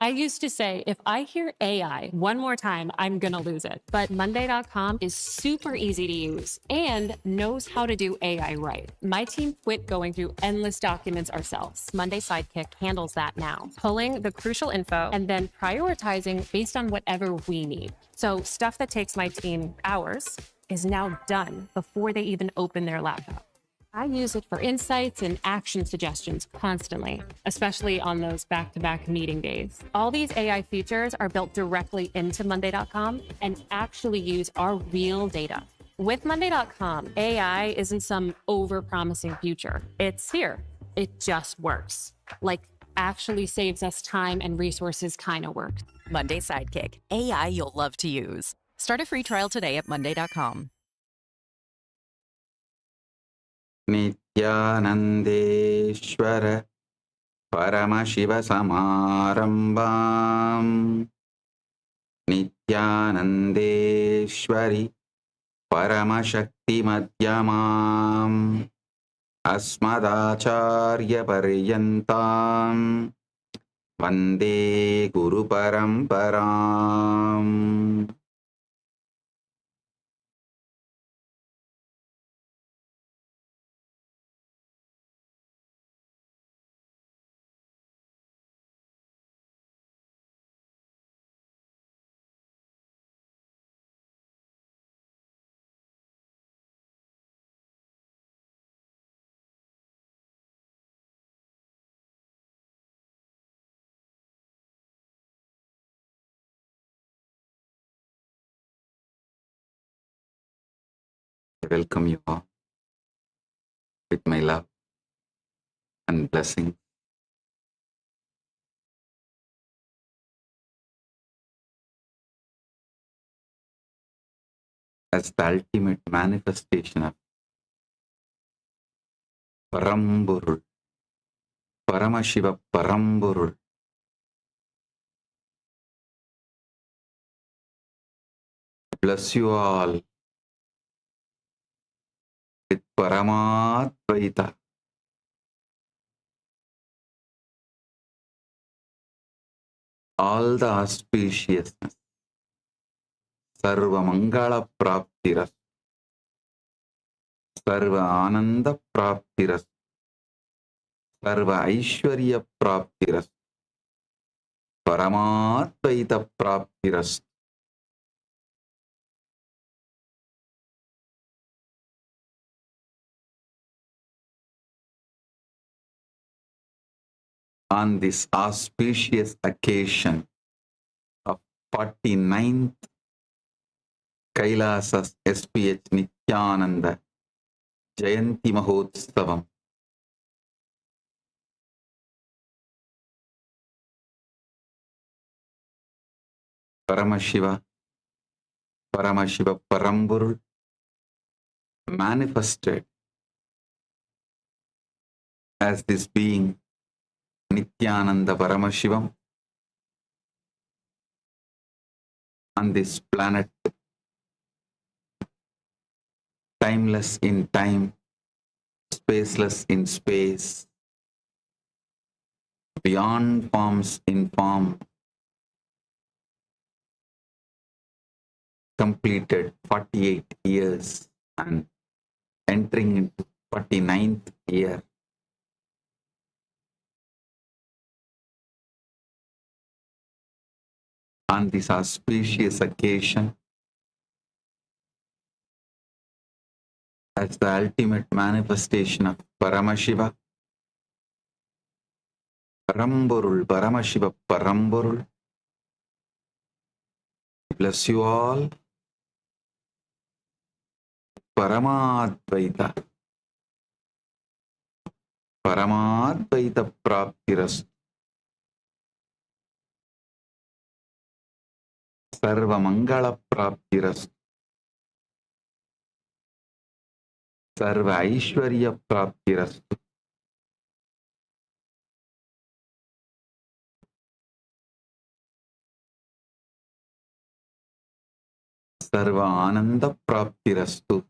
I used to say, if I hear AI one more time, I'm going to lose it. But Monday.com is super easy to use and knows how to do AI right. My team quit going through endless documents ourselves. Monday Sidekick handles that now, pulling the crucial info and then prioritizing based on whatever we need. So stuff that takes my team hours is now done before they even open their laptop. I use it for insights and action suggestions constantly, especially on those back-to-back meeting days. All these AI features are built directly into Monday.com and actually use our real data. With Monday.com, AI isn't some over-promising future. It's here. It just works. Like, actually saves us time and resources kind of work. Monday Sidekick. AI you'll love to use. Start a free trial today at Monday.com. नित्यानन्देश्वर परमशिवसमारम्भाम् नित्यानन्देश्वरि परमशक्तिमध्यमाम् अस्मदाचार्यपर्यन्ताम् वन्दे गुरुपरम्पराम्. I welcome you all with my love and blessing. As the ultimate manifestation of Paramburul, Paramashiva Paramburul, bless you all with Paramadvaita, all the auspiciousness, Sarva Mangala Praptiras, Sarva Ananda Praptiras, Sarva Aishwarya Praptiras, Paramadvaita Praptiras. On this auspicious occasion of 49th Kailasa SPH Nityananda Jayanthi Mahotsavam, Paramashiva Paramburul manifested as this being Nityananda Paramashivam on this planet, timeless in time, spaceless in space, beyond forms in form, completed 48 years and entering into 49th year. On this auspicious occasion, as the ultimate manifestation of Paramashiva, Paramburul, Paramashiva Paramburul, bless you all, Paramadvaita, Paramaadvaita Praptirastu. Sarva Mangala Praptirastu. Sarva Aishwarya Praptirastu. Sarva Ananda Praptirastu.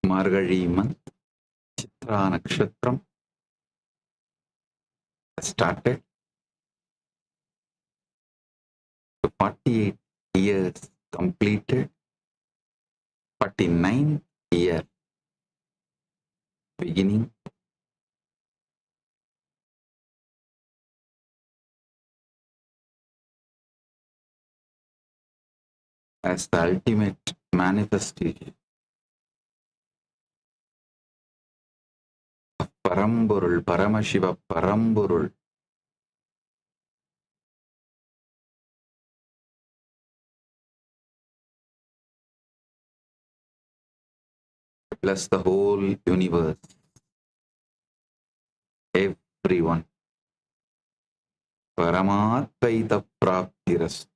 Margazhi month, Chitra Nakshatram started. 48 years completed. 49th year beginning. As the ultimate manifestation of Paramburul, Paramashiva Paramburul. Plus the whole universe, everyone. Paramadvaita Praptirastu.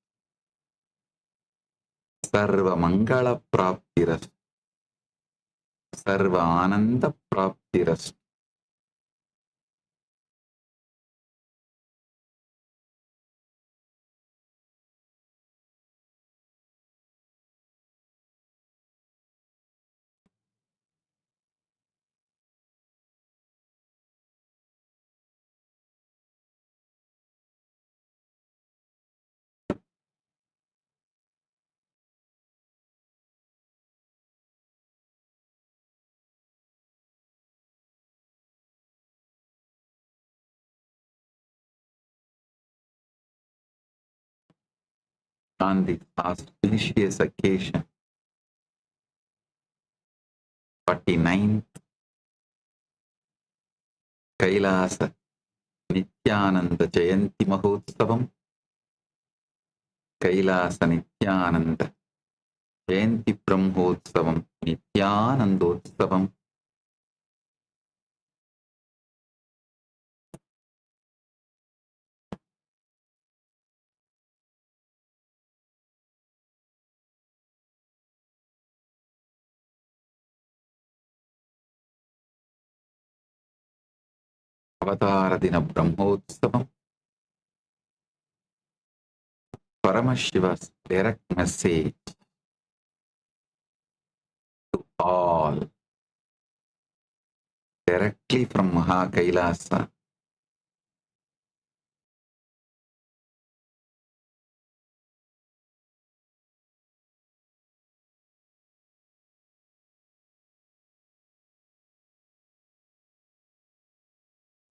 Sarva Mangala Praptirastu. Sarva Ananda Praptirastu. On the auspicious occasion, 49th Kailasa Nityananda Jayanti Mahotsavam, Kailasa Nityananda Jayanti Brahmotsavam, Nityanandotsavam, Avatara Dina Brahmotsavam, Paramashiva's direct message to all, directly from Maha Kailasa.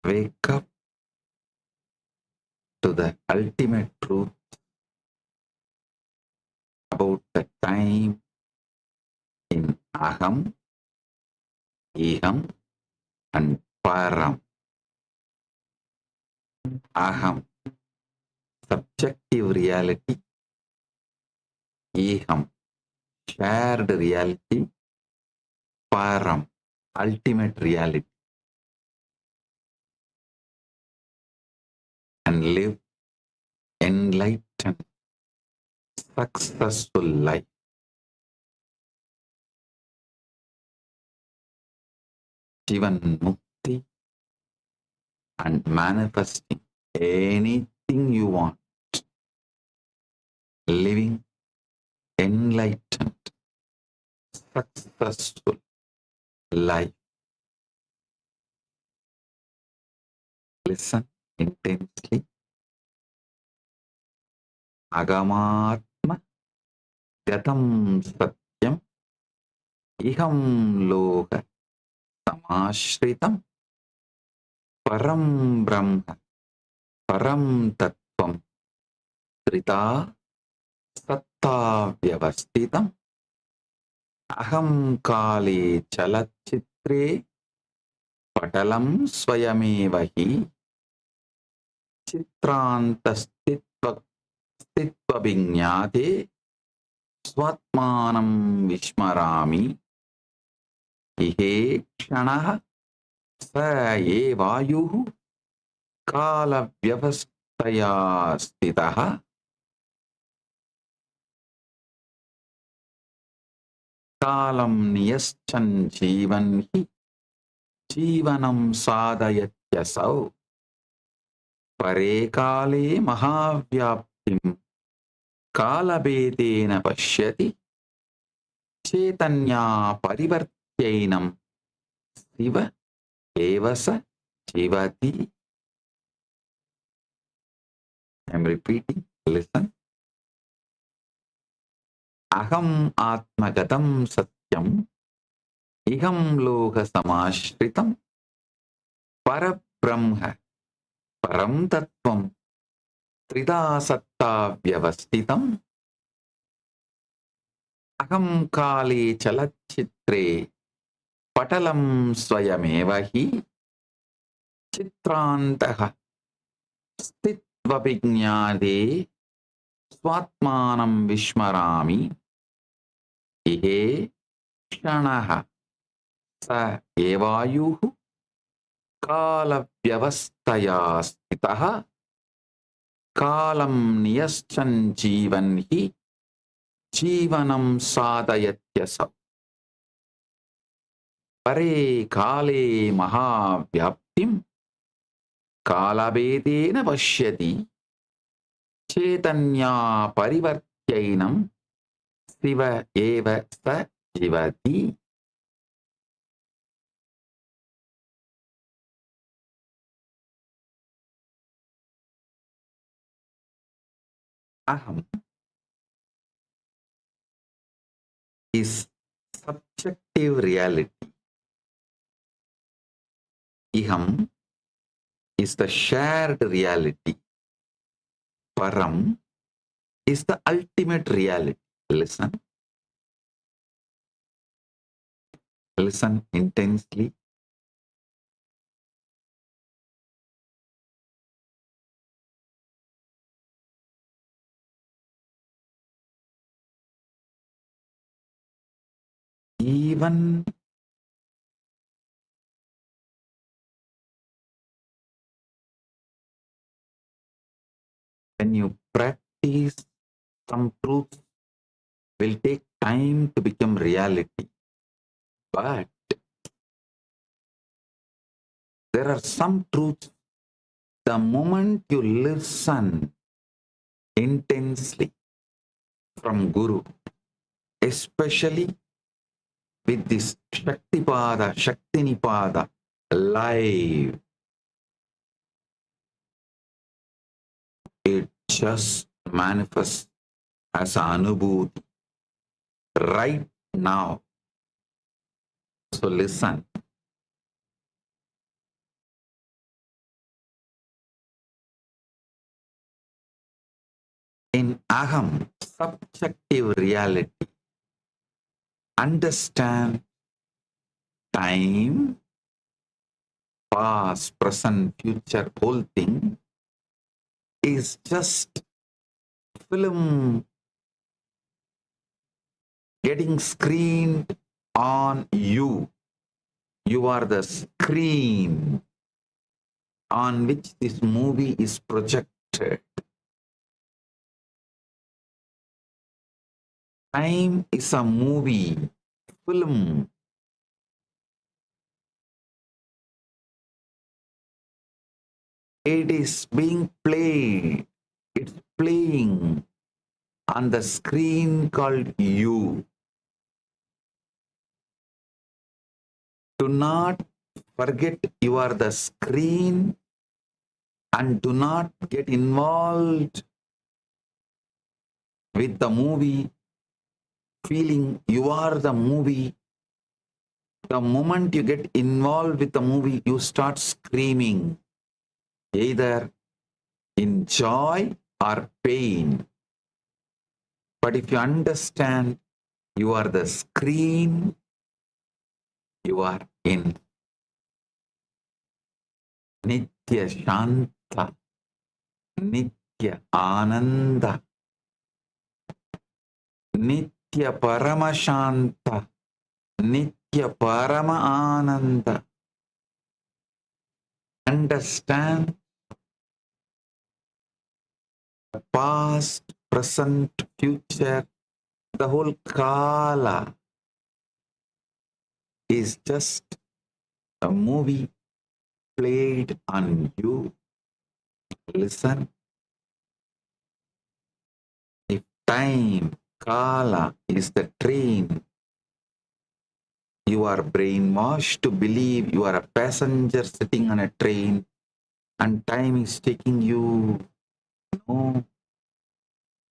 Wake up to the ultimate truth about the time in Aham, Iham, and Param. Aham, subjective reality. Iham, shared reality. Param, ultimate reality. And live enlightened, successful life. Jivan Mukti and manifesting anything you want. Living enlightened, successful life. Listen intensely. Agamatma gatam satyam iham loka tamashritam param brahma param tattvam trita satta vyavastitam aham kali chalachitre patalam swayameva चित्रान्तस्थित्व विज्ञाते स्वात्मानं विस्मरामि इहे क्षणः स एवायुः कालव्यवस्थया स्थितः कालं नियश्चन् जीवन् हि जीवनं साधयत्यसौ परे काले महाव्याप्तिं कालभेदेन पश्यति चैतन्या परिवर्त्यैनं शिव एव स जीवति. I'm repeating, listen. Aham atmagatam satyam iham loka samashritam parabrahma param tattvam trida satta vyavastitam aham kali chalachitre patalam swayameva hi chitrantah stitva vignade swatmanam vishmarami ihe kshanah sa evayuh कालव्यवस्थया स्थितः कालं नियश्चन् जीवन् हि जीवनं साधयत्यसौ परे काले महाव्याप्तिं कालभेदेन पश्यति चैतन्या परिवर्त्यैनं शिव एव स जीवति. Aham is subjective reality. Iham is the shared reality. Param is the ultimate reality. Listen. Listen intensely. Even when you practice, some truths will take time to become reality. But there are some truths, the moment you listen intensely from Guru, especially with this Shaktipada, Shaktinipada live, it just manifests as Anubhuti right now. So listen. In aham, subjective reality, understand time, past, present, future, whole thing is just film getting screened on you. You are the screen on which this movie is projected. Time is a movie, film. It is being played. It's playing on the screen called you. Do not forget you are the screen and do not get involved with the movie, feeling you are the movie. The moment you get involved with the movie, you start screaming, either in joy or pain. But if you understand you are the screen, you are in Nitya Shanta, Nitya Ananda, Nitya Paramashanta, Nitya Parama Ananda. Understand the past, present, future, the whole Kala is just a movie played on you. Listen. If time, Kala is the train, you are brainwashed to believe you are a passenger sitting on a train and time is taking you. No.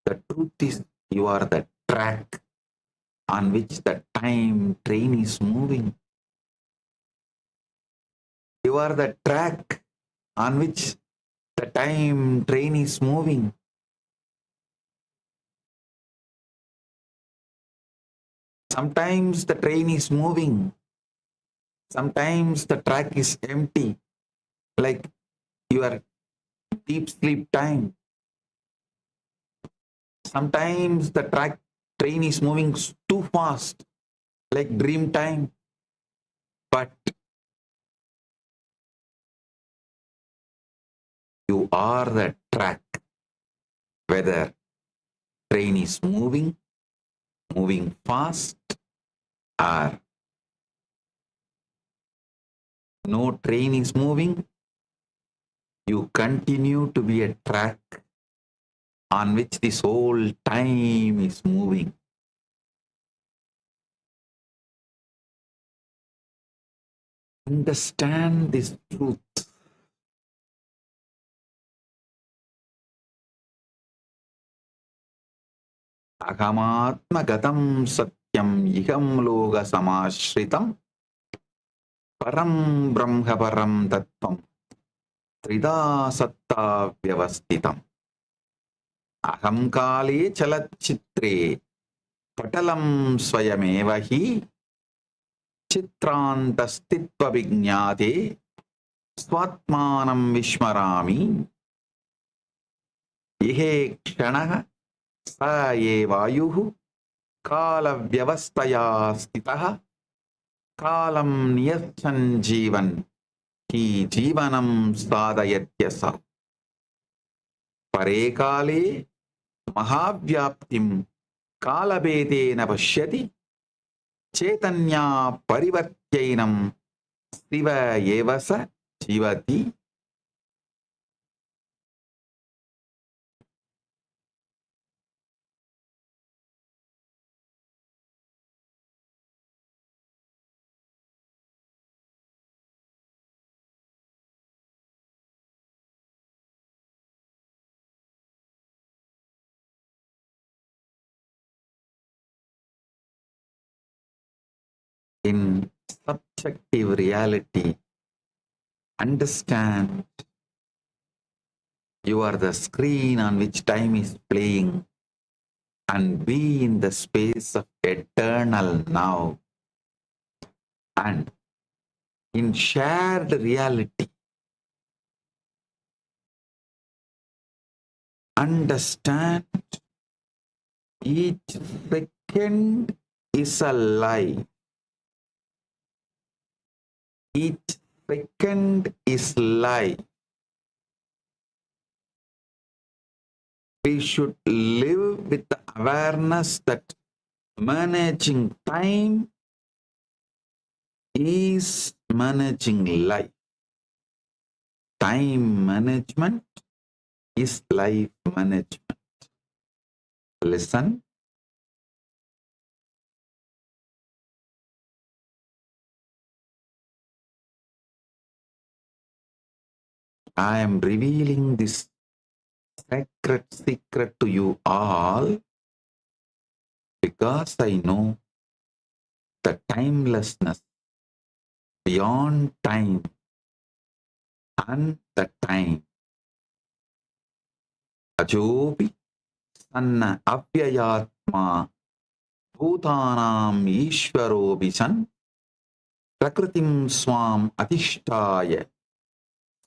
The truth is you are the track on which the time train is moving. You are the track on which the time train is moving. Sometimes the train is moving. Sometimes the track is empty, like your deep sleep time. Sometimes the train is moving too fast, like dream time. But you are the track, whether train is moving fast, or no train is moving. You continue to be a track on which this whole time is moving. Understand this truth. Agamatmagatam satyam iham loga samashritam param brahma param tattvam trida satta vyavastitam. Aham kale chalacchitre patalam swayameva hi chitrantastitva vignate swatmanam vishmarami. Ihe kshanaha sa ye vayuhu kala vyavastaya stitaha kalam niyachan jivan ki jivanam sadhayatyasa. Pare kale mahavyaptim kalabedena pashyati chetanya parivartyainam siva evasa jivati. In subjective reality, understand You are the screen on which time is playing, and be in the space of eternal now. And in shared reality, understand each second is a life. Each second is life. We should live with the awareness that managing time is managing life. Time management is life management. Listen. I am revealing this sacred secret to you all because I know the timelessness beyond time and the time. Ajobi sanna avyayatma bhutanam ishvarobi san prakritim swam atishtaya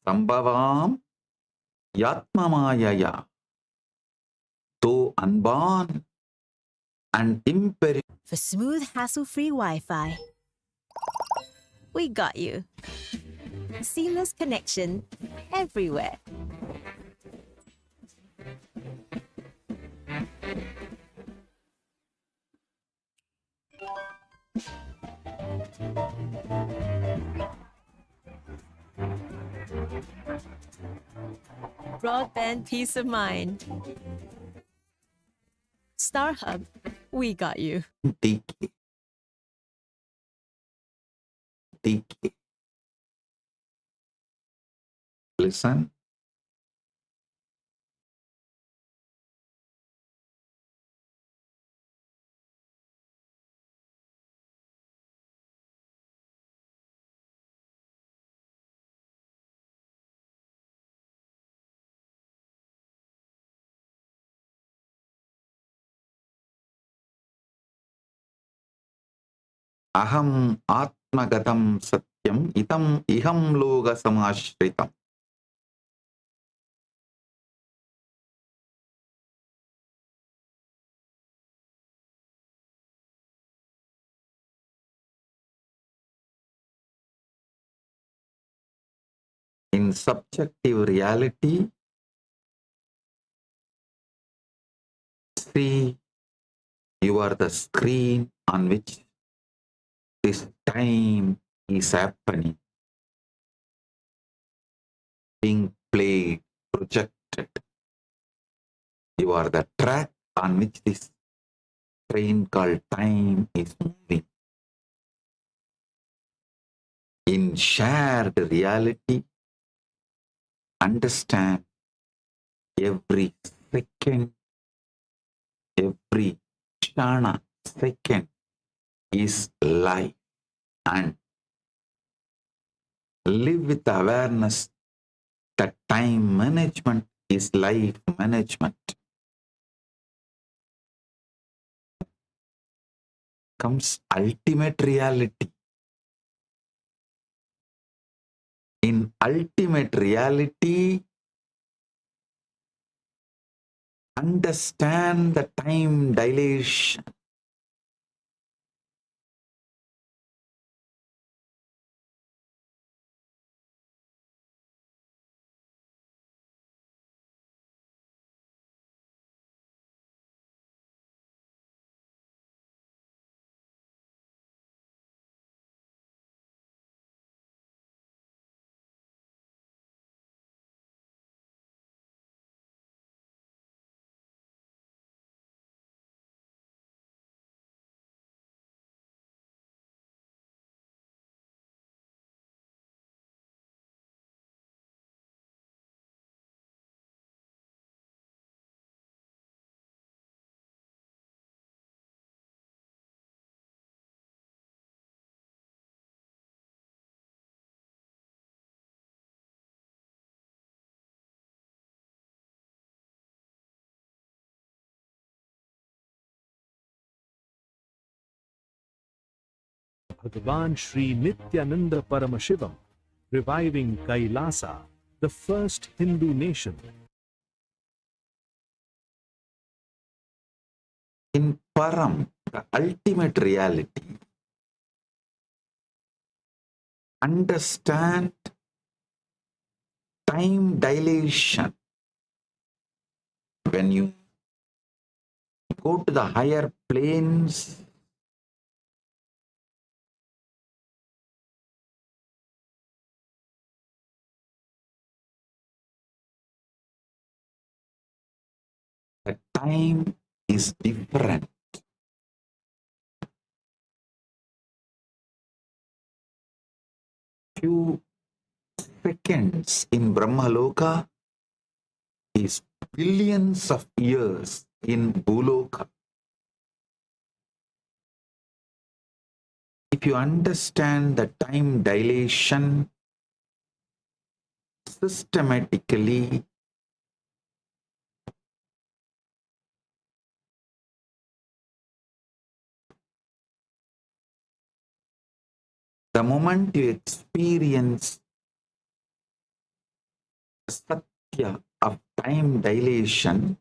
sambhavam yatmamayaya. Though unborn and imperial. For smooth, hassle-free Wi-Fi, we got you. Seamless connection everywhere. Broadband peace of mind. StarHub, we got you. Decay. Decay. Listen. Aham atmagatam satyam itam iham loga samashritam. In subjective reality, see, you are the screen on which this time is happening, being played, projected. You are the track on which this train called time is moving. In shared reality, understand every second, every kshana, second is life, and live with the awareness that time management is life management. Comes ultimate reality. In ultimate reality, understand the time dilation. Bhagavan Sri Nityananda Paramashivam, reviving Kailasa, the first Hindu nation. In Param, the ultimate reality, understand time dilation. When you go to the higher planes, the time is different. Few seconds in Brahmaloka is billions of years in Bhuloka. If you understand the time dilation systematically, the moment you experience Satya of time dilation,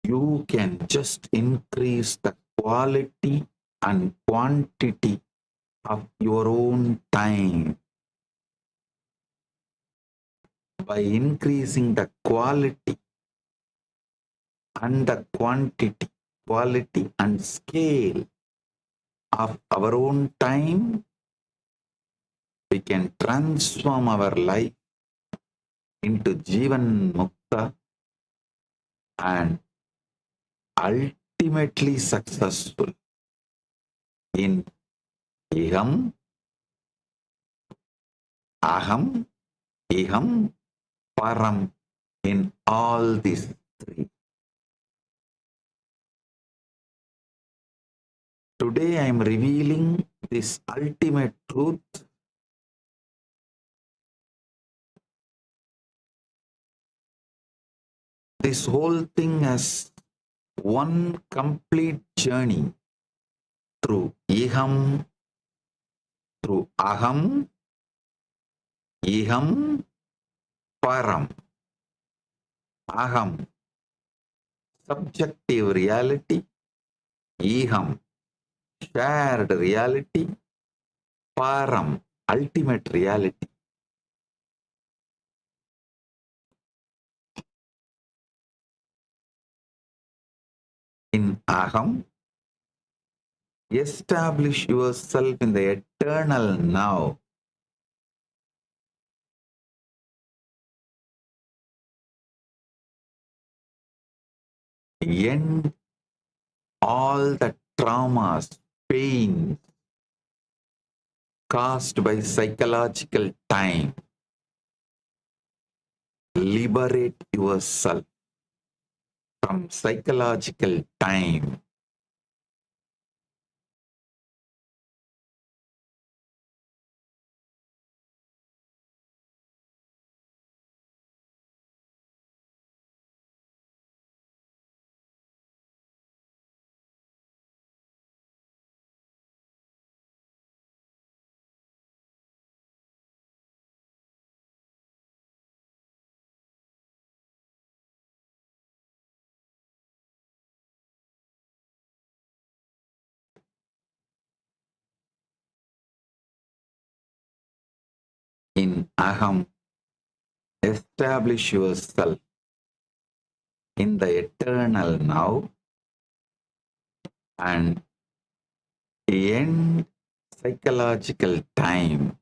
you can just increase the quality and quantity of your own time. By increasing the quality and the quantity, quality and scale of our own time, we can transform our life into Jivan Mukta and ultimately successful in Iham, Aham, Iham, Param, in all these three. Today I am revealing this ultimate truth. This whole thing as one complete journey through Iham, through Aham, Iham, Param. Aham, subjective reality. Iham, shared reality. Param, ultimate reality. In Aham, establish yourself in the eternal now. End all the traumas, pain caused by psychological time. Liberate yourself from psychological time. In Aham, establish yourself in the eternal now and end psychological time.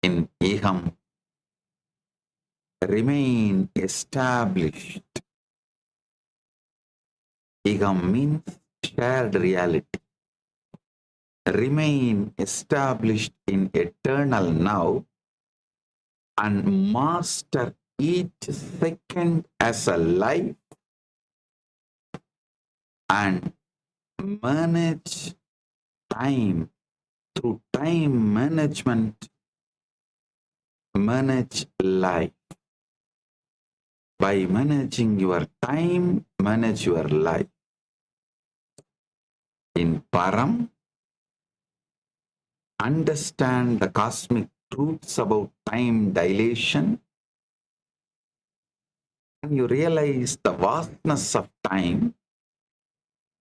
In Iham, remain established. Iham means shared reality. Remain established in eternal now and master each second as a life and manage time through time management. Manage life. By managing your time, manage your life. In Param, understand the cosmic truths about time dilation, and you realize the vastness of time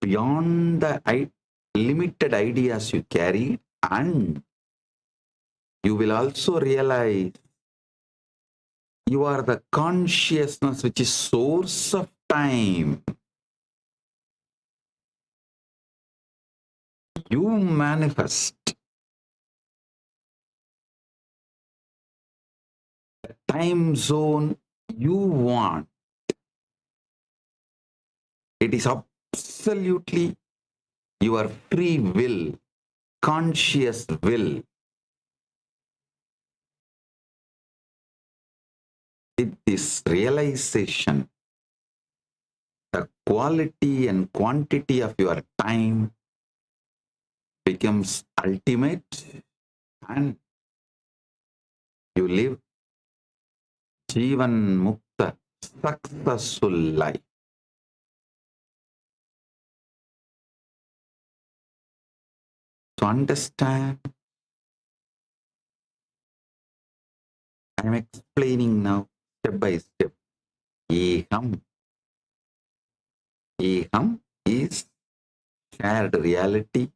beyond the limited ideas you carried, and you will also realize you are the consciousness which is source of time. You manifest the time zone you want. It is absolutely your free will, conscious will. With this realization, the quality and quantity of your time becomes ultimate, and you live Jivan Mukta, successful life. To understand, I am explaining now step by step. Eham. Eham is shared reality.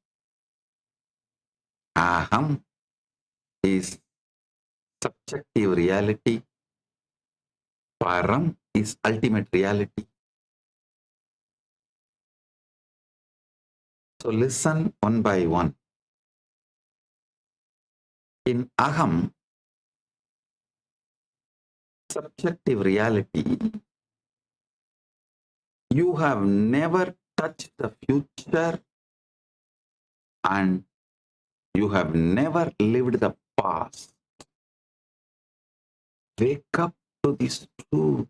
Aham is subjective reality. Param is ultimate reality. So listen one by one. In Aham, subjective reality, you have never touched the future and you have never lived the past. Wake up to this truth.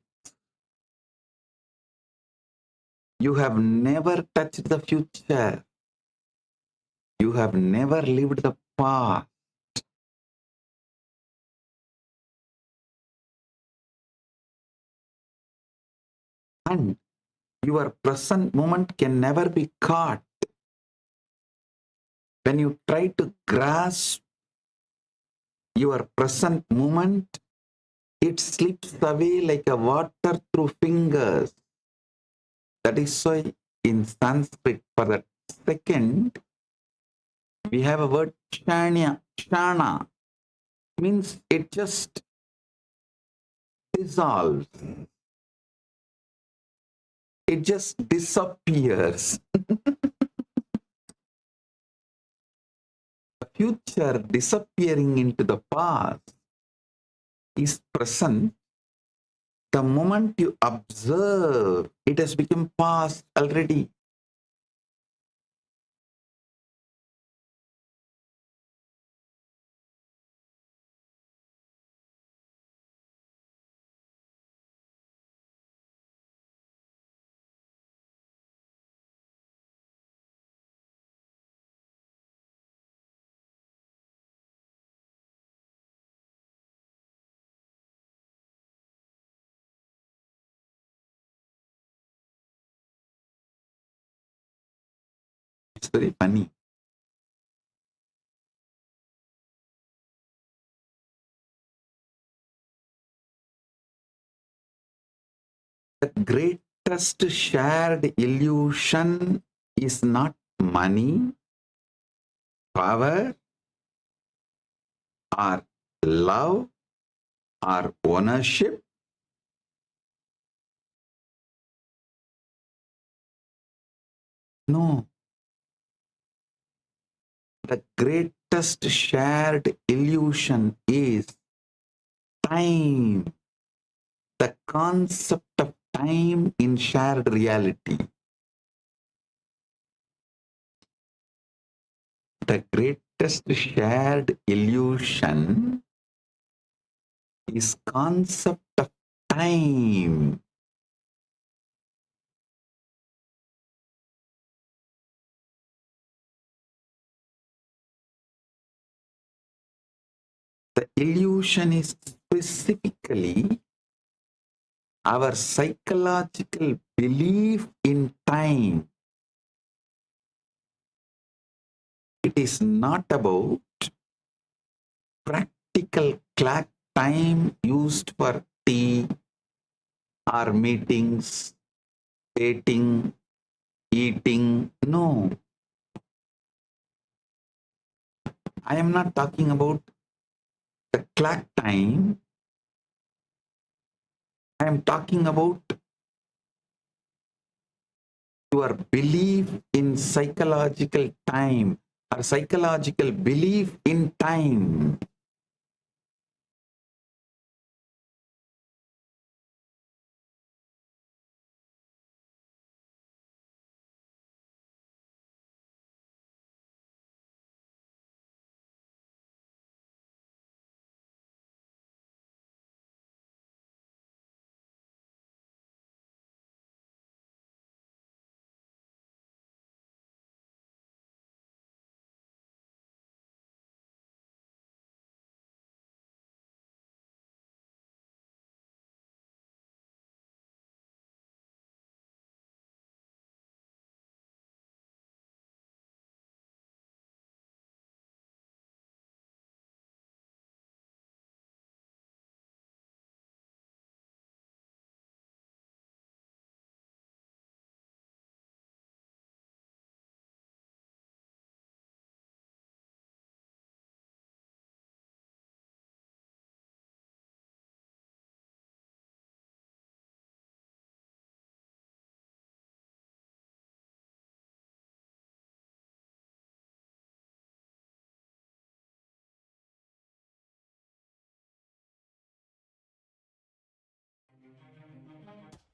You have never touched the future. You have never lived the past. And your present moment can never be caught. When you try to grasp your present moment, it slips away like a water through fingers. That is why in Sanskrit, for that second, we have a word shanya. Shana means it just dissolves. It just disappears. The future disappearing into the past is present. The moment you observe, it has become past already. It's very funny. The greatest shared illusion is not money, power, or love, or ownership. No. The greatest shared illusion is time. The concept of time in shared reality. The greatest shared illusion is concept of time. The illusion is specifically our psychological belief in time. It is not about practical clock time used for tea or meetings, dating, eating. No. I am not talking about the clock time. I am talking about your belief in psychological time or psychological belief in time.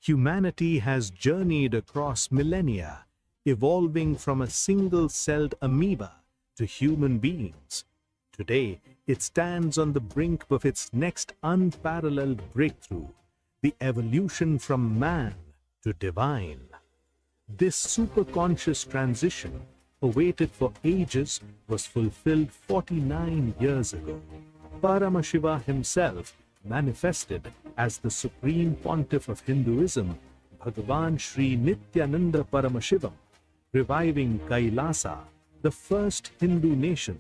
Humanity has journeyed across millennia, evolving from a single-celled amoeba to human beings. Today, it stands on the brink of its next unparalleled breakthrough, the evolution from man to divine. This superconscious transition, awaited for ages, was fulfilled 49 years ago. Paramashiva himself manifested as the Supreme Pontiff of Hinduism, Bhagavan Sri Nityananda Paramashivam, reviving Kailasa, the first Hindu nation,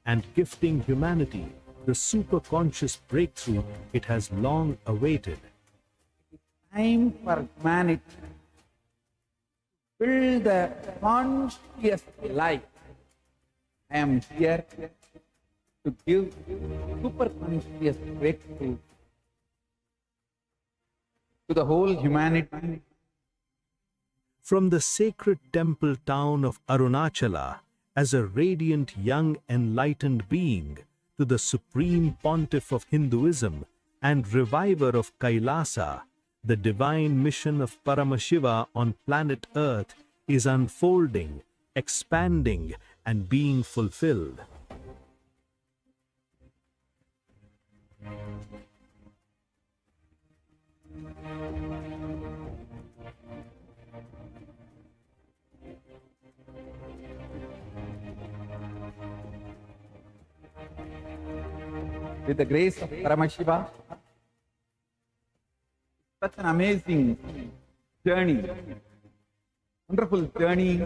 and gifting humanity the superconscious breakthrough it has long awaited. Time for humanity to build the conscious life. I am here to give super conscious breakthrough to the whole humanity. From the sacred temple town of Arunachala, as a radiant young enlightened being, to the Supreme Pontiff of Hinduism and reviver of Kailasa, the divine mission of Paramashiva on planet Earth is unfolding, expanding, and being fulfilled. With the grace of Paramashiva, such an amazing journey, wonderful journey,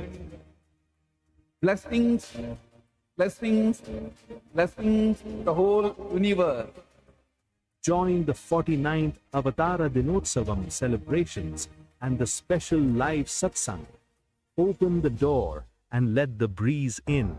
blessings, blessings, blessings to the whole universe. Join the 49th Avatara Dinotsavam celebrations and the special live Satsang. Open the door and let the breeze in.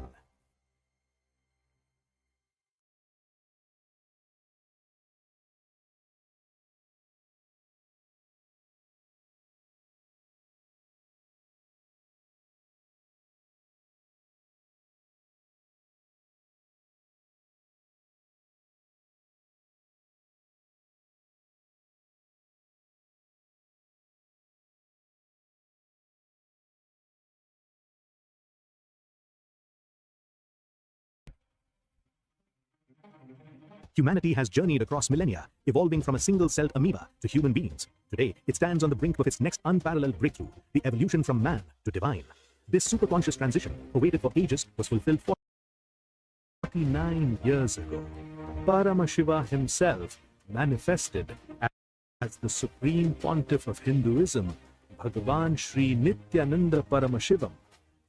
Humanity has journeyed across millennia, evolving from a single-celled amoeba to human beings. Today, it stands on the brink of its next unparalleled breakthrough, the evolution from man to divine. This superconscious transition, awaited for ages, was fulfilled 49 years ago. Paramashiva himself manifested as as the Supreme Pontiff of Hinduism, Bhagavan Sri Nityananda Paramashivam,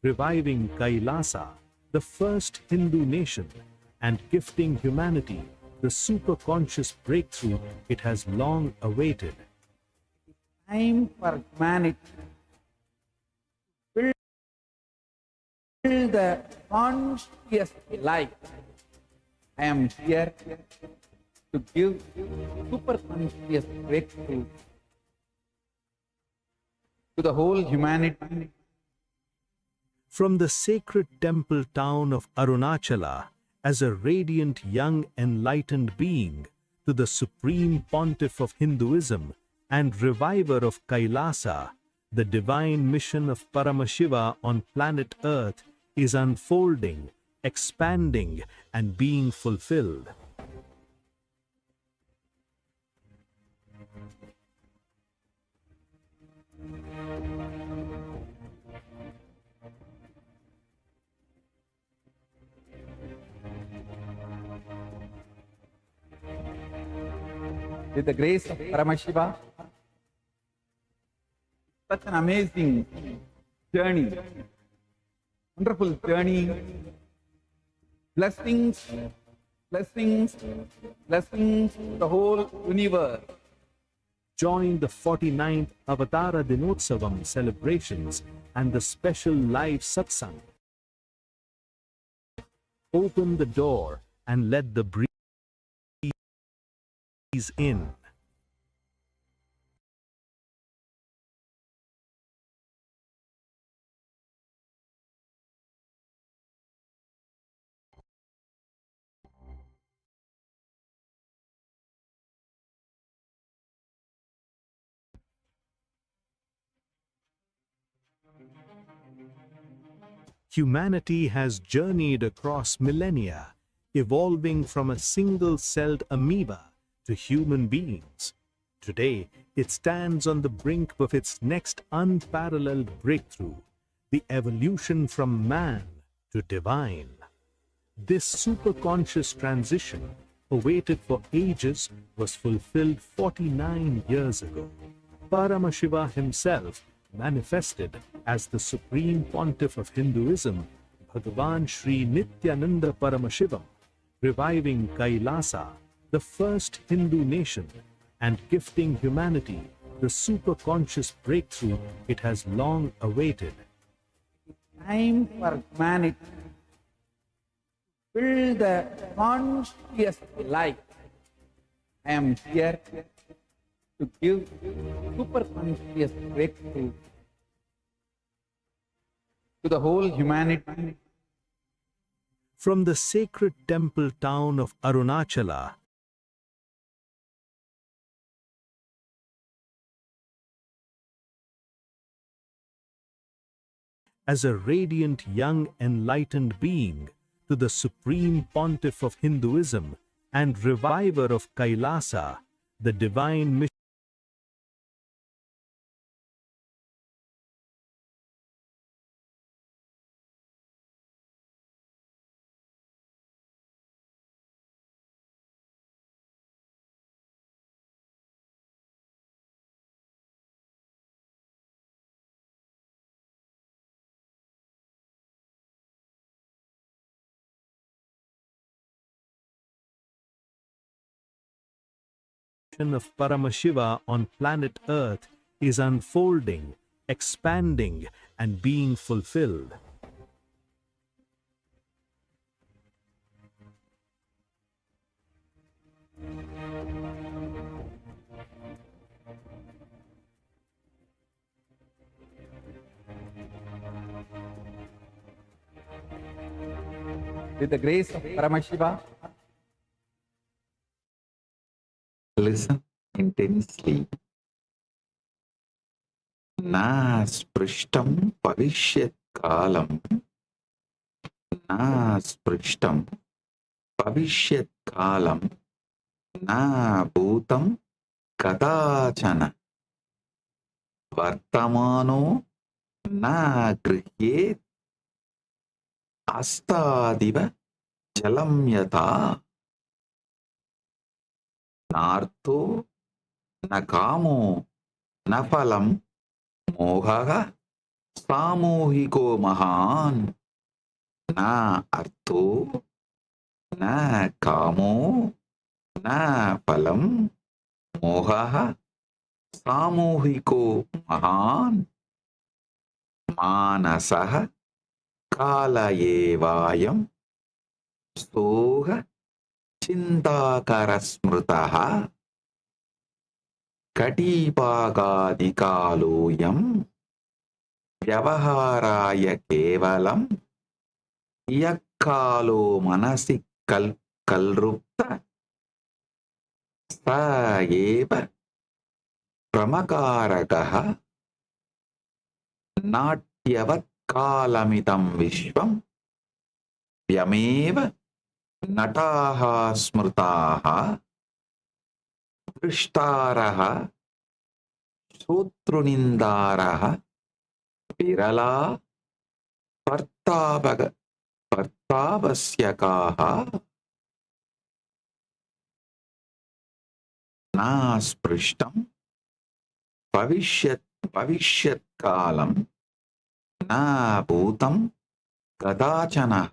reviving Kailasa, the first Hindu nation, and gifting humanity the superconscious breakthrough it has long awaited. Time for humanity to build the conscious life. I am here to give super conscious breakthrough to the whole humanity. From the sacred temple town of Arunachala, as a radiant young enlightened being, to the Supreme Pontiff of Hinduism and reviver of Kailasa, the divine mission of Paramashiva on planet Earth is unfolding, expanding, and being fulfilled. With the grace of Paramashiva, such an amazing journey, wonderful journey, blessings, blessings, blessings to the whole universe. Join the 49th Avatara Dinotsavam celebrations and the special live Satsang. Open the door and let the breeze in. Humanity has journeyed across millennia, evolving from a single-celled amoeba to human beings. Today, it stands on the brink of its next unparalleled breakthrough, the evolution from man to divine. This superconscious transition, awaited for ages, was fulfilled 49 years ago. Paramashiva himself manifested as the Supreme Pontiff of Hinduism, Bhagavan Sri Nityananda Paramashivam, reviving Kailasa, the first Hindu nation, and gifting humanity the superconscious breakthrough it has long awaited. Time for humanity to build the conscious life. I am here to give super conscious breakthrough to the whole humanity. From the sacred temple town of Arunachala, as a radiant young enlightened being, to the Supreme Pontiff of Hinduism and reviver of Kailasa, the divine mission of Paramashiva on planet Earth is unfolding, expanding, and being fulfilled. With the grace of Paramashiva, Listen intensely. Na sprishtam pavishyat kalam. Na sprishtam pavishyat kalam. Na bhutam kadachana. Vartamano na grihyet. Astadiva jalam yata. Nartho न कामो न फलं मोहः सामूहिको महान् न अर्थो न कामो न फलं मोहः सामूहिको महान् मानसः काल एवायं सोह चिन्ताकरस्मृतः कटिपागादिकालोऽयं व्यवहाराय केवलं यः कालो मनसि कल्रुप्त स एव प्रमकारकः नाट्यवत्कालमिदं विश्वं व्यमेव नटाः स्मृताः दृष्टारः श्रोतृनिन्दारः विरला पर्तावस्यकाः नास्पृष्टं भविष्यत्कालं न भूतं कदाचनः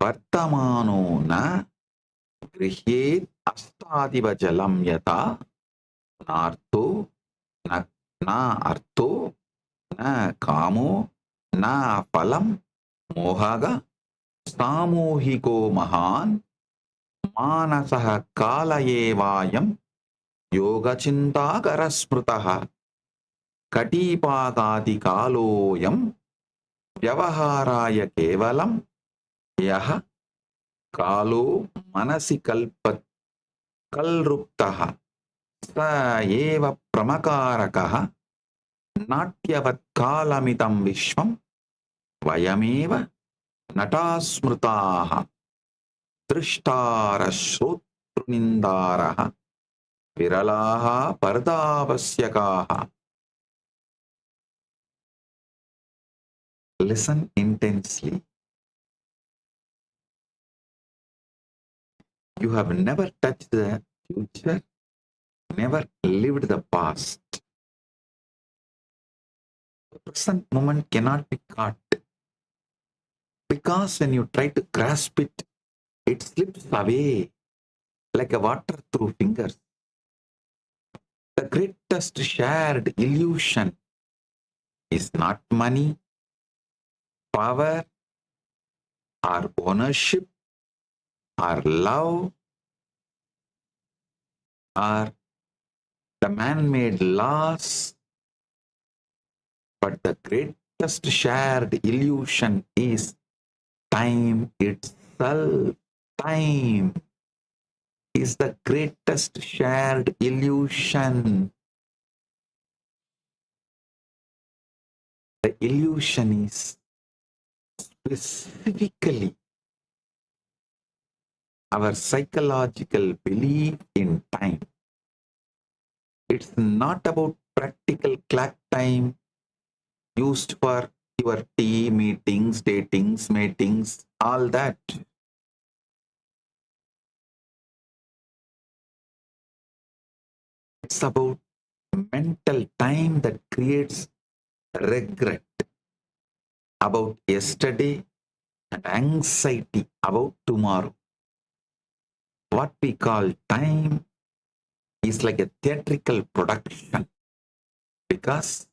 वर्तमानो न गृह्येत् अस्तादिव जलं यथा नार्थो न अर्थो न कामो न फलं मोहः सामूहिको महान् मानसः काल एवायं योगचिन्ताकरस्मृतः कटिपागादिकालोऽयं व्यवहाराय केवलं यः कालो मनसि कल्रुप्तः स एव प्रमकारकः नाट्यवत्कालमिदं विश्वं वयमेव नटाः स्मृताः दृष्टारः श्रोतृनिन्दारः विरलाः पर्दावस्यकाः. Listen intensely. You have never touched the future, never lived the past. The present moment cannot be caught because when you try to grasp it, it slips away like a water through fingers. The greatest shared illusion is not money, power, or ownership, or love, or the man-made laws, but the greatest shared illusion is time itself. Time is the greatest shared illusion. The illusion is specifically our psychological belief in time. It's not about practical clock time used for your tea, meetings, datings, matings, all that. It's about mental time that creates regret about yesterday and anxiety about tomorrow. What we call time is like a theatrical production because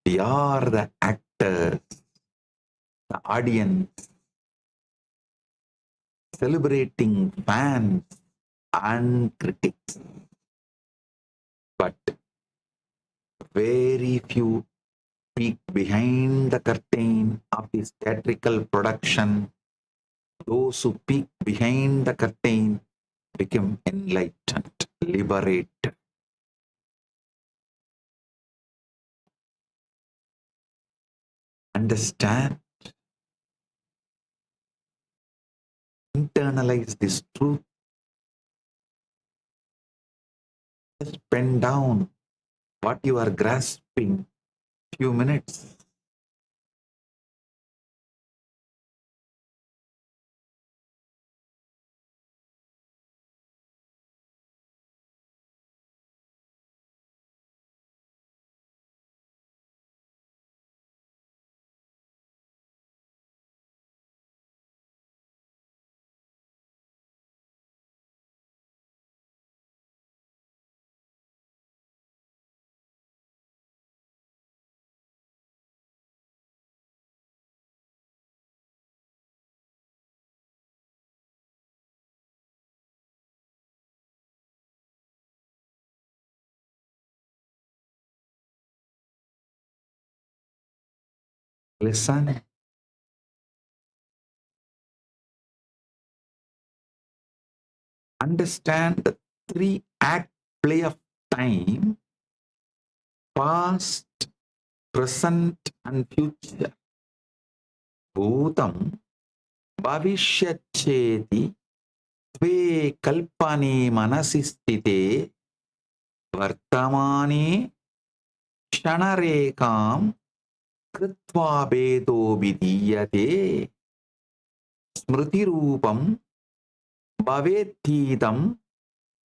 we are the actors, the audience, celebrating fans and critics. But very few peek behind the curtain of this theatrical production. Those who peek behind the curtain become enlightened, liberated. Understand, internalize this truth. Just pen down what you are grasping. Few minutes. Listen. Understand the three-act play of time: past, present, and future. Bhutam bhavishyacheti tve kalpane manasi sthite vartamane ksanarekam kritva bedo vidiyate smritirupam bhavedhidam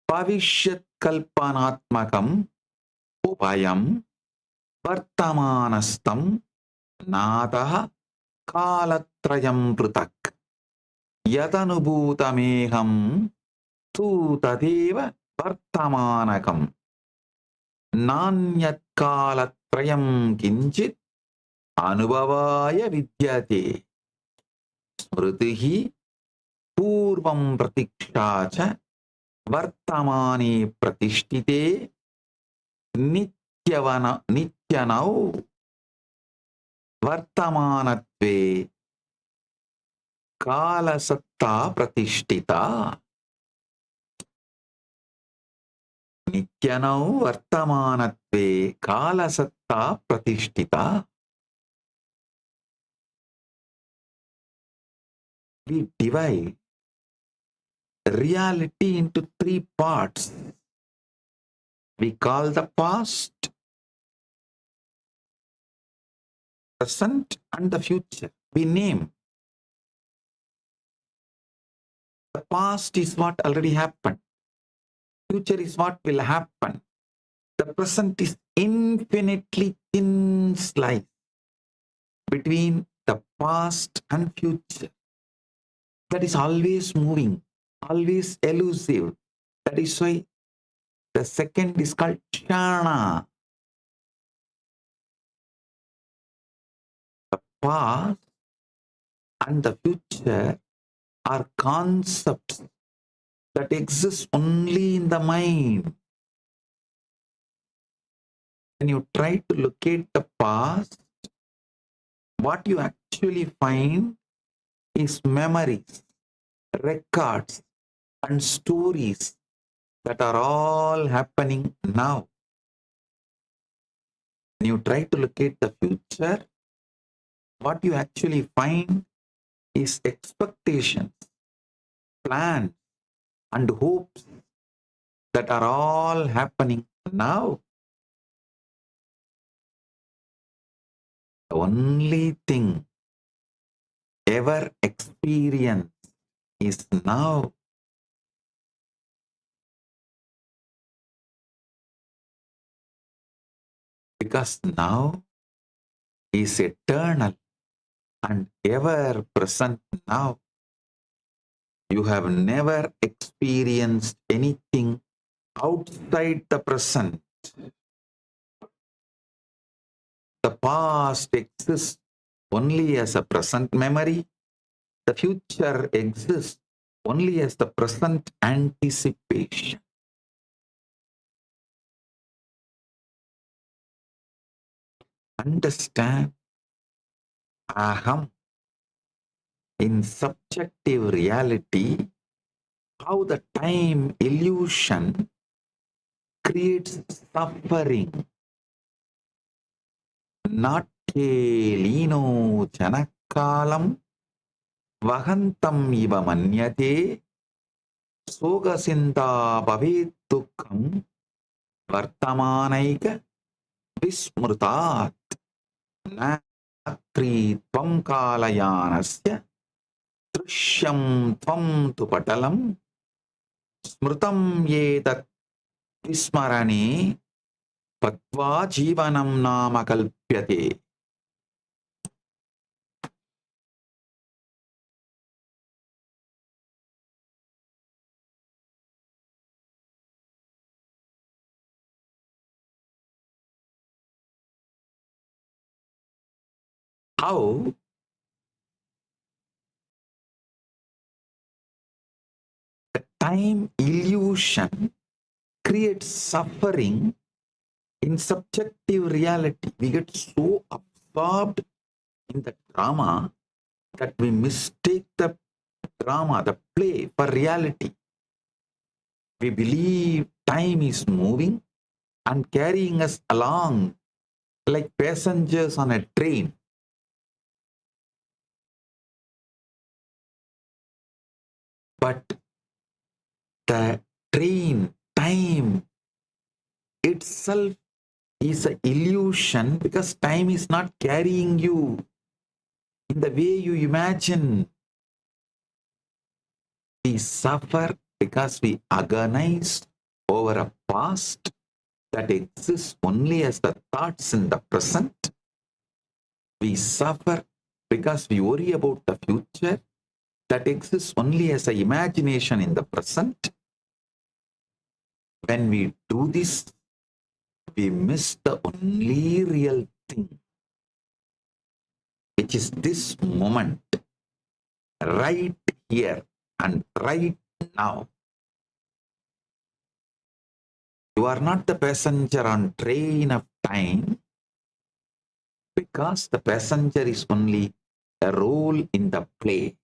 bhavishyat kalpanatmakam upayam vartamanastam natah kalatrayam prutak yadanubhutameham tu tadeva vartamanakam nanyat kalatrayam kinchit anubhavaya vidyate smritihi पूर्वं प्रतीक्षा च वर्तमाने प्रतिष्ठिते नित्यनौ वर्तमानत्वे कालसत्ता प्रतिष्ठिता. नित्यनौ वर्तमानत्वे कालसत्ता प्रतिष्ठिता. We divide reality into three parts. We call the past, present, and the future. We name. The past is what already happened. Future is what will happen. The present is infinitely thin slice between the past and future. That is always moving, always elusive. That is why the second is called Kshana. The past and the future are concepts that exist only in the mind. When you try to locate the past, what you actually find is memories, records, and stories that are all happening now. When you try to locate the future, what you actually find is expectations, plans, and hopes that are all happening now. The only thing ever experienced is now. Because now is eternal and ever present now. You have never experienced anything outside the present. The past exists only as a present memory. The future exists only as the present anticipation. Understand aham in subjective reality, how the time illusion creates suffering. Natyelino janakalam vahantam iva manyate sogasinda bhavet dukkam vartamanaika vismrutat natri tvam kalayanasya drishyam tvam tu patalam smrutam yedat vismarane patva jivanam nama kalpyate. How the time illusion creates suffering in subjective reality. We get so absorbed in the drama that we mistake the drama, the play, for reality. We believe time is moving and carrying us along like passengers on a train. But the train, time itself is an illusion because time is not carrying you in the way you imagine. We suffer because we agonize over a past that exists only as the thoughts in the present. We suffer because we worry about the future that exists only as an imagination in the present. When we do this, we miss the only real thing, which is this moment, right here and right now. You are not the passenger on train of time because the passenger is only a role in the play.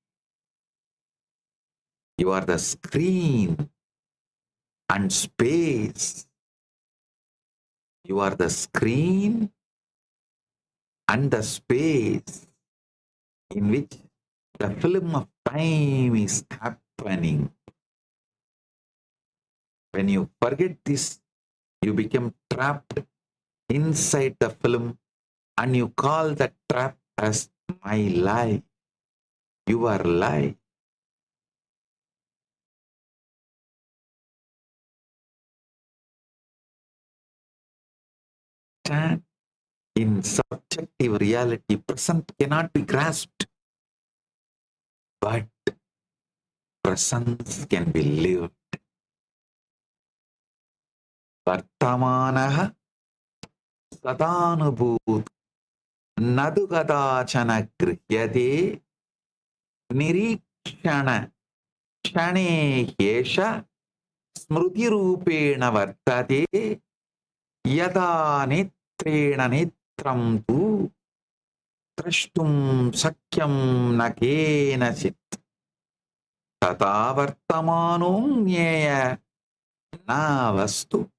You are the screen and space. You are the screen and the space in which the film of time is happening. When you forget this, you become trapped inside the film and you call that trap as my life, your life. Stand in subjective reality, present cannot be grasped, but presence can be lived. Vartamanaha sadanubhut nadu kadachana grihyate nirikshana shane yesha smruti rupena vartate yada netrena netram tu trashtum sakyam nakena chit tata vartamanum nyeya na vastu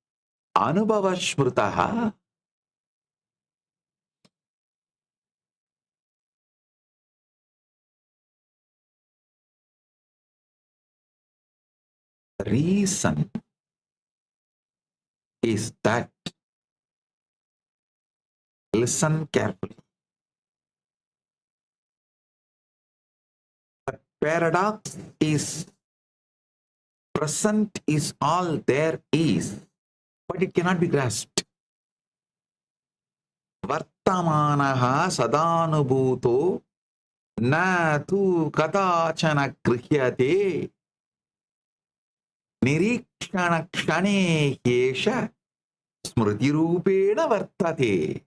anubhava smrutaha. The reason is that, listen carefully, the paradox is present is all there is, but it cannot be grasped. Vartamanaha sadanubhuto na tu kadachana grihyate nirikshana kshane yesha smriti rupena vartate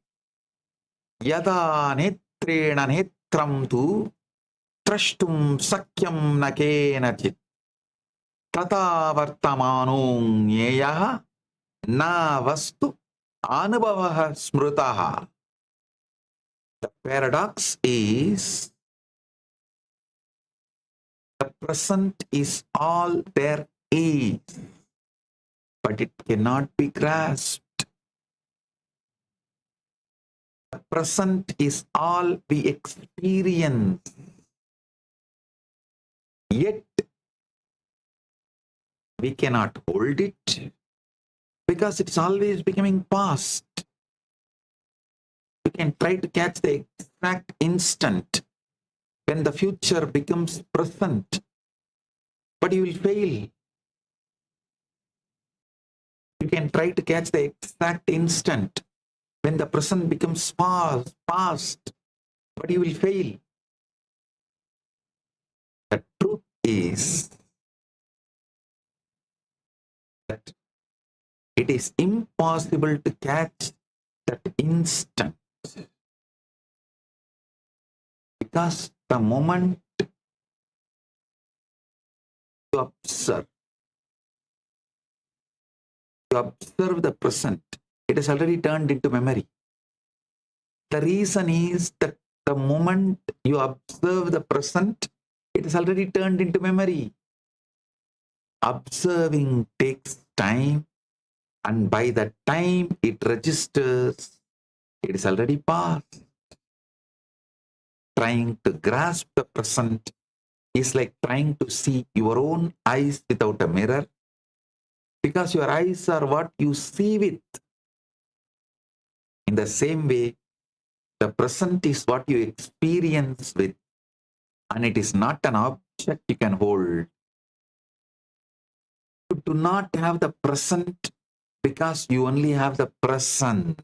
yada netrena netram tu trashtum sakyam nakenachit tata vartamanum nyeyaha na vastu anubhavaha smrutaha. The paradox is the present is all there is, but it cannot be grasped. The present is all we experience, yet we cannot hold it because it's always becoming past. You can try to catch the exact instant when the future becomes present, but you will fail. You can try to catch the exact instant when the present becomes past, but you will fail. The truth is that it is impossible to catch that instant because the moment you observe the present, it has already turned into memory. The reason is that The moment you observe the present, it is already turned into memory. Observing takes time, and by the time it registers, it is already past. Trying to grasp the present is like trying to see your own eyes without a mirror, because your eyes are what you see with. In the same way, the present is what you experience with, and it is not an object you can hold. You do not have the present because you only have the present.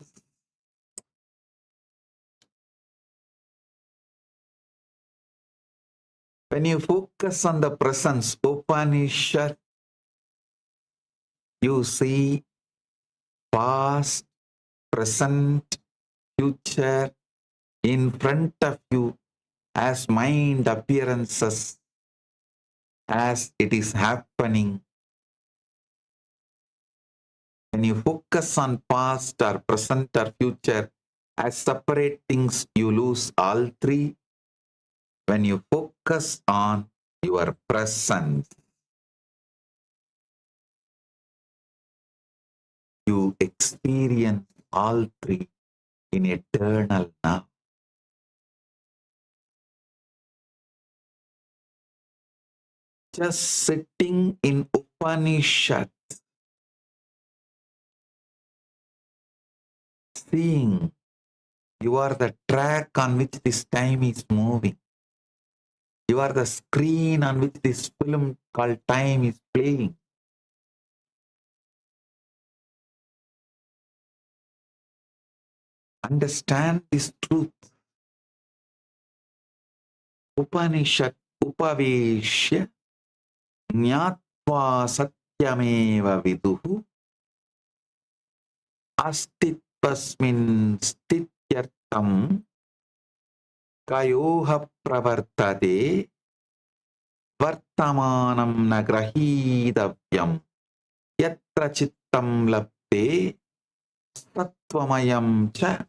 When you focus on the presence, Upanishad, you see past, present, future in front of you as mind appearances, as it is happening. When you focus on past or present or future as separate things, you lose all three. When you focus on your presence, you experience all three in eternal now. Just sitting in Upanishad, seeing you are the track on which this time is moving. You are the screen on which this film called time is playing. Understand this truth. Upanishad upaveshya jnatva satyameva viduhu astitpasmin stityartam kayoha pravartade vartamanam nagrahidavyam yatra chittam labde sattvamayam cha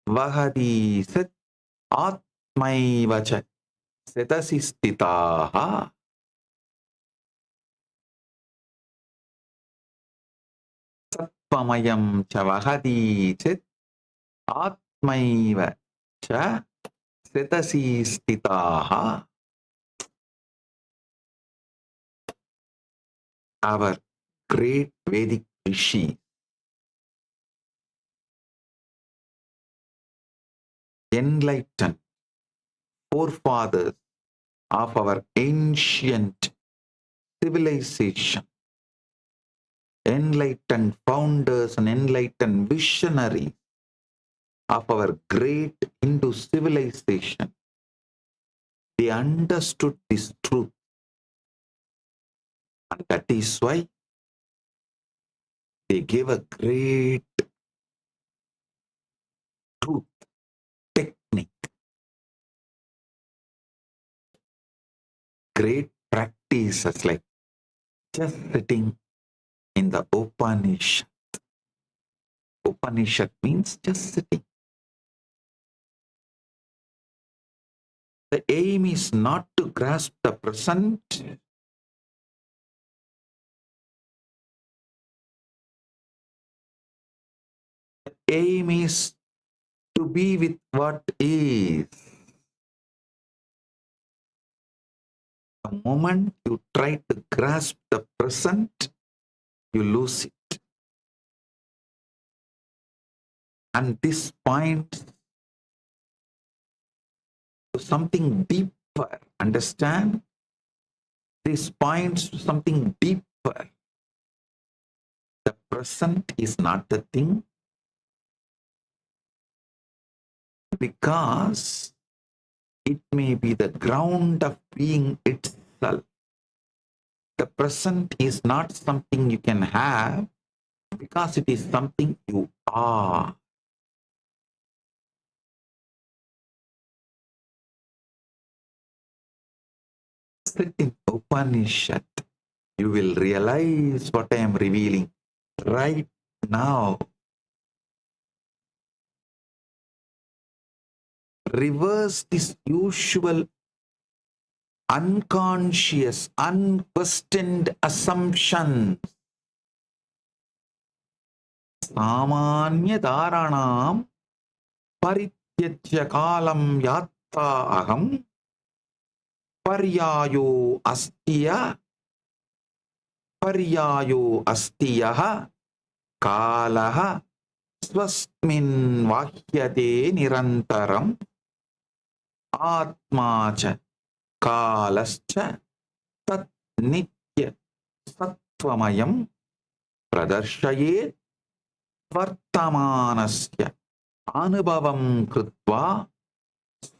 vahadi sat atmaiva cha setasi stitaha. Sattvamayam cha vahadi chet atmaiva cha setasi stitaha. Our great Vedic rishi, enlightened forefathers of our ancient civilization, enlightened founders and enlightened visionaries of our great Hindu civilization, they understood this truth. And that is why they gave a great truth technique, great practices like just sitting in the Upanishad. Upanishad means just sitting. The aim is not to grasp the present. The aim is to be with what is. The moment you try to grasp the present, you lose it. And this points to something deeper. Understand? This points to something deeper. The present is not the thing, because it may be the ground of being itself. The present is not something you can have, because it is something you are. Sit in Upanishad, you will realize what I am revealing right now. reverse this usual unconscious, unquestioned assumptions. Samanya dharanam parityajya kalam yatta aham paryayo astiya kalaha swasmin vahyate nirantaram atmacha kalascha tat nitya sattvamayam pradarshayet vartamanasya anubhavam krutva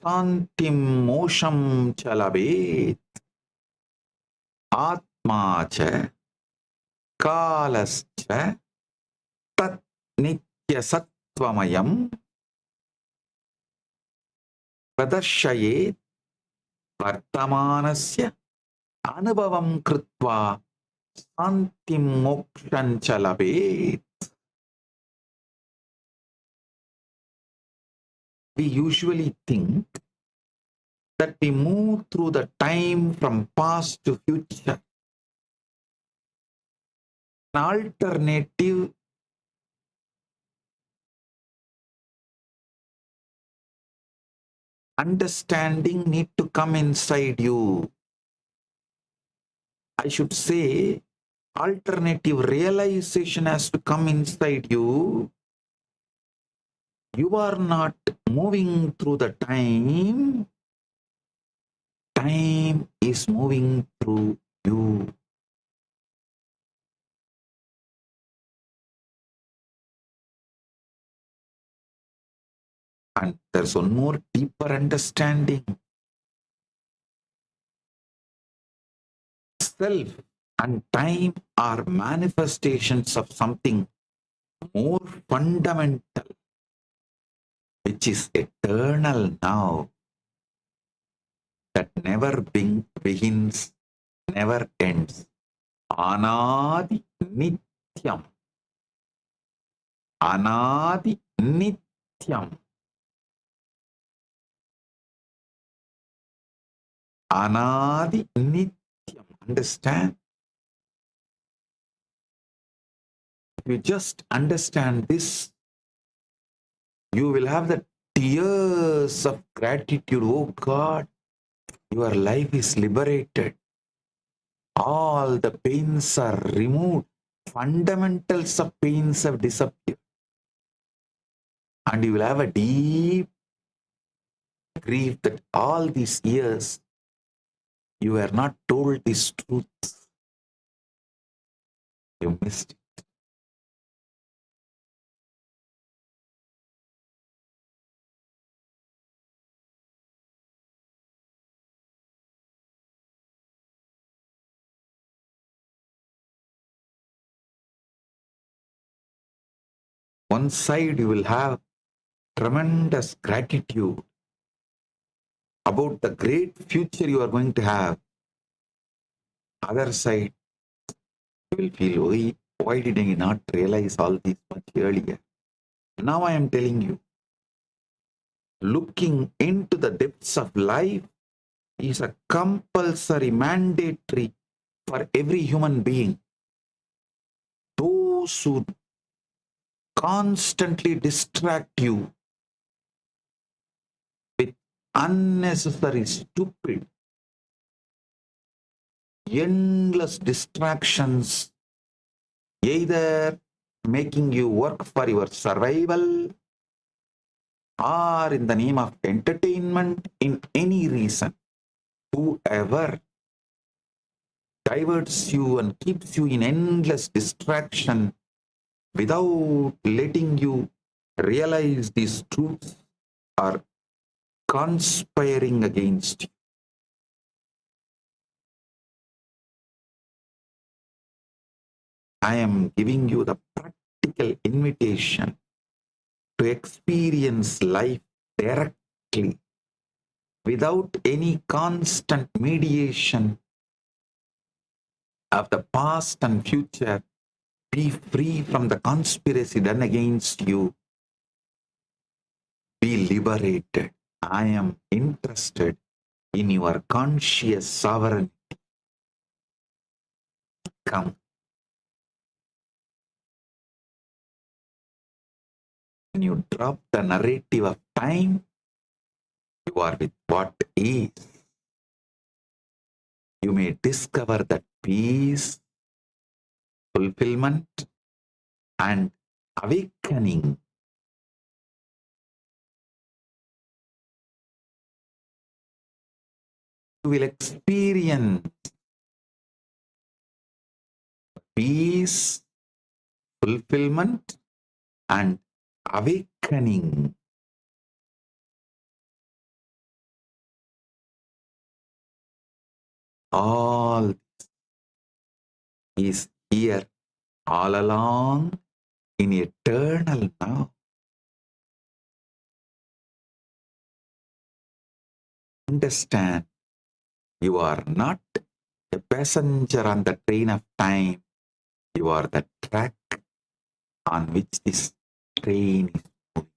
santim mosham chalabet atmacha kalascha tat nitya sattvamayam pradarshayet vartamanasya anubhavam krutva santim mokshan chalabet. We usually think that we move through the time from past to future. An alternative understanding need to come inside you. I should say, alternative realization has to come inside you. You are not moving through the time. Time is moving through you. And there's one more deeper understanding. Self and time are manifestations of something more fundamental, which is eternal now, that never begins, never ends. Anadi Nityam. Anadi Nityam. Anadi Nityam. Understand? If you just understand this, you will have the tears of gratitude. Oh God, your life is liberated. All the pains are removed. Fundamentals of pains have disappeared. And you will have a deep grief that all these years you were not told this truth. You missed it. One side you will have tremendous gratitude about the great future you are going to have. Other side, you will feel, why did I not realize all this much earlier? Now I am telling you, looking into the depths of life is a compulsory, mandatory for every human being. Those who constantly distract you with unnecessary, stupid, endless distractions, either making you work for your survival or in the name of entertainment, in any reason, whoever diverts you and keeps you in endless distraction without letting you realize these truths are conspiring against you. I am giving you the practical invitation to experience life directly without any constant mediation of the past and future. Be free from the conspiracy done against you. Be liberated. I am interested in your conscious sovereignty. Come. When you drop the narrative of time, you are with what is. You may discover that peace, fulfillment, and awakening. You will experience peace, fulfillment, and awakening. All is here all along in eternal now. Understand, you are not a passenger on the train of time. You are the track on which this train is moving.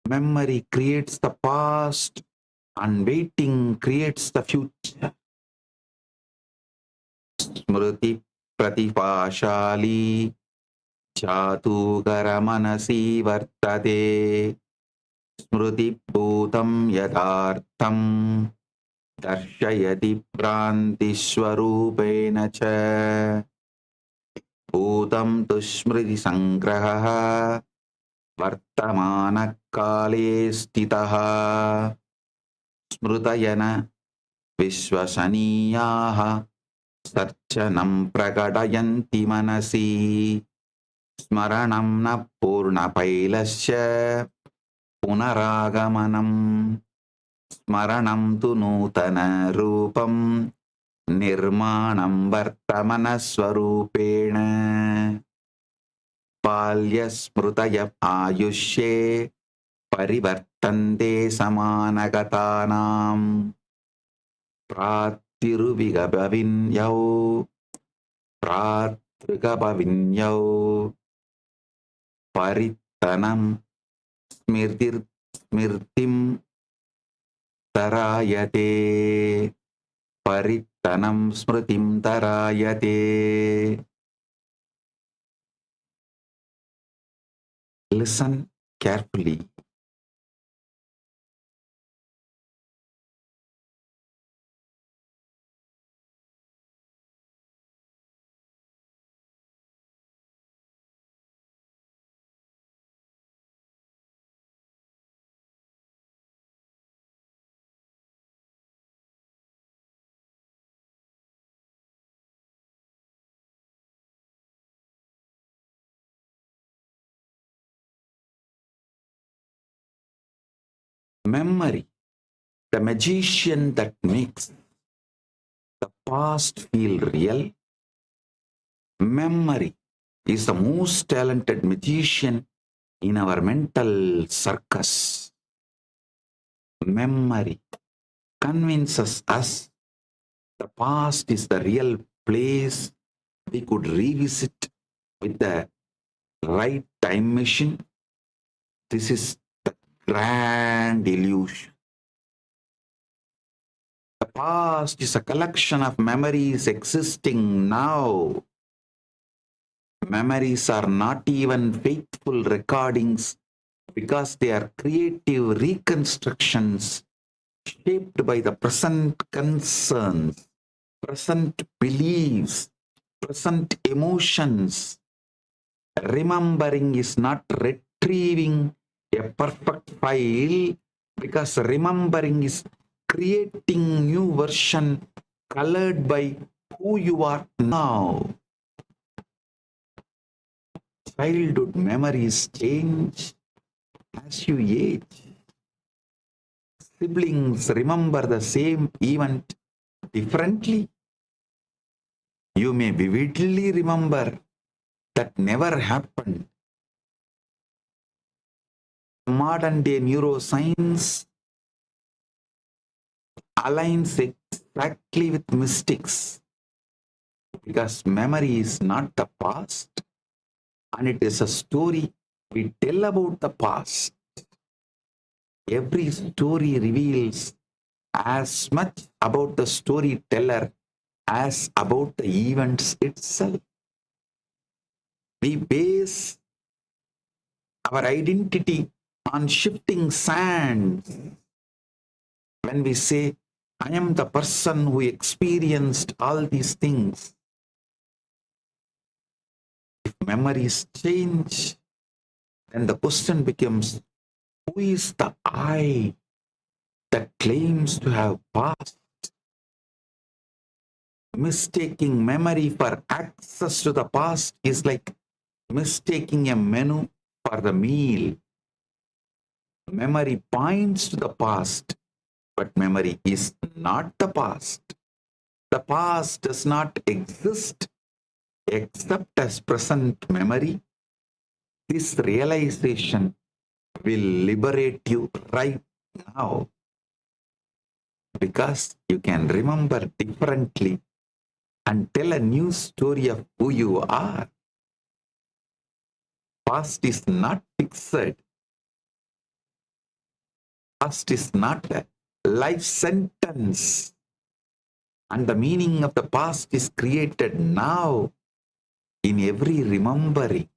Memory creates the past and waiting creates the future. Smriti pratipashali chatugar manasi vartade. Smriti bhutam yadartham darshayati prantishwarupena cha. Bhutam tu smriti sangraha vartamanakale stitaha. Smrutayana vishwasaniyaha sarchanam prakadayanti manasi. Smaranam na purnapailasya punaragamanam. Smaranam tu nutana rupam nirmanam vartamanaswarupena. Palya smrutaya ayushe parivartante samanagatanam. Pratirubhigabavinyau pratrikabavinyau parittanam smirtim tarayate. Parittanam smritim tarayate. Listen carefully. Memory, the magician that makes the past feel real. Memory is the most talented magician in our mental circus. Memory convinces us the past is the real place we could revisit with the right time machine. This is the grand illusion. The past is a collection of memories existing now. Memories are not even faithful recordings because they are creative reconstructions shaped by the present concerns, present beliefs, present emotions. Remembering is not retrieving a perfect file because remembering is creating new version colored by who you are now. Childhood memories change as you age. Siblings remember the same event differently. You may vividly remember that never happened. Modern day neuroscience aligns exactly with mystics because memory is not the past, and it is a story we tell about the past. Every story reveals as much about the storyteller as about the events itself. We base our identity on shifting sands. When we say, I am the person who experienced all these things, if memories change, then the question becomes, who is the I that claims to have passed? Mistaking memory for access to the past is like mistaking a menu for the meal. Memory points to the past, but memory is not the past. The past does not exist except as present memory. This realization will liberate you right now, because you can remember differently and tell a new story of who you are. Past is not fixed. Past is not a life sentence. And the meaning of the past is created now in every remembering.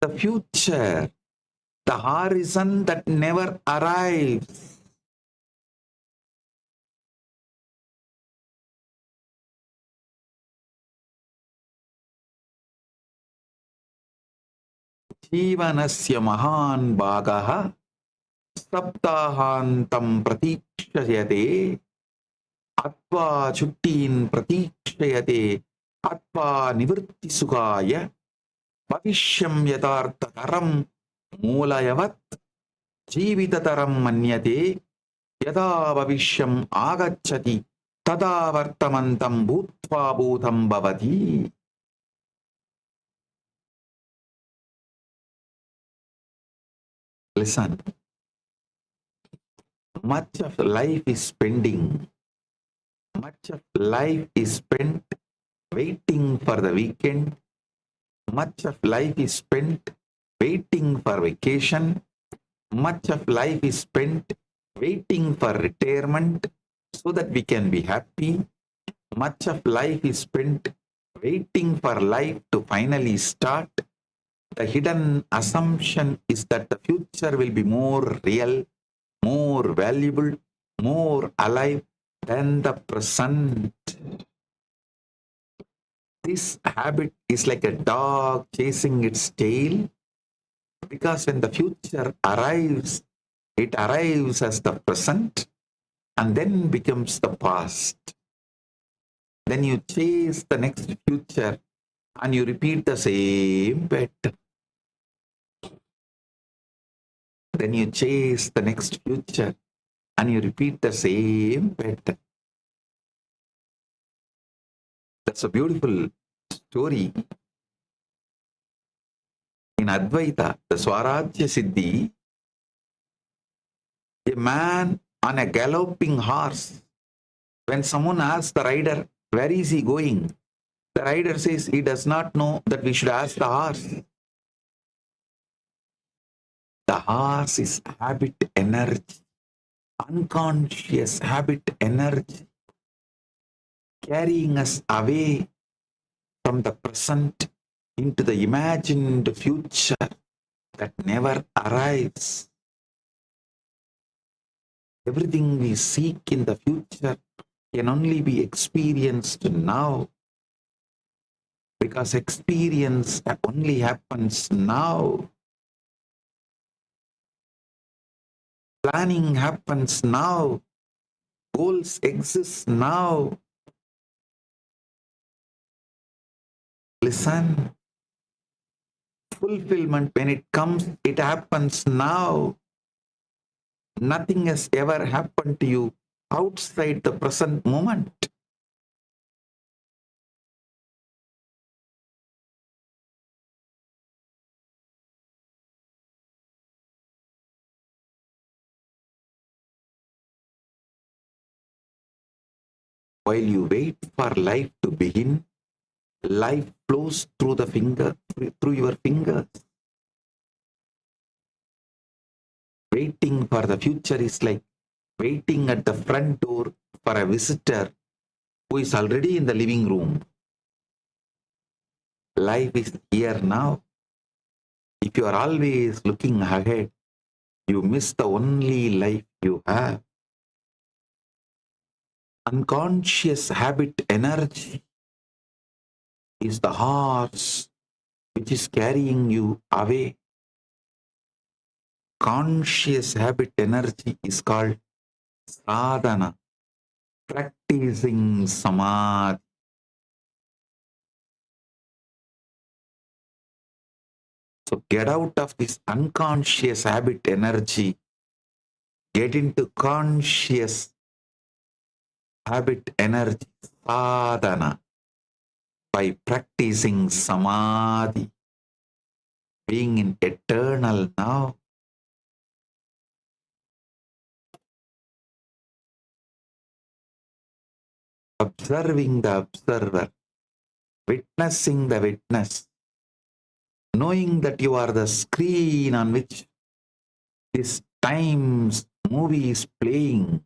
The future, the horizon that never arrives. Jivanasya mahan bhagaha saptahantam pratikshayate atva chuttin pratikshayate atva nivritti sukaya bhavishyam yatartataram मूलयवत् जीविततरं मन्यते यदा भविष्यम् आगच्छति तदा वर्तमन्तं भूत्वा भूतं भवति. Listen, much of life is pending. Much of life is spent waiting for the weekend. Much of life is spent waiting for vacation. Much of life is spent waiting for retirement so that we can be happy. Much of life is spent waiting for life to finally start. The hidden assumption is that the future will be more real, more valuable, more alive than the present. This habit is like a dog chasing its tail, because when the future arrives, it arrives as the present and then becomes the past. Then you chase the next future and you repeat the same pattern. Then you chase the next future and you repeat the same pattern. That's a beautiful story. In Advaita, the Swarajya Siddhi, a man on a galloping horse, when someone asks the rider, where is he going? The rider says he does not know, that we should ask the horse. The horse is habit energy, unconscious habit energy, carrying us away from the present into the imagined future that never arrives. Everything we seek in the future can only be experienced now, because experience only happens now. Planning happens now. Goals exist now. Listen, fulfillment, when it comes, it happens now. Nothing has ever happened to you outside the present moment. While you wait for life to begin, life flows through your fingers. Waiting for the future is like waiting at the front door for a visitor who is already in the living room. Life is here now. If you are always looking ahead, you miss the only life you have. Unconscious habit energy is the horse which is carrying you away. Conscious habit energy is called sadhana, practicing samadhi. So get out of this unconscious habit energy, get into conscious habit energy, sadhana, by practicing samadhi, being in eternal now. Observing the observer, witnessing the witness, knowing that you are the screen on which this time's movie is playing.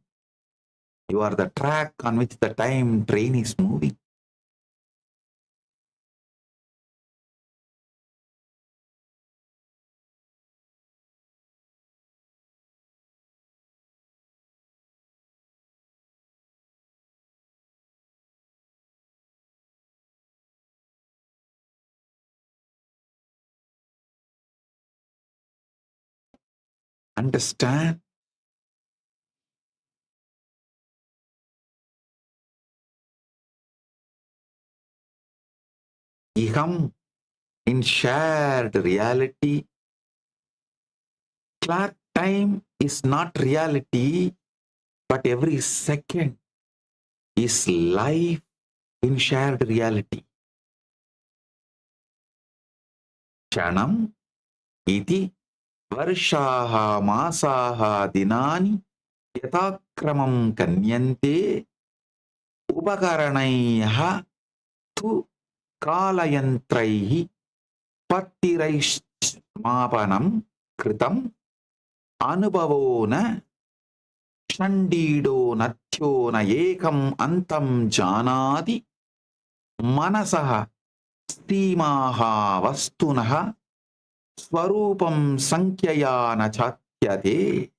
You are the track on which the time train is moving. Understand? Iham, in shared reality, clock time is not reality, but every second is life in shared reality. Chanam iti varshaha masaha dinani yatakramam kanyante upakaranaiha tu kalayantraihi pattiraimapanam kritam anubhavo na Shandido natyo na ekam antam janadi manasaha stimaha vastunaha swarupam sankyaya na chatyate.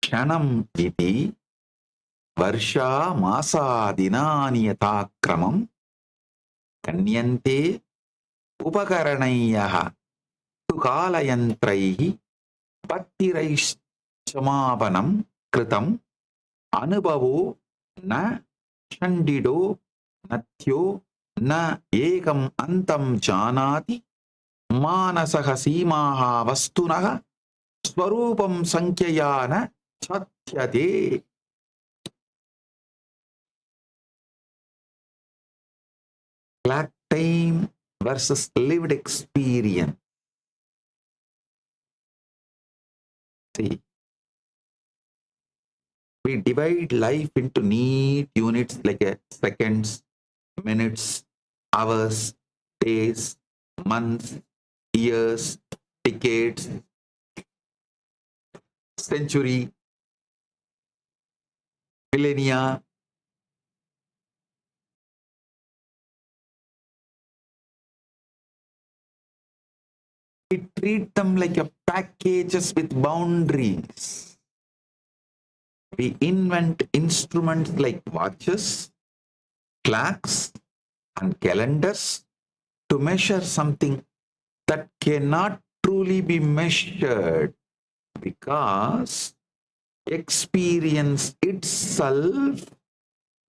Kshanam iti varsha masa dinani yatakramam kanyante upakaranaiyaha tu kalayantraihi pattiraichamapanam kritam anubhavo na shandido natyo na ekam antam janati manasaha simaha vastunaha swarupam sankyayana chatyate. Clock time versus lived experience. See, we divide life into neat units like seconds, minutes, hours, days, months, years, decades, century, millennia. We treat them like a packages with boundaries. We invent instruments like watches, clocks, and calendars to measure something that cannot truly be measured because experience itself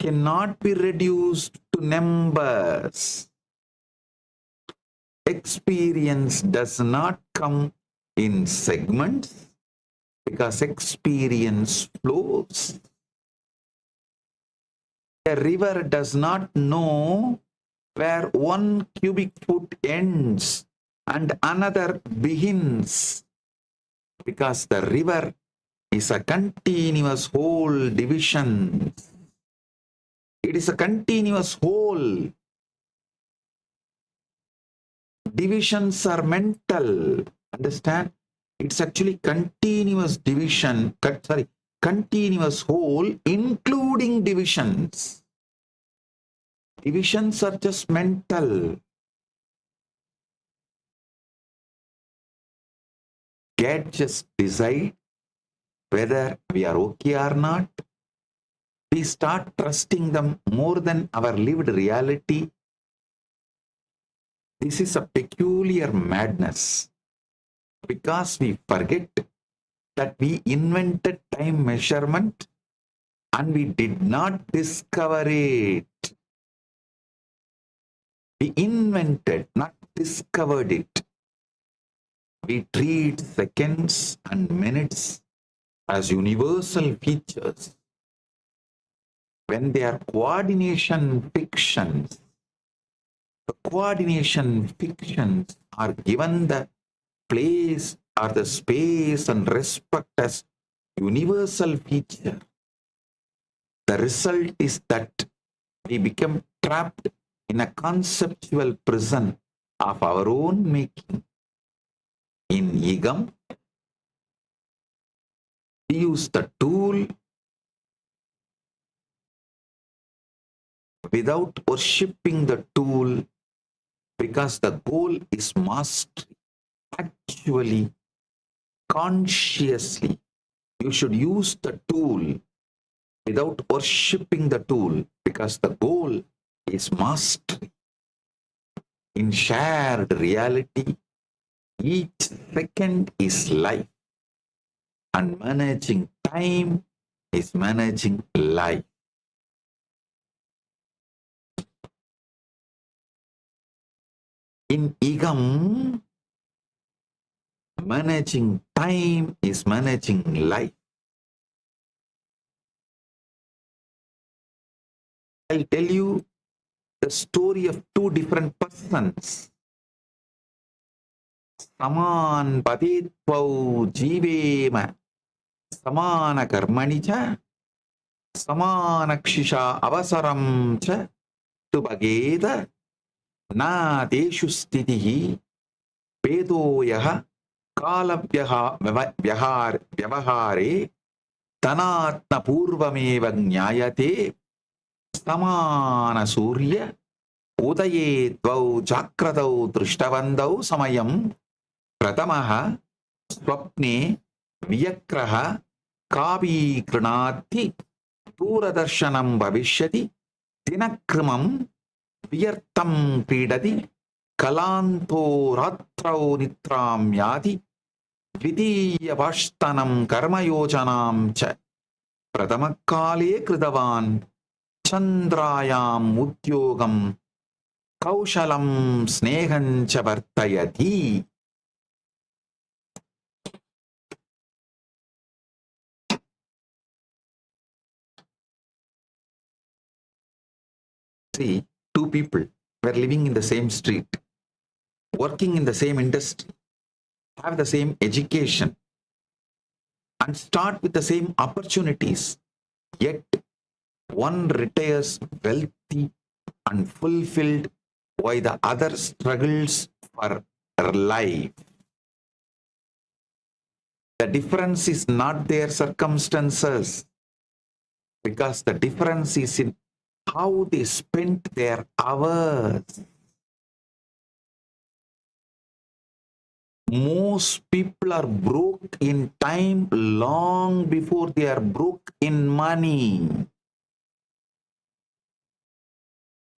cannot be reduced to numbers. Experience does not come in segments because experience flows. A river does not know where one cubic foot ends and another begins because the river is a continuous whole division. It is a continuous whole. Divisions are mental. Understand? It's actually continuous division, continuous whole, including divisions. Divisions are just mental. Gadgets decide whether we are okay or not. We start trusting them more than our lived reality. This is a peculiar madness because we forget that we invented time measurement and we did not discover it. We invented, not discovered it. We treat seconds and minutes as universal features when they are coordination fictions. The coordination fictions are given the place or the space and respect as universal feature. The result is that we become trapped in a conceptual prison of our own making. In Igam, we use the tool without worshipping the tool because the goal is mastery. Actually, consciously, you should use the tool without worshipping the tool because the goal is mastery. In shared reality, each second is life, and managing time is managing life. In Igam, managing time is managing life. I'll tell you the story of two different persons. Saman paditpau jivema samana karmani cha samana kshisha avasaram cha tubageda na deshu stitihi pedoyaha vyavahare tanatna purvameva jnayate samana surya udaye dvau chakradau drishtavandau samayam pratamaha swapne viyakraha kavi krinati duradarshanam bhavishyati dinakrimam viyartam kridati kalanto ratrau nitram yati vidiya vashtanam karmayojanam cha pratamakale kridavan chandrayam udyogam kaushalam sneham cha vartayati. See, two people were living in the same street, working in the same industry, have the same education, and start with the same opportunities. Yet, one retires wealthy and fulfilled while the other struggles for life. The difference is not their circumstances, because the difference is in how they spent their hours. Most people are broke in time long before they are broke in money,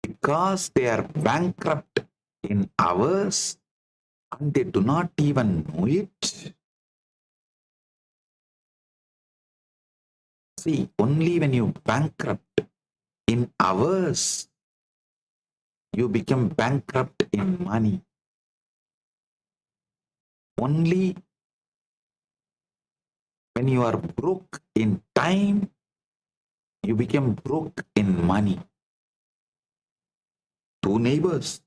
because they are bankrupt in hours and they do not even know it. See, only when you bankrupt in hours, you become bankrupt in money. Only when you are broke in time, you become broke in money. Two neighbors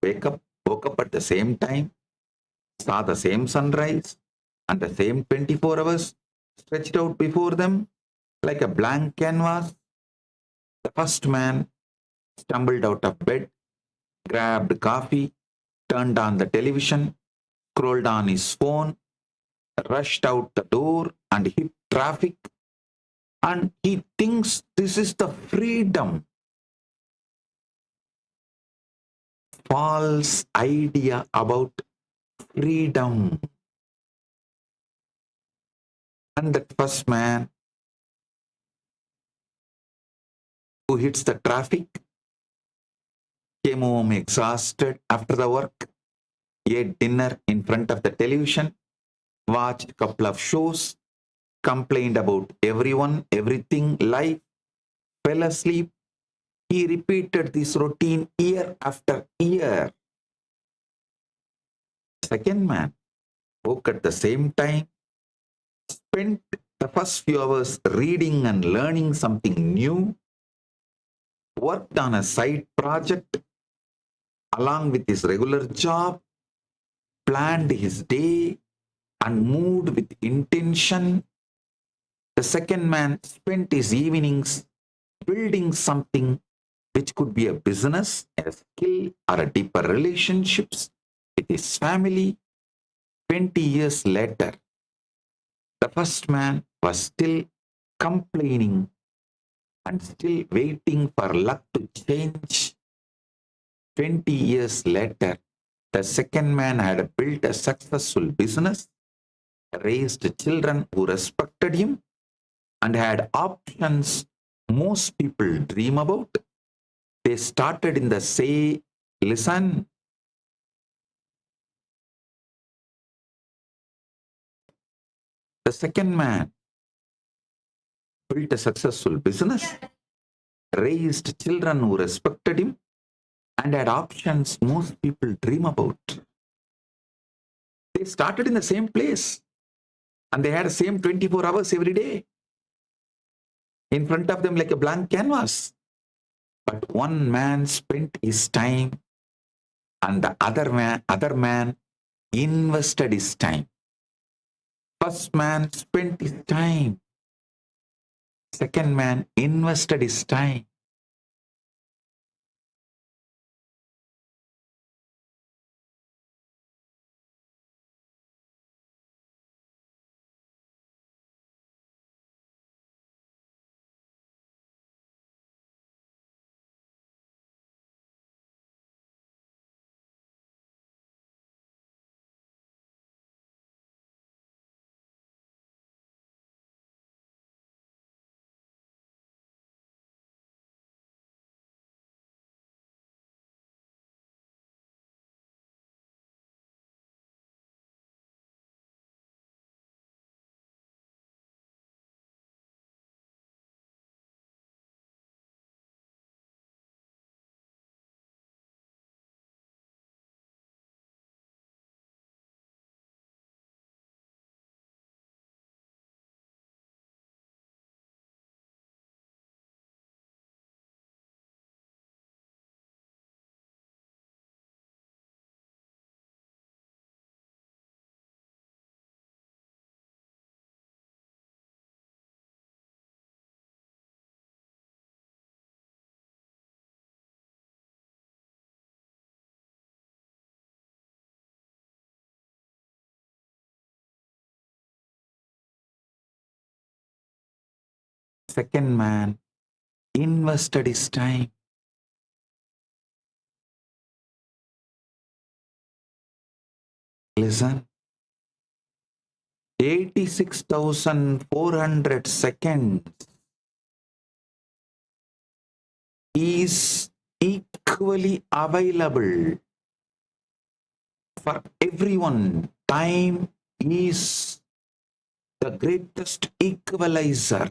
woke up at the same time, saw the same sunrise and the same 24 hours stretched out before them like a blank canvas. The first man stumbled out of bed, grabbed coffee, turned on the television, scrolled on his phone, rushed out the door and hit traffic. And he thinks this is the freedom. False idea about freedom. And that first man who hits the traffic came home exhausted after the work, ate dinner in front of the television, watched a couple of shows, complained about everyone, everything, life, fell asleep. He repeated this routine year after year. Second man woke at the same time, spent the first few hours reading and learning something new, worked on a side project along with his regular job, planned his day, and moved with intention. The second man spent his evenings building something which could be a business, a skill, or a deeper relationships with his family. 20 years later, the first man was still complaining and still waiting for luck to change. 20 years later, the second man had built a successful business, raised children who respected him, and had options most people dream about. They started in the say, listen, the second man built a successful business, raised children who respected him, and had options most people dream about. They started in the same place and they had the same 24 hours every day in front of them like a blank canvas. But one man spent his time and the other man invested his time. First man spent his time. Second man invested his time. Second man invested his time. Listen, 86,400 seconds is equally available for everyone. Time is the greatest equalizer.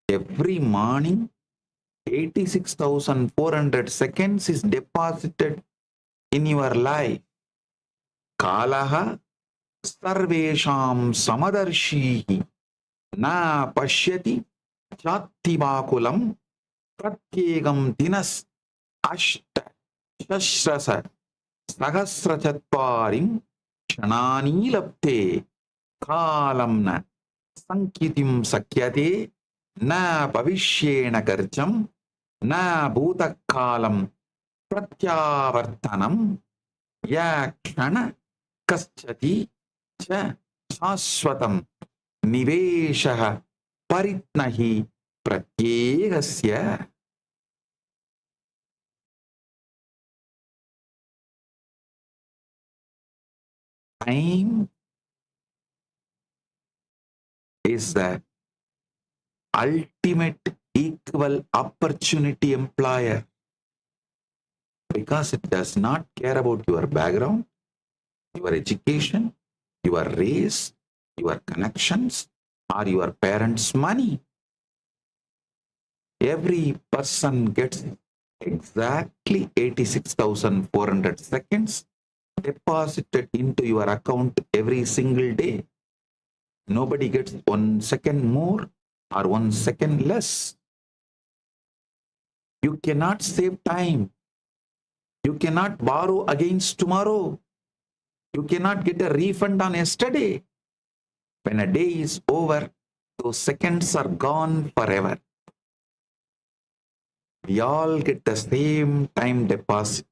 Every morning, 86,400 seconds is deposited in your life. Kalaha sarvesham samadarshi na pashyati chattivakulam pratyegam dinas ashta shashrasa sahasrachatvarim kshanani lapte kalam sankitim sakyate na bhavishyena garjam na bhutakalam pratyavartanam ya kshana kaschati cha shashvatam niveshah paritnahi pratyegasya. Time is the ultimate equal opportunity employer because it does not care about your background, your education, your race, your connections, or your parents' money. Every person gets exactly 86,400 seconds deposited into your account every single day. Nobody gets 1 second more or 1 second less. You cannot save time. You cannot borrow against tomorrow. You cannot get a refund on yesterday. When a day is over, those seconds are gone forever. We all get the same time deposit,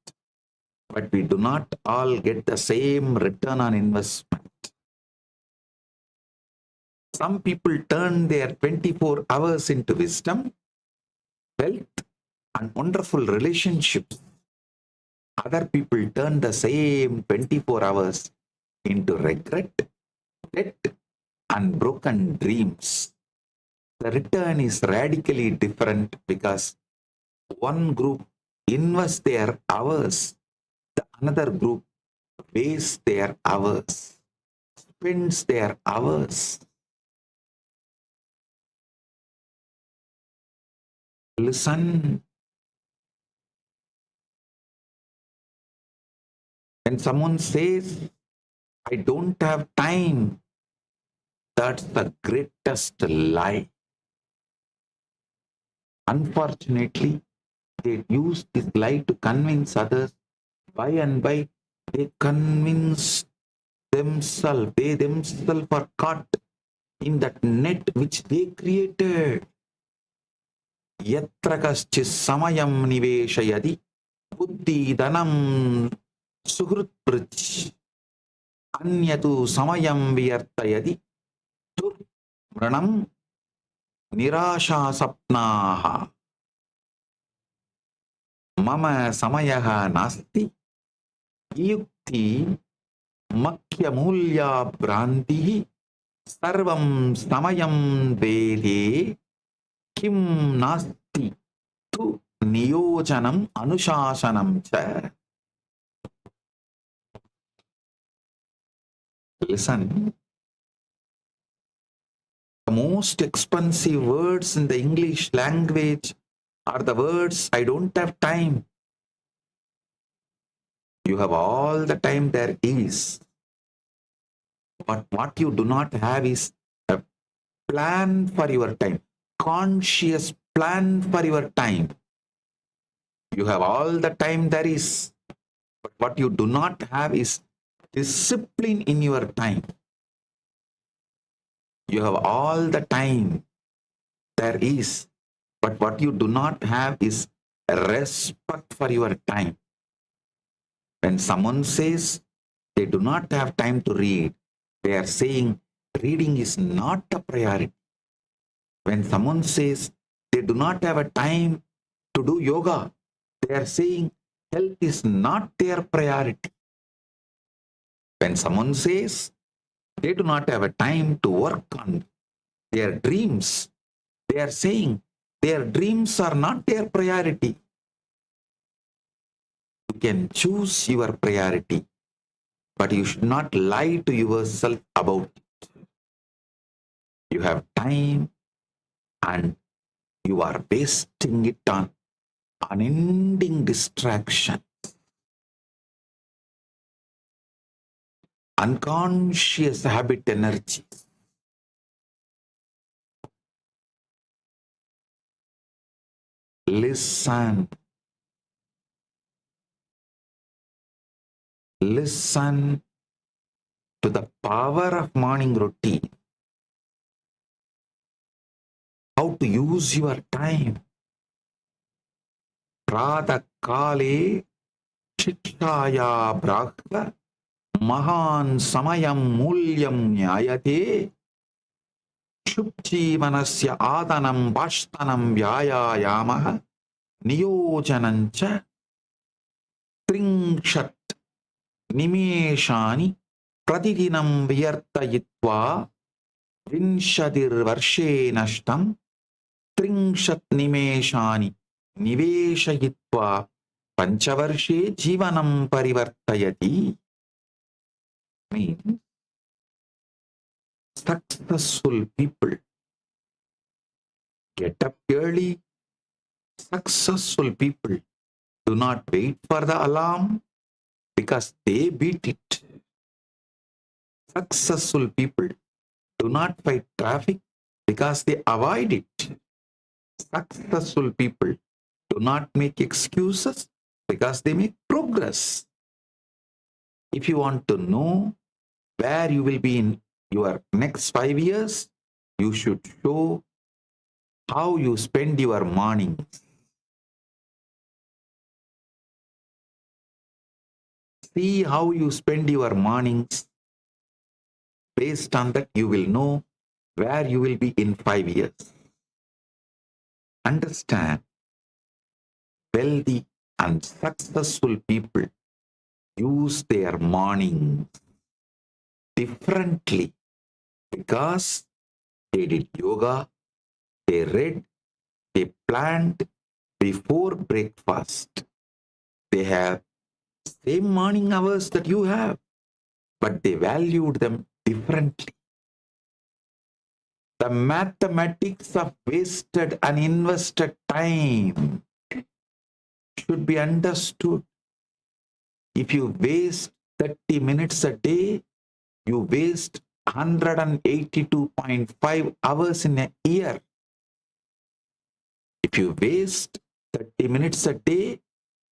but we do not all get the same return on investment. Some people turn their 24 hours into wisdom, wealth, and wonderful relationships. Other people turn the same 24 hours into regret, debt, and broken dreams. The return is radically different because one group invests their hours, the another group wastes their hours, spends their hours. Listen. When someone says, I don't have time, that's the greatest lie. Unfortunately, they use this lie to convince others. By and by, they convince themselves. They themselves are caught in that net which they created. Yatra kaschis samayam niveshayadi buddhi dhanam suhrut prich anyatu samayam vyartayadi tur mranam nirasha sapnaha mama samayaha nasti yukti makya mulya brantihi sarvam samayam vede kim nasti tu niyojanam anushasanam cha. Listen, the most expensive words in the English language are the words, I don't have time. You have all the time there is. But what you do not have is a plan for your time, conscious plan for your time. You have all the time there is. But what you do not have is discipline in your time. You have all the time there is. But what you do not have is respect for your time. When someone says they do not have time to read, they are saying reading is not a priority. When someone says they do not have a time to do yoga, they are saying health is not their priority. When someone says they do not have a time to work on their dreams, they are saying their dreams are not their priority. You can choose your priority, but you should not lie to yourself about it. You have time and you are wasting it on unending distraction, unconscious habit energy. Listen. Listen to the power of morning routine. How to use your time. Pradakale Chitaya Brahva Mahan Samayam Mulyam Nyayate Shubjivanasya Adanam Bashtanam Vyayayamaha Niyojanancha Tringshat Nimeshani Pratidinam Vyartayitva Vinshadir Varshe Nashtam Tringshat Nimeshani Niveshayitva Panchavarshe Jivanam Parivartayati. Means successful people get up early. Successful people do not wait for the alarm because they beat it. Successful people do not fight traffic because they avoid it. Successful people do not make excuses because they make progress. If you want to know where you will be in your next 5 years, you should show how you spend your mornings. See how you spend your mornings. Based on that, you will know where you will be in 5 years. Understand, wealthy and successful people use their mornings differently because they did yoga, they read, they planned before breakfast. They have same morning hours that you have, but they valued them differently. The mathematics of wasted and invested time should be understood. If you waste 30 minutes a day, you waste 182.5 hours in a year. If you waste 30 minutes a day,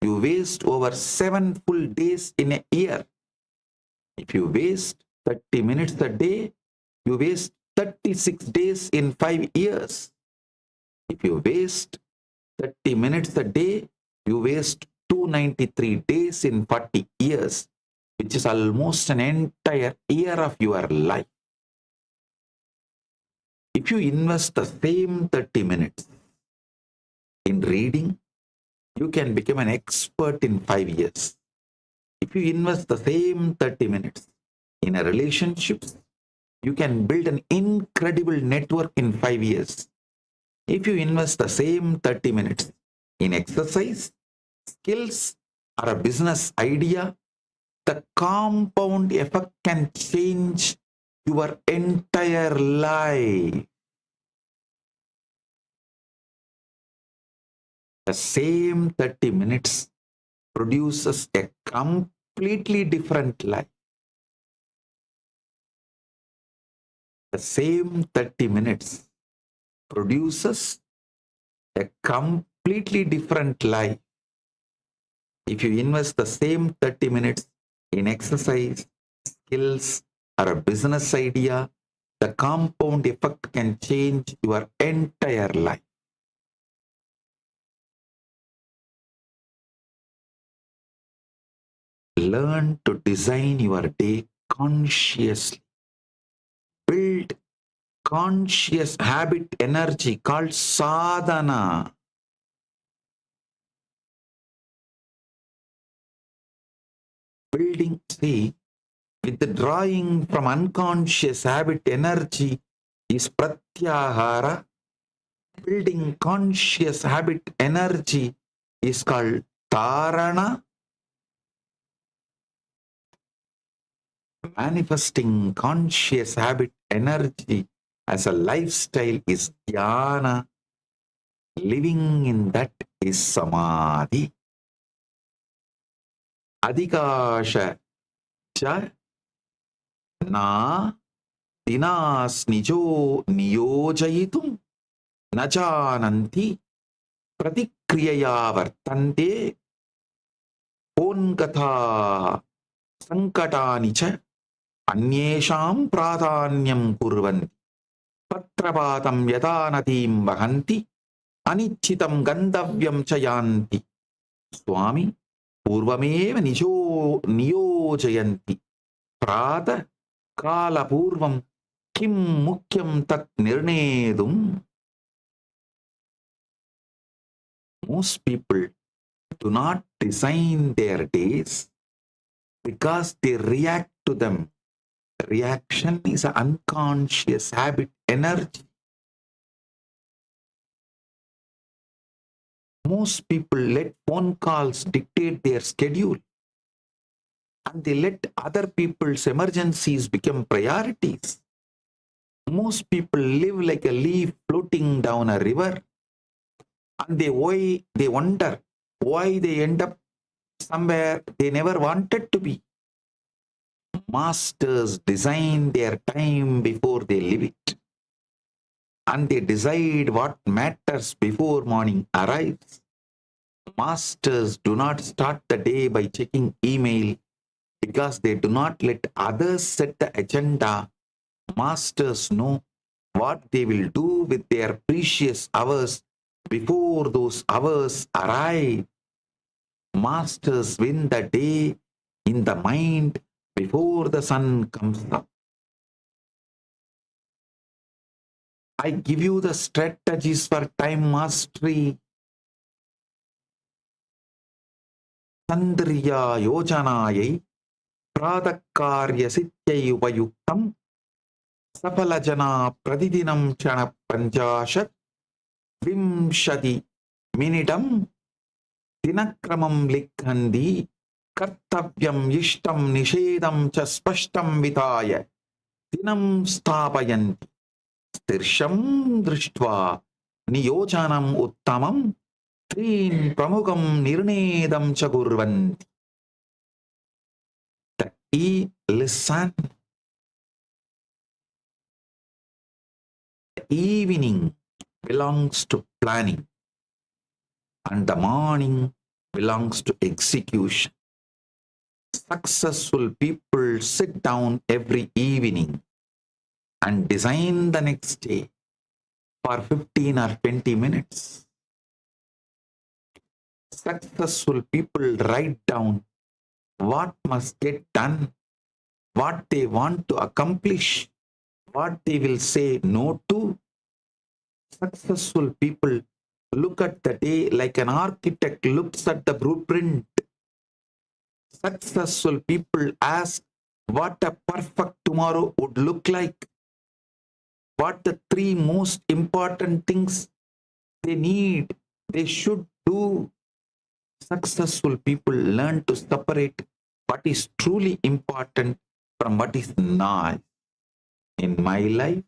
you waste over 7 full days in a year. If you waste 30 minutes a day, you waste 36 days in 5 years. If you waste 30 minutes a day, you waste 293 days in 40 years, which is almost an entire year of your life. If you invest the same 30 minutes in reading, you can become an expert in 5 years. If you invest the same 30 minutes in a relationship, you can build an incredible network in 5 years. If you invest the same 30 minutes in exercise, skills, or a business idea, the compound effect can change your entire life. The same 30 minutes produces a completely different life. The same 30 minutes produces a completely different life. If you invest the same 30 minutes in exercise, skills, or a business idea, the compound effect can change your entire life. Learn to design your day consciously. Build conscious habit energy called sadhana. Building, see, withdrawing from unconscious habit energy is pratyahara. Building conscious habit energy is called dharana. Manifesting conscious habit energy as a lifestyle is dhyana. Living in that is samadhi. Adhikasha cha na dinas nijo niyojayitum na jananti pratikriyaya vartante Ponkatha sankatani cha anyesham pradhanyam kurvanti patrapatam yadanatim vahanti anichitam gandavyam chayanti Swami purvameva niyojayanti prata kala purvam kim mukyam tat nirnedum. Most people do not design their days because they react to them. Reaction is an unconscious habit, energy. Most people let phone calls dictate their schedule, and they let other people's emergencies become priorities. Most people live like a leaf floating down a river, and they wonder why they end up somewhere they never wanted to be. Masters design their time before they live it, and they decide what matters before morning arrives. Masters do not start the day by checking email because they do not let others set the agenda. Masters know what they will do with their precious hours before those hours arrive. Masters win the day in the mind before the sun comes up. I give you the strategies for time mastery. Sandriya yojanayai pradakarya sityai upayuktam sapalajana pradidinam chana panchashat vimshati minitam dinakramam likhandi kartavyam ishtam nishedam cha spashtam vitaya dinam sthapayanti stirsham drishtva niyojanam uttamam trin pramukam nirnedam cha kurvanti. Listen. The evening belongs to planning, and the morning belongs to execution. Successful people sit down every evening and design the next day for 15 or 20 minutes. Successful people write down what must get done, what they want to accomplish, what they will say no to. Successful people look at the day like an architect looks at the blueprint. Successful people ask what a perfect tomorrow would look like, what the 3 most important things they need, they should do. Successful people learn to separate what is truly important from what is not. In my life,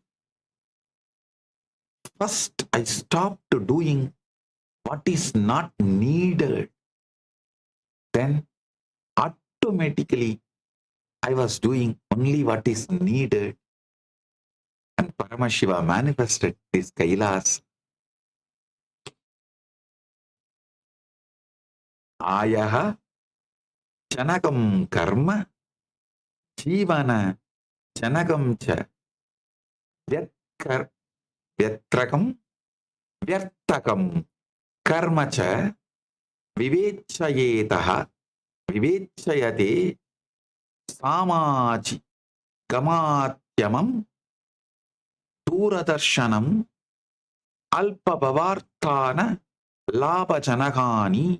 first I stopped doing what is not needed. Then automatically I was doing only what is needed. And Paramashiva manifested this Kailasa. Ayaha chanakam karma jivana chanakam cha vyatrakam vyartakam karma cha vivechayetaha vivechayate samaji gamatyamam duradarshanam alpabavartana labhajanagani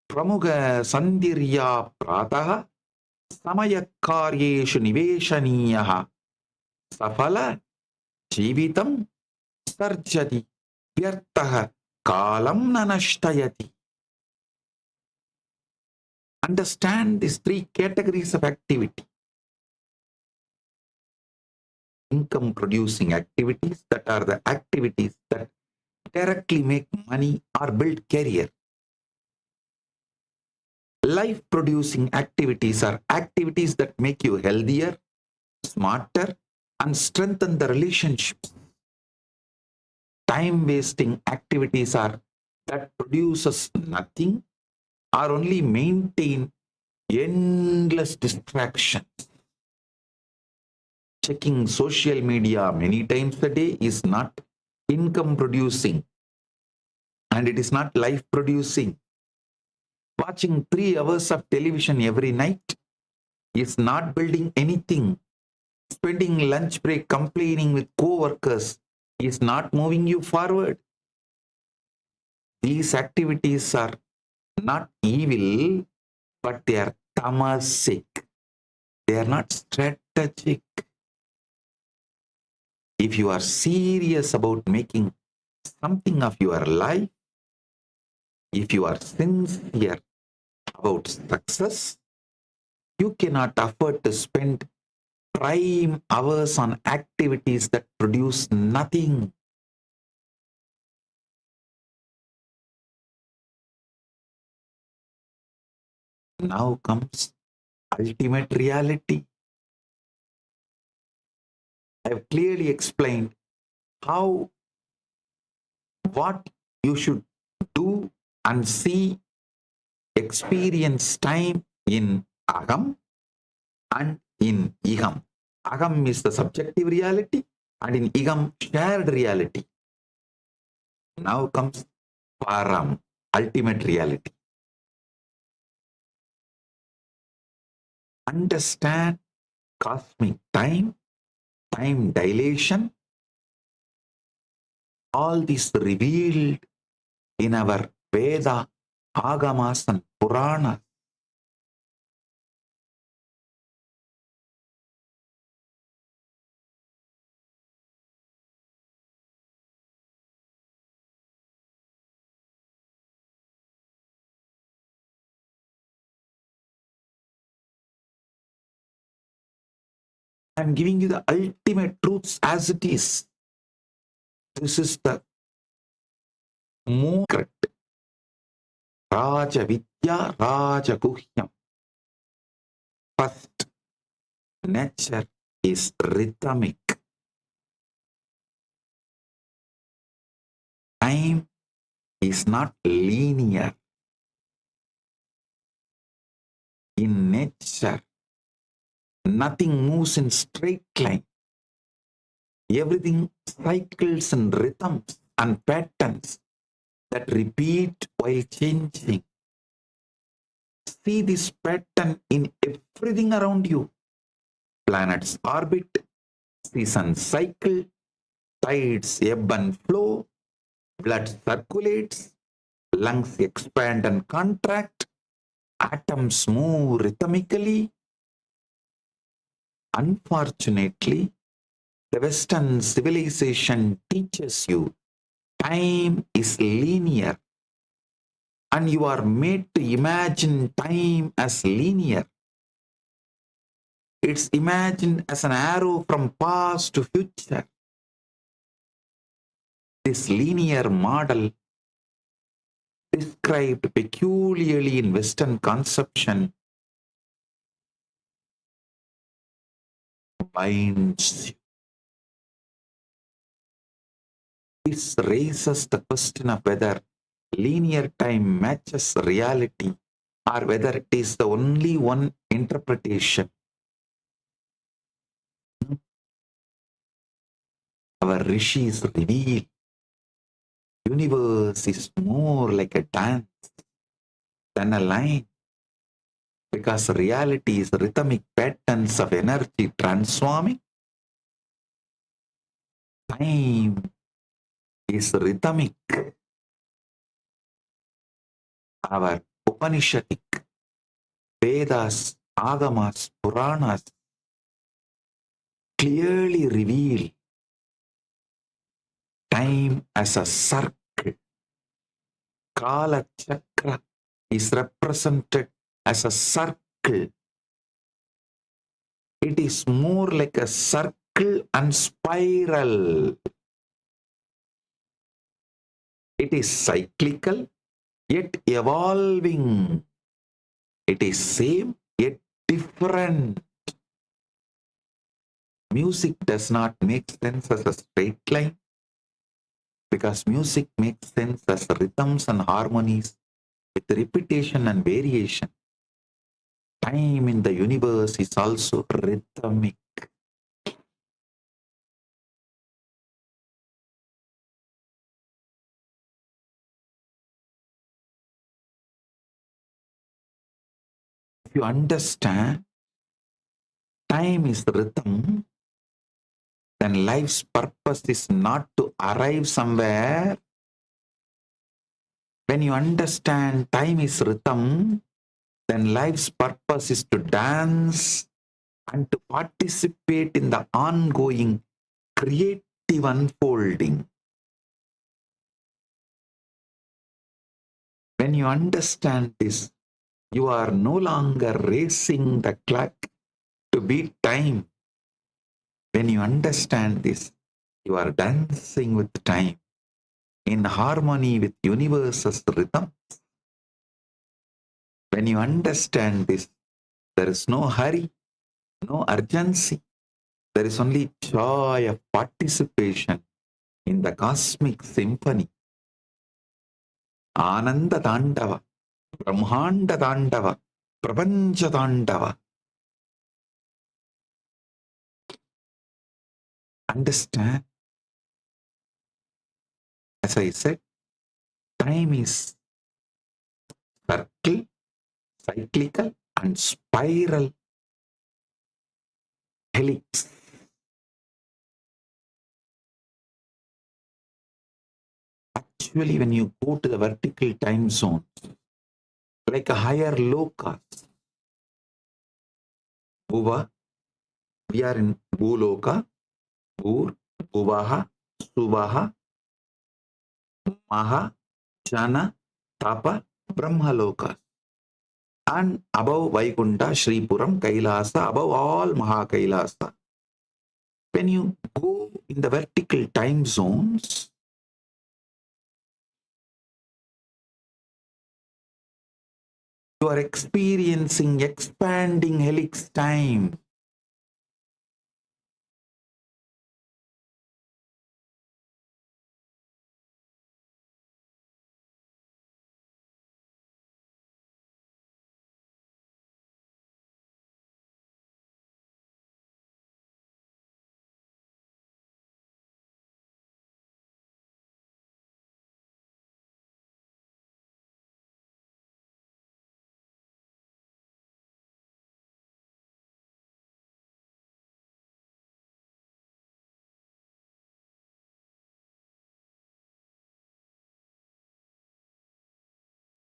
pramuga sandirya prataha samayakaryeshu niveshaniyaha safala jivitam sarjati vyartaha kalam nanashtayati. Understand these 3 categories of activity. Income producing activities, that are the activities that directly make money or build career. Life producing activities are activities that make you healthier, smarter, and strengthen the relationships. Time wasting activities are that produces nothing or only maintain endless distractions. Checking social media many times a day is not income producing and it is not life producing. Watching 3 hours of television every night is not building anything. Spending lunch break complaining with co-workers is not moving you forward. These activities are not evil, but they are tamasic. They are not strategic. If you are serious about making something of your life, if you are sincere about success, you cannot afford to spend prime hours on activities that produce nothing. Now comes ultimate reality. I have clearly explained what you should do and see, experience time in Agam and in Igam. Agam is the subjective reality and in Igam, shared reality. Now comes Param, ultimate reality. Understand cosmic time, time dilation, all this revealed in our Veda, Agamas and Purana. I am giving you the ultimate truths as it is. This is the more correct. Raja Vidya, Raja Guhyam. First, nature is rhythmic. Time is not linear. In nature, nothing moves in straight line. Everything cycles in rhythms and patterns that repeat while changing. See this pattern in everything around you. Planets orbit, seasons cycle, tides ebb and flow, blood circulates, lungs expand and contract, atoms move rhythmically. Unfortunately, the Western civilization teaches you time is linear and you are made to imagine time as linear. It's imagined as an arrow from past to future. This linear model, described peculiarly in Western conception, binds you. This raises the question of whether linear time matches reality or whether it is the only one interpretation. Our rishis reveal universe is more like a dance than a line, because reality is rhythmic patterns of energy transforming. Time is rhythmic. Our Upanishadic, Vedas, Agamas, Puranas clearly reveal time as a circle. Kala Chakra is represented as a circle. It is more like a circle and spiral. It is cyclical, yet evolving. It is same, yet different. Music does not make sense as a straight line, because music makes sense as rhythms and harmonies with repetition and variation. Time in the universe is also rhythmic. If you understand time is rhythm, then life's purpose is not to arrive somewhere. When you understand time is rhythm, then life's purpose is to dance and to participate in the ongoing creative unfolding. When you understand this, you are no longer racing the clock to beat time. When you understand this, you are dancing with time in harmony with universe's rhythm. When you understand this, there is no hurry, no urgency. There is only joy of participation in the cosmic symphony. Ananda Dandava, Brahmanda Dandava, Prapancha Dandava. Understand? As I said, time is circle, cyclical, and spiral helix. Actually, when you go to the vertical time zone, like a higher loka, Bhuva, we are in Bhuloka, Bhur, Bhuvaha, Suvaha, Maha, Jana, Tapa, Brahmaloka. And above Vaikunta, Shripuram, Kailasa, above all Maha Kailasa. When you go in the vertical time zones, you are experiencing expanding helix time.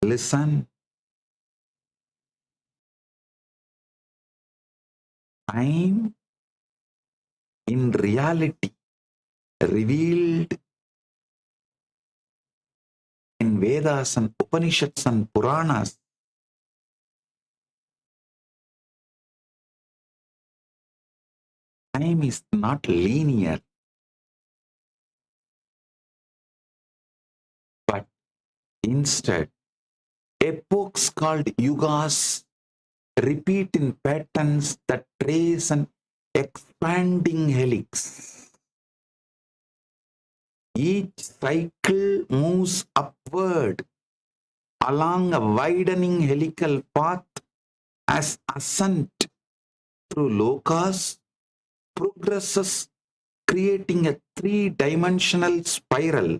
Listen, time in reality revealed in Vedas and Upanishads and Puranas. Time is not linear, but instead, epochs called yugas repeat in patterns that trace an expanding helix. Each cycle moves upward along a widening helical path as ascent through lokas progresses, creating a three-dimensional spiral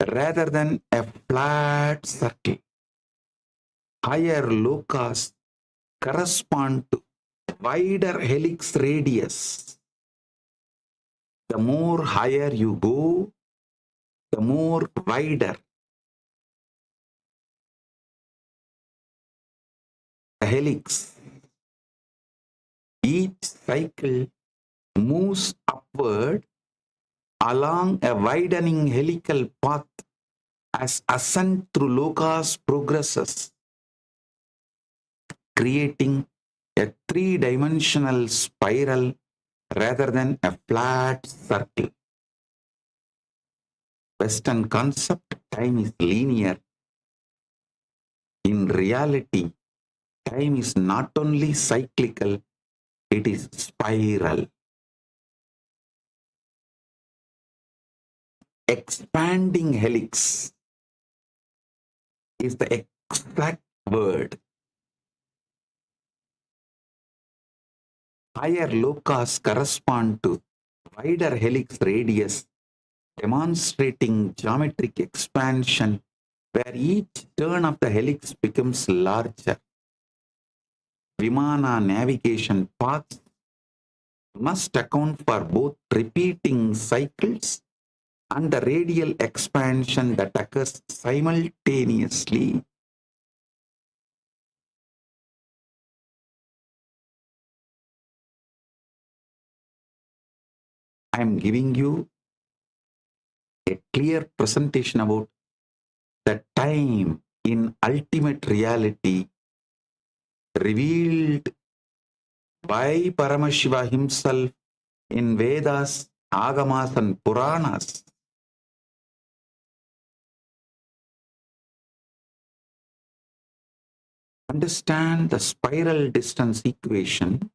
rather than a flat circle. Higher lokas correspond to wider helix radius. The more higher you go, the more wider the helix. Each cycle moves upward along a widening helical path as ascent through lokas progresses, creating a three-dimensional spiral rather than a flat circle. Western concept, time is linear. In reality, time is not only cyclical, it is spiral. Expanding helix is the exact word. Higher locus correspond to wider helix radius, demonstrating geometric expansion where each turn of the helix becomes larger. Vimana navigation paths must account for both repeating cycles and the radial expansion that occurs simultaneously. I am giving you a clear presentation about the time in ultimate reality revealed by Paramashiva himself in Vedas, Agamas and Puranas. Understand the spiral distance equation,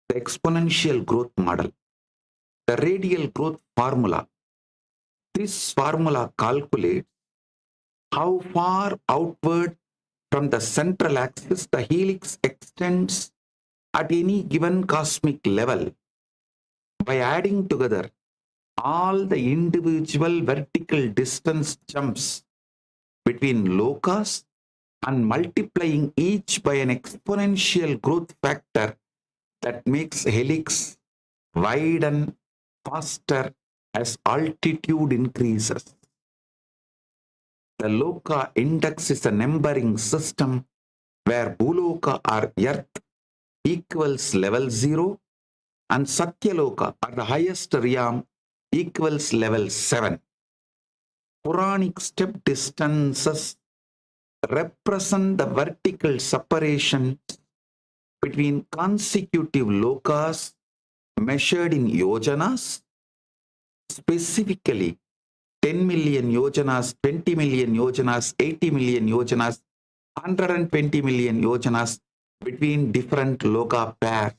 the exponential growth model, the radial growth formula. This formula calculates how far outward from the central axis the helix extends at any given cosmic level by adding together all the individual vertical distance jumps between locus and multiplying each by an exponential growth factor that makes helix widen faster as altitude increases. The Loka index is a numbering system where Bhuloka or Earth equals level 0 and Satyaloka or the highest realm equals level 7. Puranic step distances represent the vertical separation between consecutive lokas measured in yojanas, specifically 10 million yojanas, 20 million yojanas, 80 million yojanas, 120 million yojanas between different loka pairs.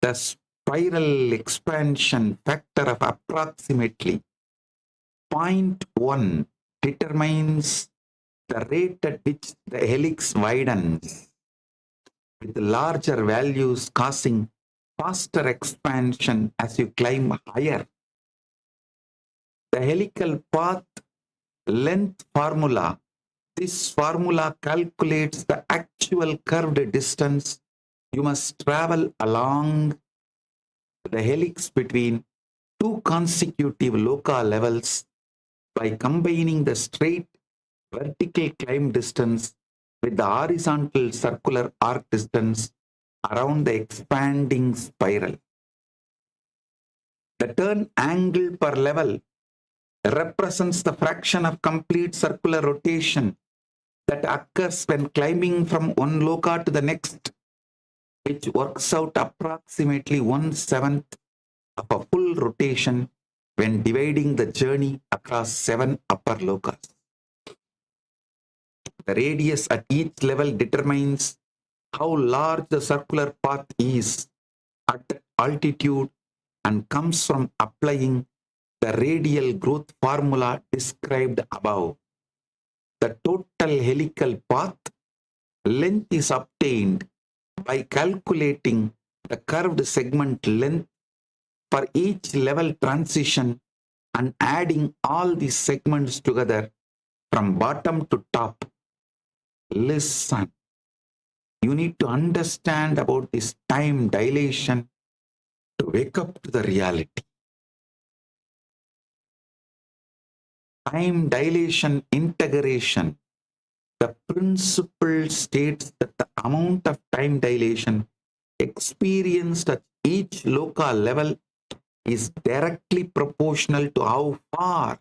The spiral expansion factor of approximately 0.1 determines the rate at which the helix widens, with larger values causing faster expansion as you climb higher. The helical path length formula. This formula calculates the actual curved distance you must travel along the helix between two consecutive loka levels by combining the straight vertical climb distance with the horizontal circular arc distance around the expanding spiral. The turn angle per level represents the fraction of complete circular rotation that occurs when climbing from one loka to the next, which works out approximately 1/7 of a full rotation when dividing the journey across 7 upper lokas. The radius at each level determines how large the circular path is at altitude and comes from applying the radial growth formula described above. The total helical path length is obtained by calculating the curved segment length for each level transition and adding all these segments together from bottom to top. Listen, you need to understand about this time dilation to wake up to the reality. Time dilation integration. The principle states that the amount of time dilation experienced at each local level is directly proportional to how far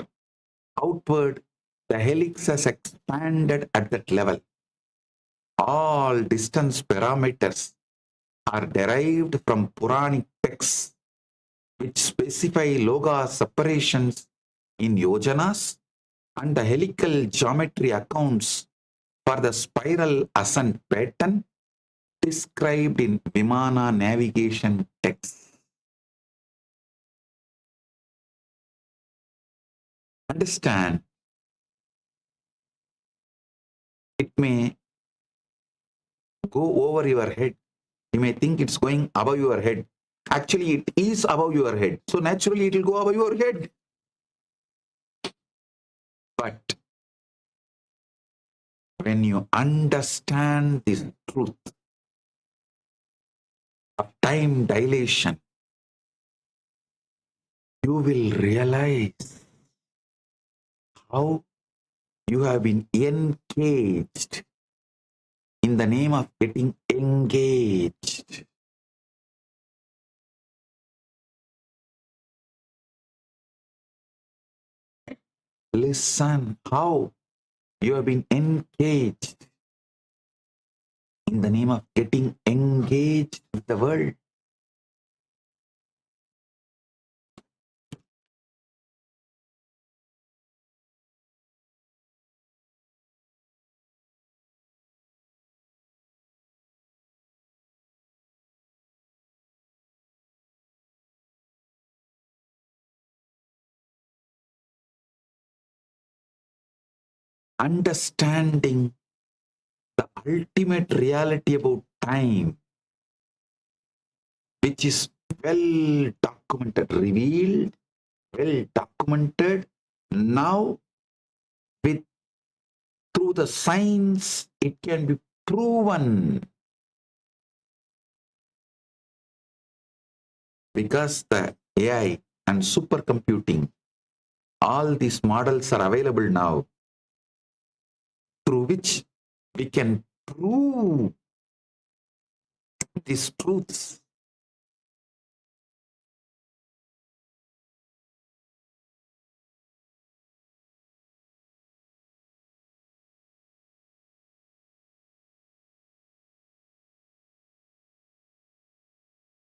outward the helix has expanded at that level. All distance parameters are derived from Puranic texts which specify logos separations in yojanas and the helical geometry accounts for the spiral ascent pattern described in Vimana navigation text. Understand, it may go over your head. You may think it's going above your head. Actually, it is above your head. So naturally, it will go above your head. But when you understand this truth of time dilation, you will realize how you have been engaged in the name of getting engaged. Listen how you have been engaged in the name of getting engaged with the world. Understanding the ultimate reality about time, which is well documented, revealed, well documented. Now, with through the science, it can be proven, because the AI and supercomputing, all these models are available now, through which we can prove these truths.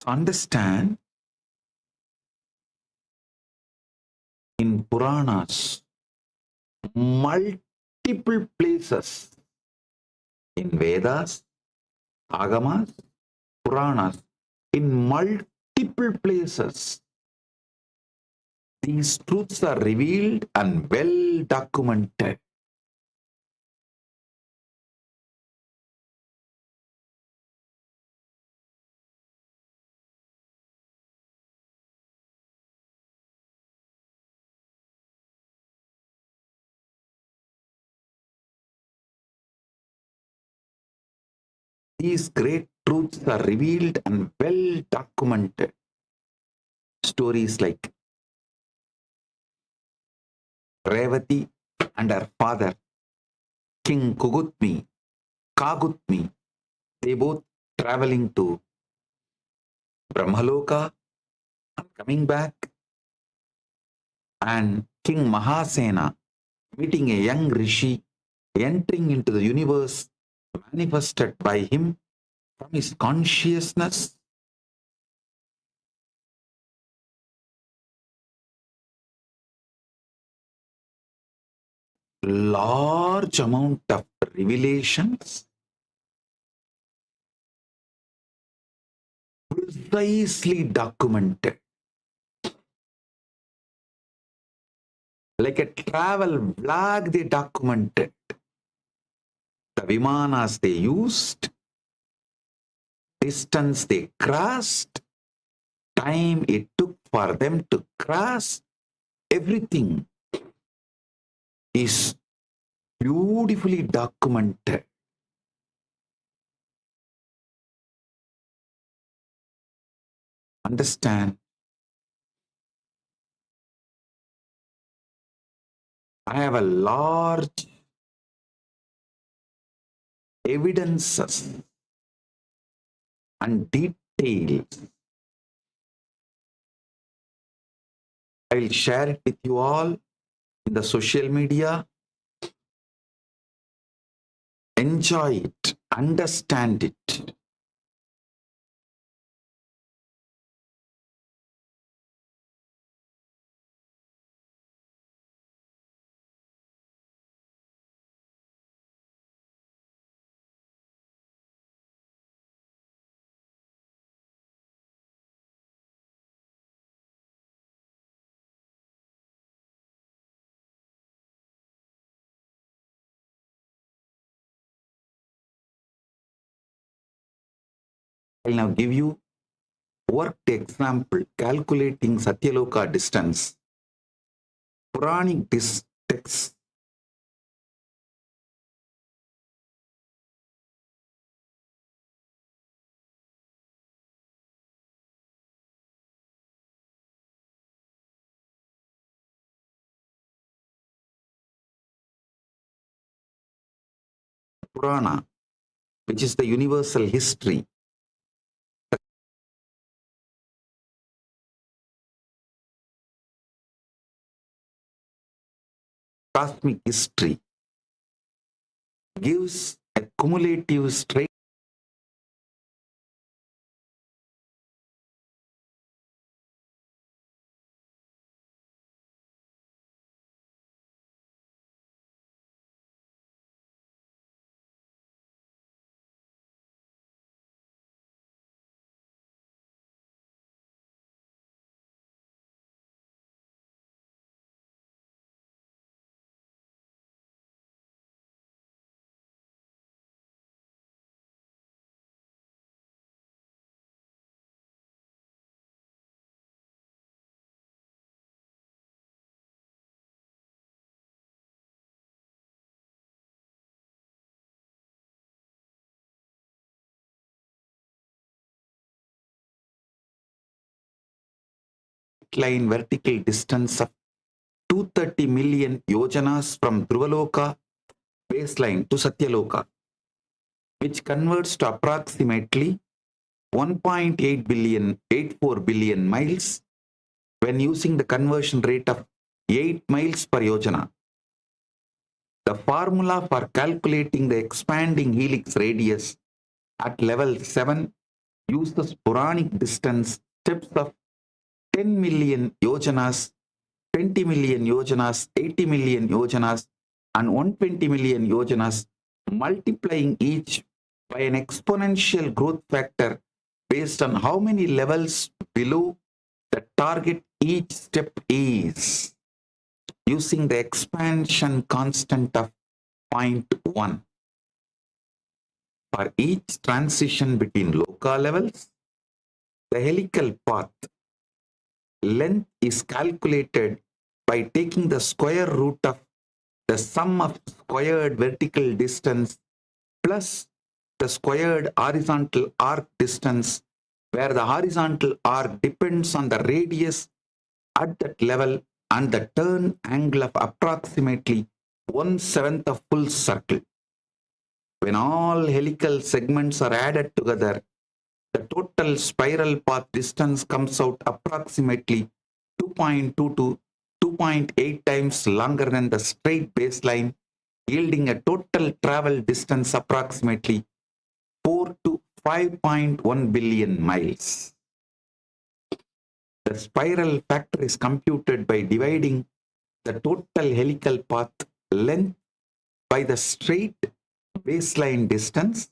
To understand, in Puranas, multiple places, in Vedas, Agamas, Puranas, in multiple places, these truths are revealed and well documented. These great truths are revealed and well documented. Stories like Revati and her father, King Kagutmi, they both traveling to Brahmaloka and coming back, and King Mahasena meeting a young rishi, entering into the universe manifested by him from his consciousness. Large amount of revelations precisely documented. Like a travel vlog, they documented the Vimanas they used, distance they crossed, time it took for them to cross. Everything is beautifully documented. Understand? I have a large evidences and details. I will share it with you all in the social media. Enjoy it, understand it. I'll now give you worked example calculating Satyaloka distance. Puranic text Purana, which is the universal history, cosmic history, gives a cumulative straight line vertical distance of 230 million yojanas from Dhruvaloka baseline to Satyaloka, which converts to approximately 1.8 billion, 84 billion miles when using the conversion rate of 8 miles per yojana. The formula for calculating the expanding helix radius at level 7 uses Puranic distance steps of 10 million yojanas, 20 million yojanas, 80 million yojanas, and 120 million yojanas, multiplying each by an exponential growth factor based on how many levels below the target each step is, using the expansion constant of 0.1. For each transition between loka levels, the helical path length is calculated by taking the square root of the sum of squared vertical distance plus the squared horizontal arc distance, where the horizontal arc depends on the radius at that level and the turn angle of approximately 1/7 of full circle. When all helical segments are added together, the total spiral path distance comes out approximately 2.2 to 2.8 times longer than the straight baseline, yielding a total travel distance approximately 4 to 5.1 billion miles. The spiral factor is computed by dividing the total helical path length by the straight baseline distance,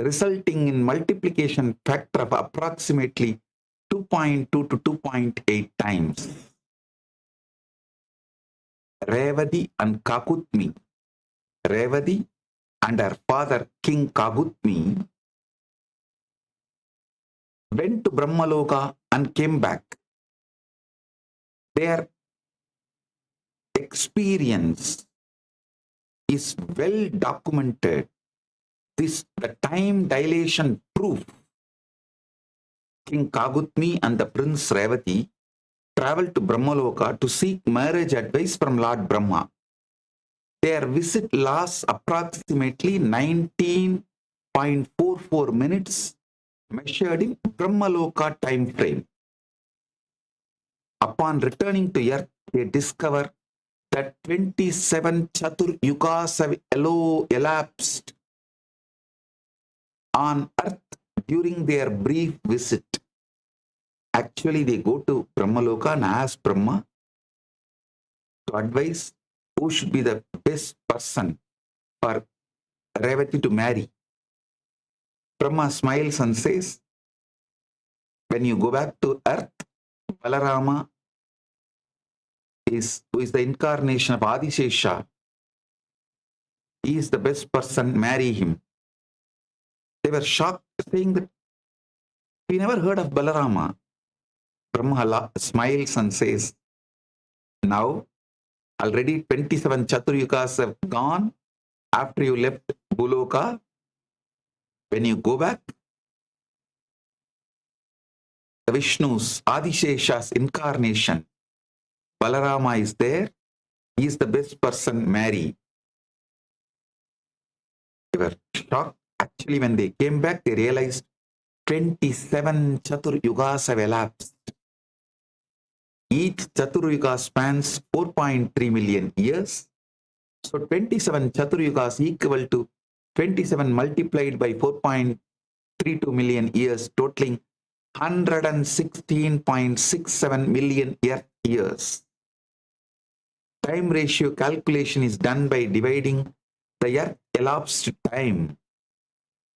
resulting in multiplication factor of approximately 2.2 to 2.8 times. Revati and Kakutmi. Revati and her father King Kagutmi went to Brahmaloka and came back. Their experience is well documented. The time dilation proof. King Kagutmi and the Prince Revati traveled to Brahmaloka to seek marriage advice from Lord Brahma. Their visit lasts approximately 19.44 minutes measured in Brahmaloka time frame. Upon returning to earth, they discover that 27 Chatur Yugas have elapsed on earth during their brief visit. Actually, they go to Brahmaloka and ask Brahma to advise who should be the best person for Revati to marry. Brahma smiles and says, when you go back to earth, Balarama who is the incarnation of Adishesha. He is the best person, marry him. They were shocked, saying that We never heard of Balarama. Brahma smiles and says, now already 27 Chaturyugas have gone after you left Buloka. When you go back, the Vishnu's, Adishesha's incarnation, Balarama is there. He is the best person, marry. They were shocked. Actually, when they came back, they realized 27 Chaturyugas have elapsed. Each Chaturyuga spans 4.3 million years. So 27 Chaturyugas equal to 27 multiplied by 4.32 million years, totaling 116.67 million Earth years. Time ratio calculation is done by dividing the Earth elapsed time,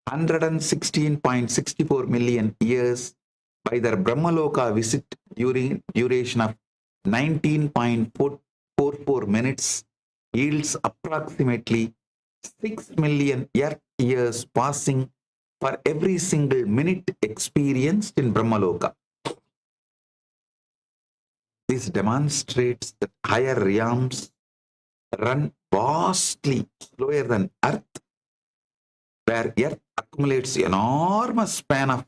116.64 million years, by their Brahmaloka visit during duration of 19.44 minutes, yields approximately 6 million Earth years passing for every single minute experienced in Brahmaloka. This demonstrates that higher realms run vastly slower than Earth, where Earth accumulates enormous span of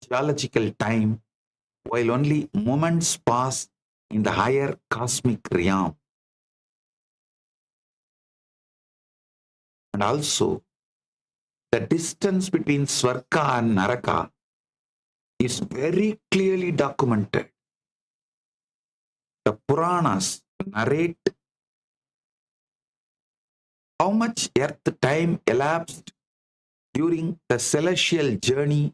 geological time, while only moments pass in the higher cosmic realm. And also, the distance between Swarga and Naraka is very clearly documented. The Puranas narrate how much Earth time elapsed during the celestial journey.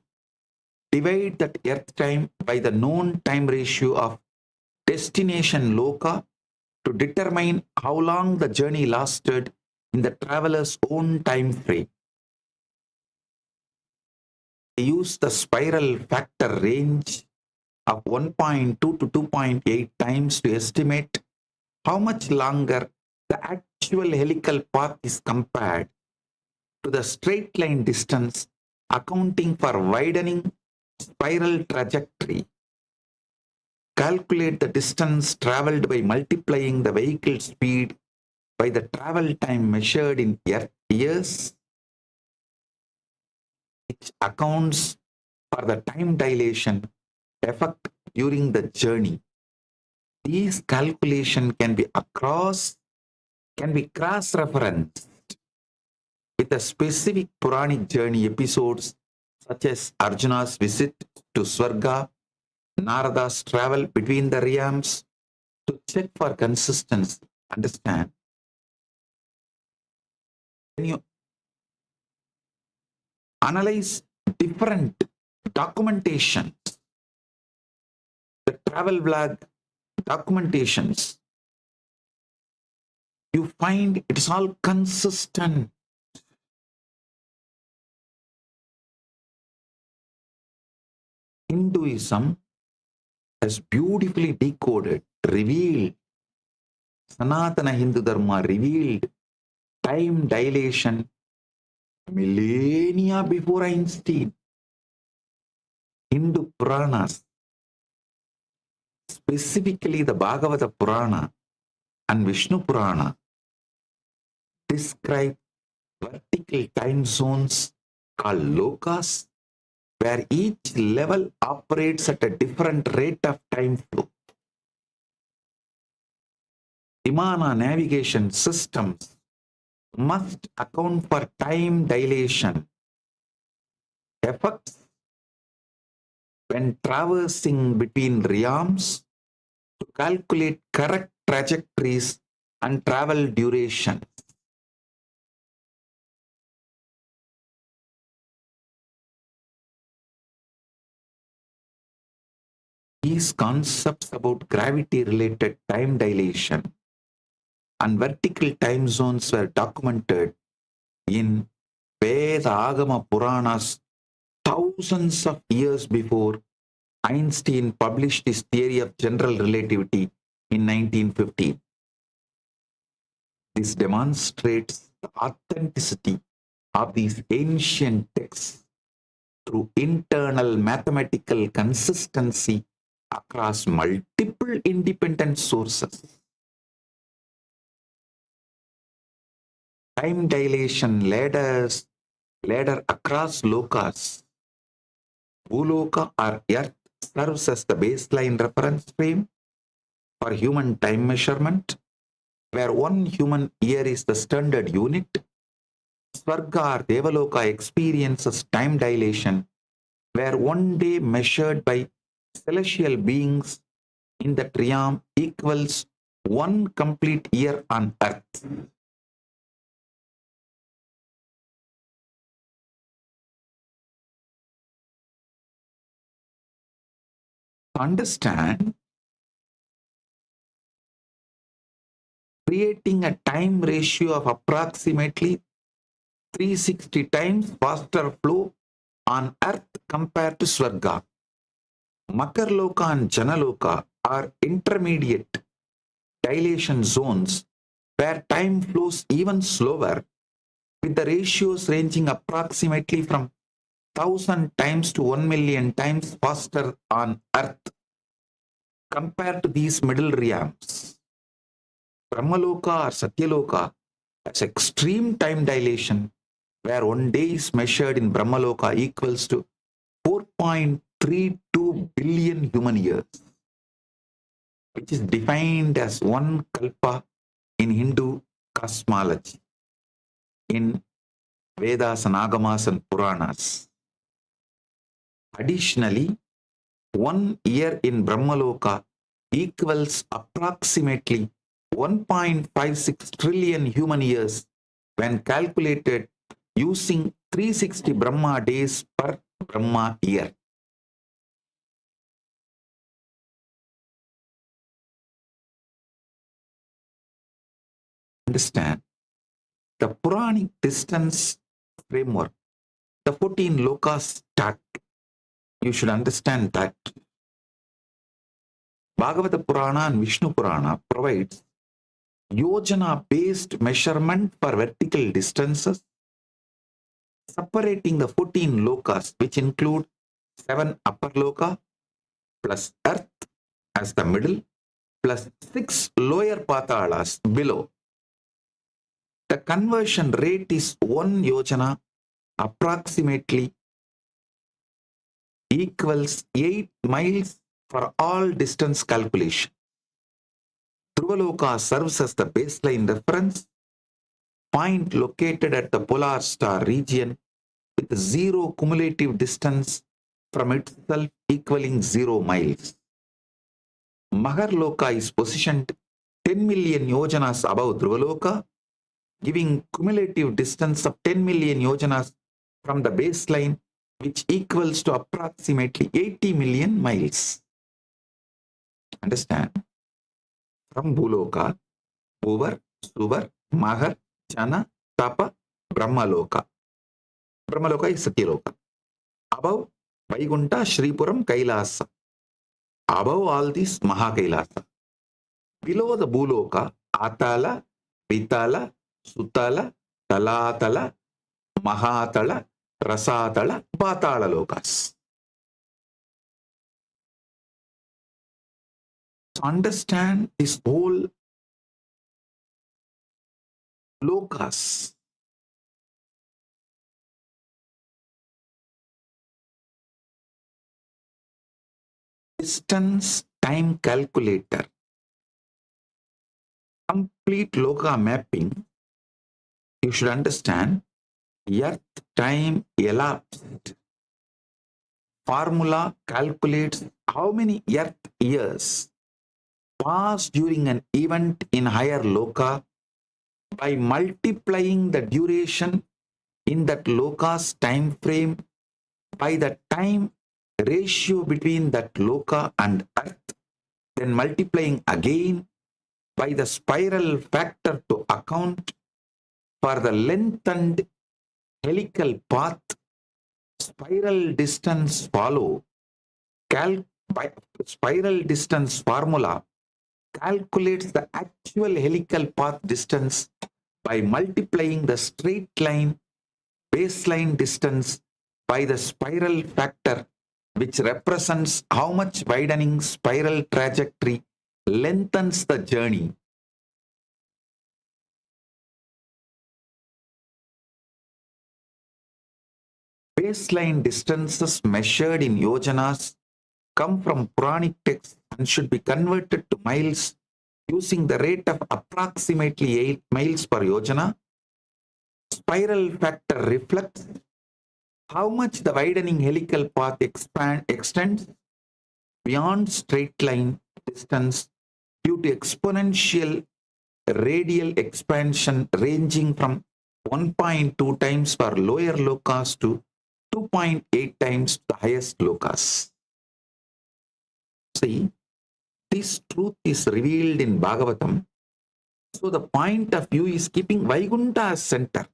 Divide that Earth time by the known time ratio of destination Loka to determine how long the journey lasted in the traveler's own time frame. They use the spiral factor range of 1.2 to 2.8 times to estimate how much longer the actual helical path is compared to the straight line distance, accounting for widening spiral trajectory. Calculate the distance traveled by multiplying the vehicle speed by the travel time measured in Earth years, which accounts for the time dilation effect during the journey. These calculations can be cross-referenced with a specific Puranic journey episodes such as Arjuna's visit to Swarga, Narada's travel between the realms, to check for consistency. Understand? When you analyze different documentations, the travel vlog documentations, you find it is all consistent. Hinduism has beautifully decoded, revealed, Sanatana Hindu Dharma revealed time dilation millennia before Einstein. Hindu Puranas, specifically the Bhagavata Purana and Vishnu Purana, describe vertical time zones called lokas, where each level operates at a different rate of time flow. Vimana navigation systems must account for time dilation effects when traversing between realms to calculate correct trajectories and travel duration. These concepts about gravity-related time dilation and vertical time zones were documented in Veda Agama Puranas thousands of years before Einstein published his theory of general relativity in 1915. This demonstrates the authenticity of these ancient texts through internal mathematical consistency across multiple independent sources. Time dilation ladder across lokas. Bhuloka or Earth serves as the baseline reference frame for human time measurement, where 1 human year is the standard unit. Swarga or Devaloka experiences time dilation, where 1 day measured by celestial beings in the realm equals 1 complete year on Earth. Understand, creating a time ratio of approximately 360 times faster flow on Earth compared to Swarga. Makarloka and Janaloka are intermediate dilation zones where time flows even slower, with the ratios ranging approximately from 1,000 times to 1 million times faster on Earth compared to these middle realms. Brahmaloka or Satyaloka has extreme time dilation, where 1 day is measured in Brahmaloka equals to 4.32 billion human years, which is defined as 1 kalpa in Hindu cosmology, in Vedas and Agamas and Puranas. Additionally, 1 year in Brahmaloka equals approximately 1.56 trillion human years when calculated using 360 Brahma days per Brahma year. Understand, the Puranic distance framework, the 14 lokas start. You should understand that. Bhagavata Purana and Vishnu Purana provides yojana-based measurement for vertical distances, separating the 14 lokas, which include 7 upper loka plus earth as the middle plus 6 lower patalas below. The conversion rate is 1 yojana approximately equals 8 miles for all distance calculation. Dhruvaloka serves as the baseline reference point located at the polar star region with 0 cumulative distance from itself equaling 0 miles. Maharloka is positioned 10 million yojanas above Dhruvaloka, giving cumulative distance of 10 million yojanas from the baseline, which equals to approximately 80 million miles. Understand? From Bhuloka, Bhuvar, Suvar, Mahar, Jana, Tapa, Brahmaloka. Brahmaloka is Satyaloka. Above Vaikunta, Shripuram, Kailasa. Above all these, Mahakailasa. Below the Bhuloka, Atala, Vitala, Sutala, Talatala, Mahatala, Rasatala, Patala lokas. To understand this whole lokas, distance time calculator, complete loka mapping, you should understand Earth time elapsed. Formula calculates how many Earth years pass during an event in higher loka by multiplying the duration in that loka's time frame by the time ratio between that loka and Earth, then multiplying again by the spiral factor to account for the lengthened helical path. Spiral distance follow. By spiral distance formula calculates the actual helical path distance by multiplying the straight line baseline distance by the spiral factor, which represents how much widening spiral trajectory lengthens the journey. Baseline distances measured in yojanas come from Puranic texts and should be converted to miles using the rate of approximately 8 miles per yojana. Spiral factor reflects how much the widening helical path extends beyond straight line distance due to exponential radial expansion ranging from 1.2 times for lower locus to 2.8 times the highest locus. See, this truth is revealed in Bhagavatam. So the point of view is keeping Vaikuntha as center.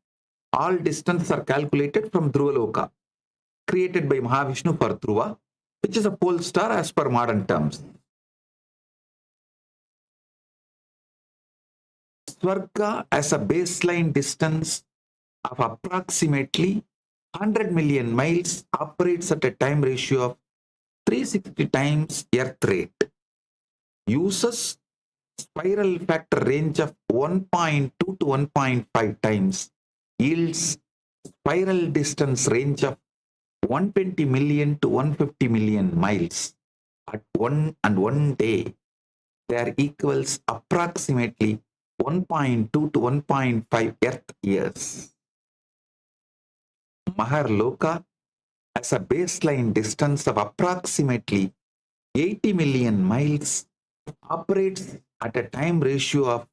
All distances are calculated from Dhruvaloka, created by Mahavishnu for Dhruva, which is a pole star as per modern terms. Swarga as a baseline distance of approximately 100 million miles operates at a time ratio of 360 times Earth rate. Uses spiral factor range of 1.2 to 1.5 times. Yields spiral distance range of 120 million to 150 million miles. At one day, there equals approximately 1.2 to 1.5 Earth years. Maharloka has a baseline distance of approximately 80 million miles, operates at a time ratio of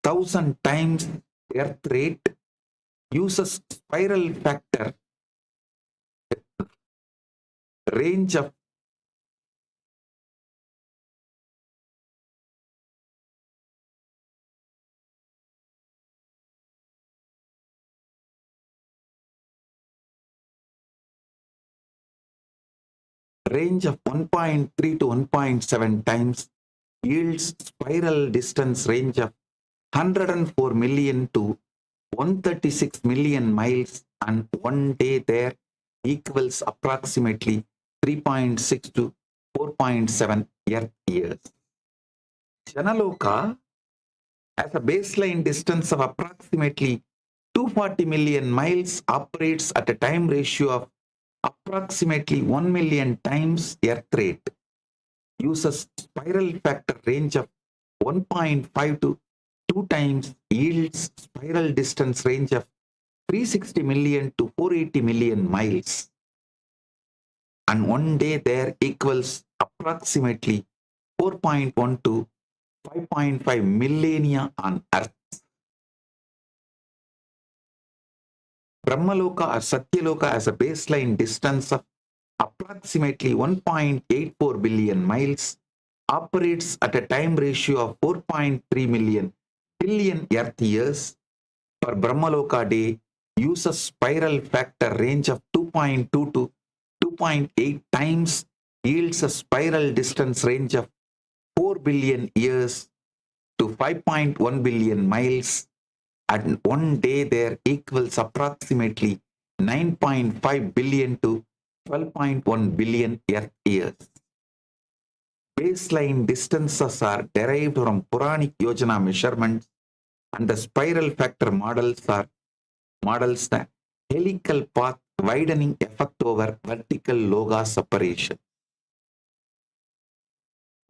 1000 times Earth rate, uses spiral factor range of range of 1.3 to 1.7 times, yields spiral distance range of 104 million to 136 million miles, and one day there equals approximately 3.6 to 4.7 Earth years. Janaloka has a baseline distance of approximately 240 million miles, operates at a time ratio of approximately 1 million times Earth rate, uses spiral factor range of 1.5 to 2 times, yields spiral distance range of 360 million to 480 million miles, and one day there equals approximately 4.1 to 5.5 millennia on Earth. Brahmaloka or Satyaloka has a baseline distance of approximately 1.84 billion miles, operates at a time ratio of 4.3 billion Earth years. For Brahmaloka day, uses spiral factor range of 2.2 to 2.8 times, yields a spiral distance range of 4 billion years to 5.1 billion miles, and one day there equals approximately 9.5 billion to 12.1 billion Earth years. Baseline distances are derived from Puranic Yojana measurements, and the spiral factor models the helical path widening effect over vertical loga separation.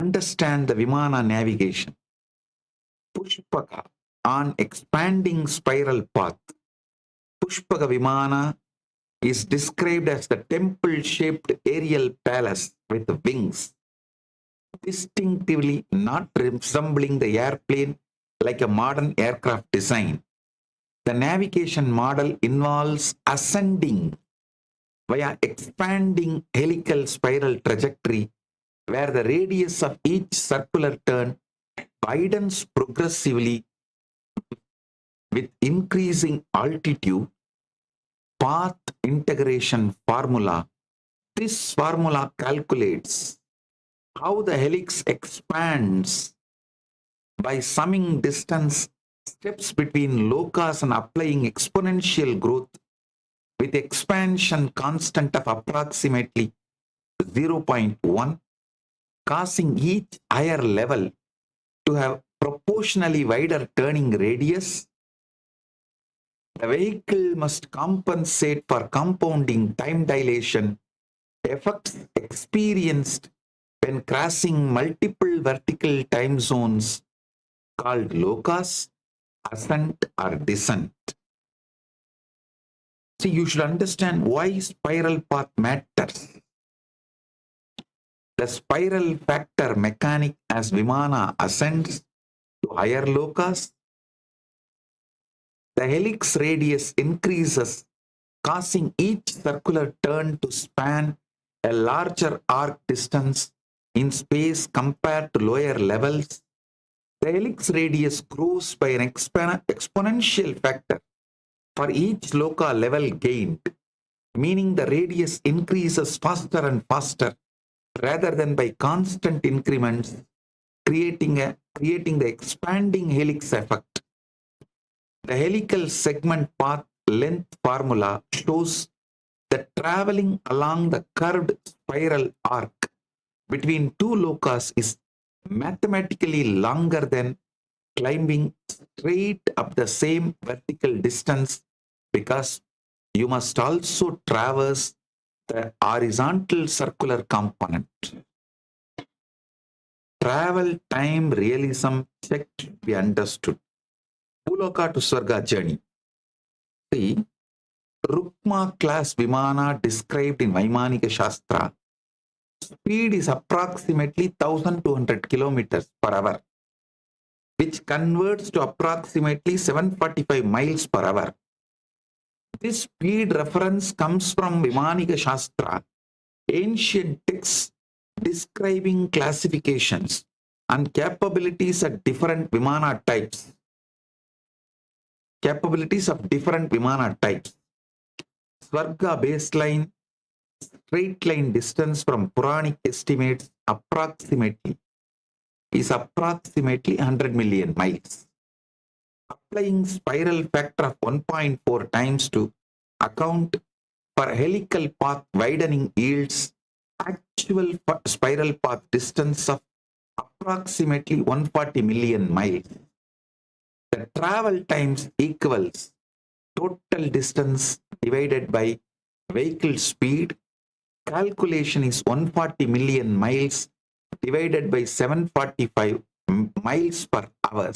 Understand the Vimana navigation. Pushpaka on expanding spiral path. Pushpaka Vimana is described as the temple-shaped aerial palace with wings, distinctively not resembling the airplane like a modern aircraft design. The navigation model involves ascending via expanding helical spiral trajectory, where the radius of each circular turn widens progressively with increasing altitude. Path integration formula. This formula calculates how the helix expands by summing distance steps between locus and applying exponential growth with expansion constant of approximately 0.1, causing each higher level to have proportionally wider turning radius. The vehicle must compensate for compounding time dilation effects experienced when crossing multiple vertical time zones called locus, ascent or descent. See, you should understand why spiral path matters. The spiral factor mechanic as Vimana ascends to higher locus, the helix radius increases, causing each circular turn to span a larger arc distance in space compared to lower levels. The helix radius grows by an exponential factor for each local level gained, meaning the radius increases faster and faster rather than by constant increments, creating the expanding helix effect. The helical segment path length formula shows that traveling along the curved spiral arc between two locus is mathematically longer than climbing straight up the same vertical distance, because you must also traverse the horizontal circular component. Travel time realism check should be understood. Bhuloka to Swarga journey. See, Rukma class Vimana described in Vaimanika Shastra, speed is approximately 1200 kilometers per hour, which converts to approximately 745 miles per hour. This speed reference comes from Vaimanika Shastra, ancient texts describing classifications and capabilities of different Vimana types. Swarga baseline straight line distance from Puranic estimates is approximately 100 million miles. Applying spiral factor of 1.4 times to account for helical path widening yields actual spiral path distance of approximately 140 million miles. The travel times equals total distance divided by vehicle speed. Calculation is 140 million miles divided by 745 miles per hour.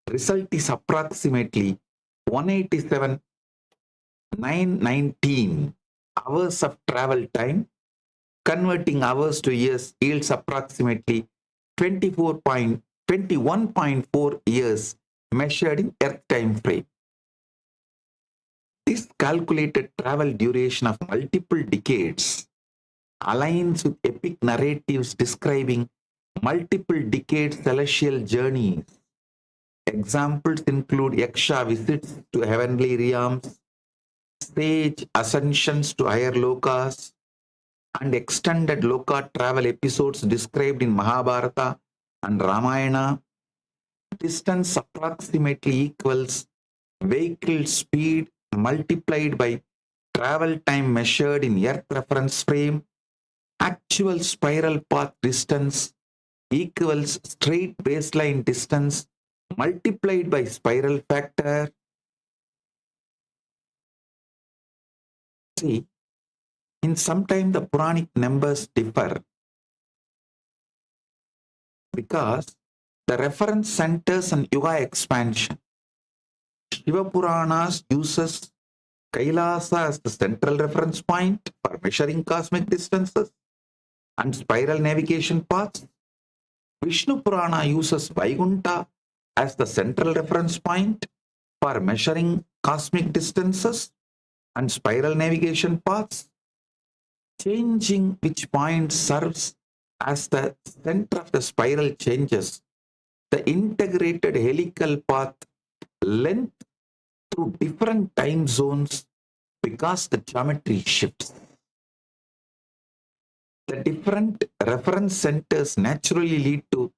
Result is approximately 187,919 hours of travel time. Converting hours to years yields approximately 21.4 years measured in Earth time frame. This calculated travel duration of multiple decades aligns with epic narratives describing multiple decade celestial journeys. Examples include Yaksha visits to heavenly realms, sage ascensions to higher lokas, and extended loka travel episodes described in Mahabharata and Ramayana. Distance approximately equals vehicle speed multiplied by travel time measured in Earth reference frame. Actual spiral path distance equals straight baseline distance multiplied by spiral factor. See, in sometimes the Puranic numbers differ because the reference centers on Yuga expansion. Shiva Puranas uses Kailasa as the central reference point for measuring cosmic distances and spiral navigation paths. Vishnu Purana uses Vaikuntha as the central reference point for measuring cosmic distances and spiral navigation paths. Changing which point serves as the center of the spiral changes the integrated helical path length through different time zones because the geometry shifts. The different reference centers naturally lead to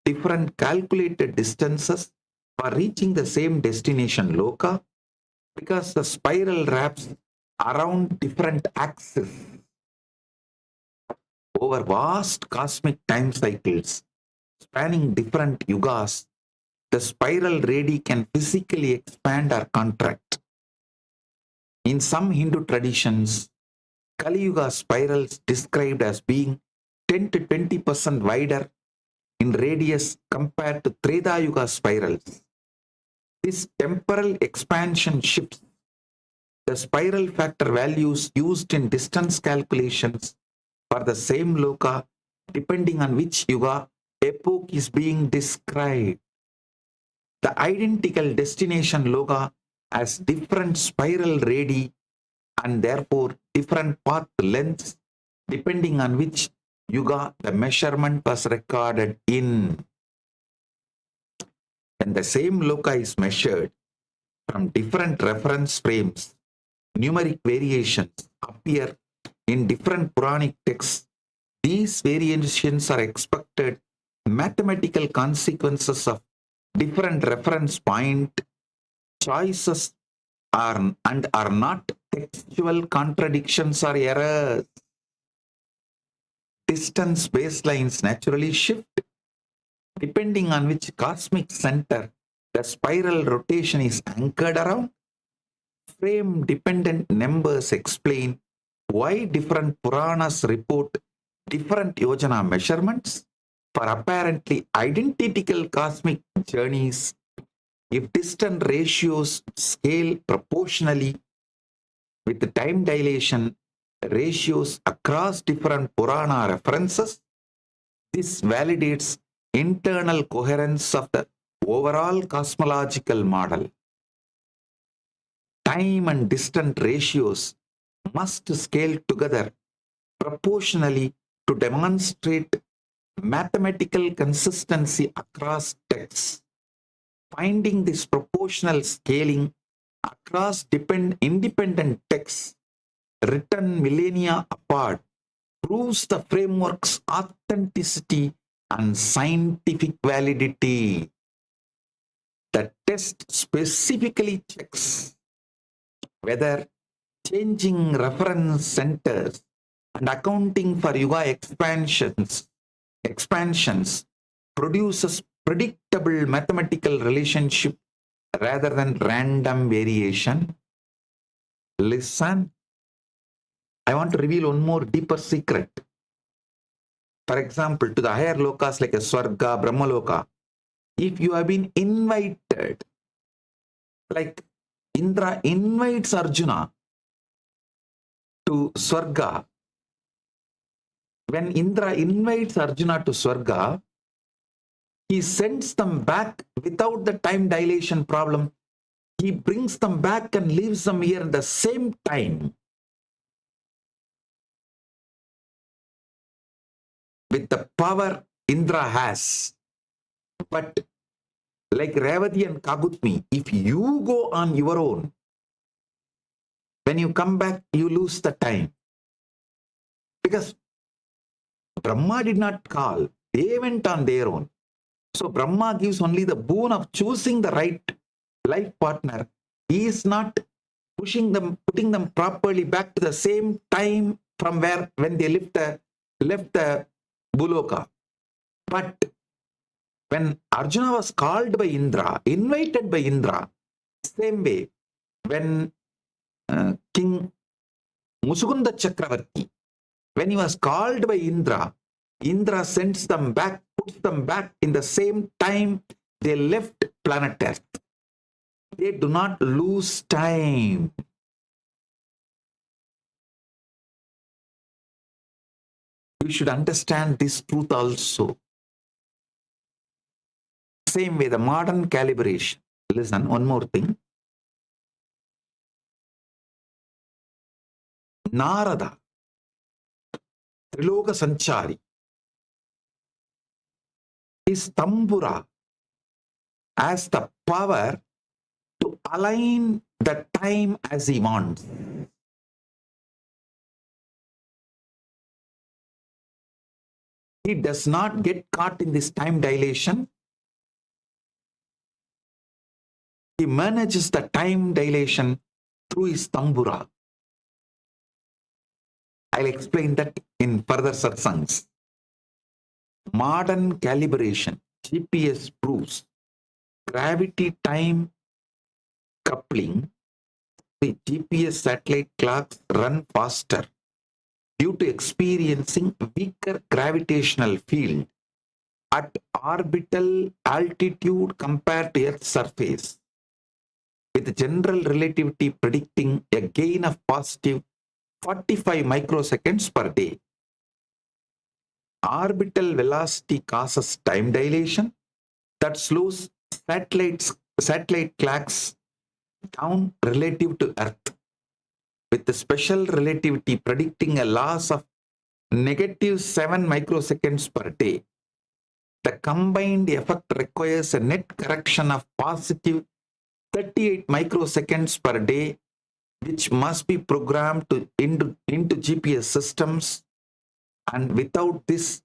different calculated distances for reaching the same destination loka because the spiral wraps around different axes over vast cosmic time cycles spanning different yugas, the spiral radii can physically expand or contract. In some Hindu traditions, Kali Yuga spirals described as being 10 to 20% wider in radius compared to Treta Yuga spirals. This temporal expansion shifts the spiral factor values used in distance calculations for the same loka depending on which yuga epoch is being described. The identical destination loka has different spiral radii and therefore different path lengths depending on which yuga the measurement was recorded in. When the same loka is measured from different reference frames, numeric variations appear in different Puranic texts. These variations are expected mathematical consequences of different reference point choices and are not textual contradictions or errors. Distance baselines naturally shift depending on which cosmic center the spiral rotation is anchored around. Frame-dependent numbers explain why different Puranas report different yojana measurements for apparently identical cosmic journeys. If distant ratios scale proportionally with the time dilation ratios across different Purana references, this validates internal coherence of the overall cosmological model. Time and distance ratios must scale together proportionally to demonstrate mathematical consistency across texts. Finding this proportional scaling across independent texts written millennia apart proves the framework's authenticity and scientific validity. The test specifically checks whether changing reference centers and accounting for yuga expansions produces predictable mathematical relationship rather than random variation. Listen, I want to reveal one more deeper secret. For example, to the higher lokas like a Swarga, Brahmaloka, if you have been invited, like Indra invites Arjuna to Swarga, when Indra invites Arjuna to Swarga, he sends them back without the time dilation problem. He brings them back and leaves them here at the same time. With the power Indra has. But like Revati and Kagutmi, if you go on your own, when you come back, you lose the time. Because Brahma did not call. They went on their own. So Brahma gives only the boon of choosing the right life partner. He is not putting them properly back to the same time from when they left the Buloka. But when Arjuna was called by Indra, invited by Indra, same way, when King Musukunda Chakravarti, when he was called by Indra, Indra sends them back, puts them back in the same time they left planet Earth. They do not lose time. We should understand this truth also. Same way, the modern calibration. Listen, one more thing. Narada, Triloka Sanchari, his tambura has the power to align the time as he wants. He does not get caught in this time dilation. He manages the time dilation through his tambura. I'll explain that in further satsangs. Modern calibration, GPS proves gravity time coupling. The GPS satellite clocks run faster due to experiencing weaker gravitational field at orbital altitude compared to Earth's surface, with general relativity predicting a gain of positive 45 microseconds per day. Orbital velocity causes time dilation that slows satellite clocks down relative to Earth, with the special relativity predicting a loss of negative 7 microseconds per day. The combined effect requires a net correction of positive 38 microseconds per day, which must be programmed into GPS systems, and without this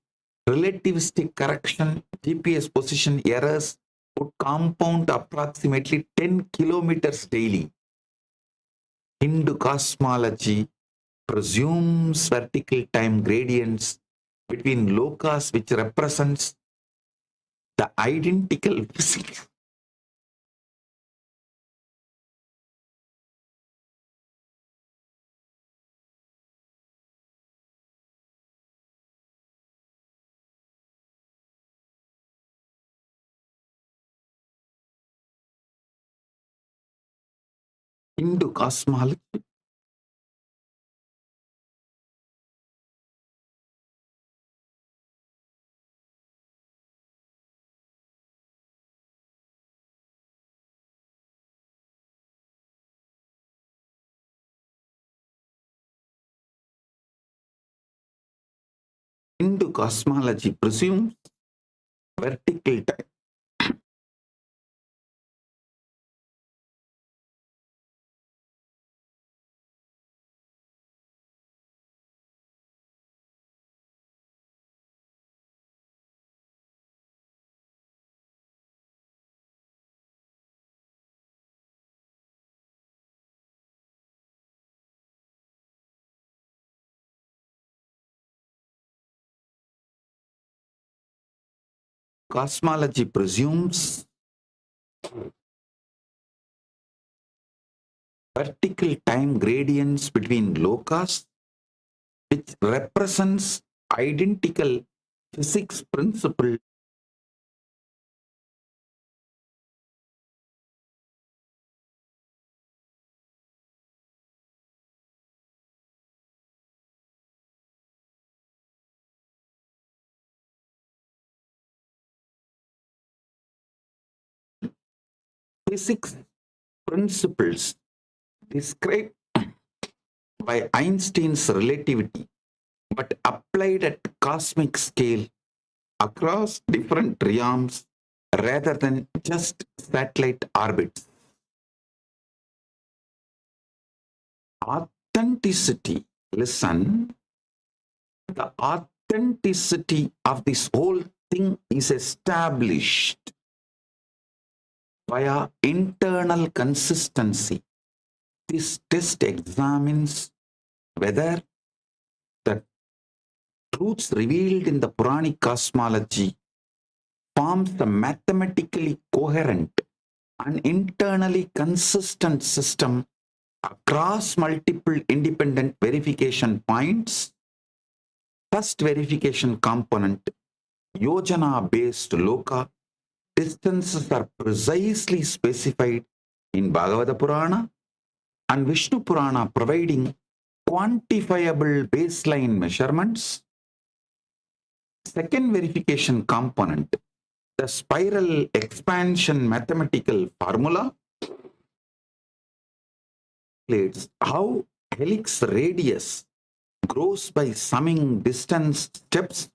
relativistic correction, GPS position errors would compound approximately 10 kilometers daily. Hindu cosmology presumes vertical time gradients between lokas, which represents the identical physics. Hindu cosmology presumes vertical time. Cosmology presumes vertical time gradients between lokas, which represents identical physics principle. Physics principles described by Einstein's relativity, but applied at cosmic scale across different realms rather than just satellite orbits. Authenticity, listen, the authenticity of this whole thing is established via internal consistency. This test examines whether the truths revealed in the Puranic cosmology forms a mathematically coherent and internally consistent system across multiple independent verification points. First verification component, Yojana-based loka, distances are precisely specified in Bhagavata Purana and Vishnu Purana, providing quantifiable baseline measurements. Second verification component, the spiral expansion mathematical formula, calculates how helix radius grows by summing distance steps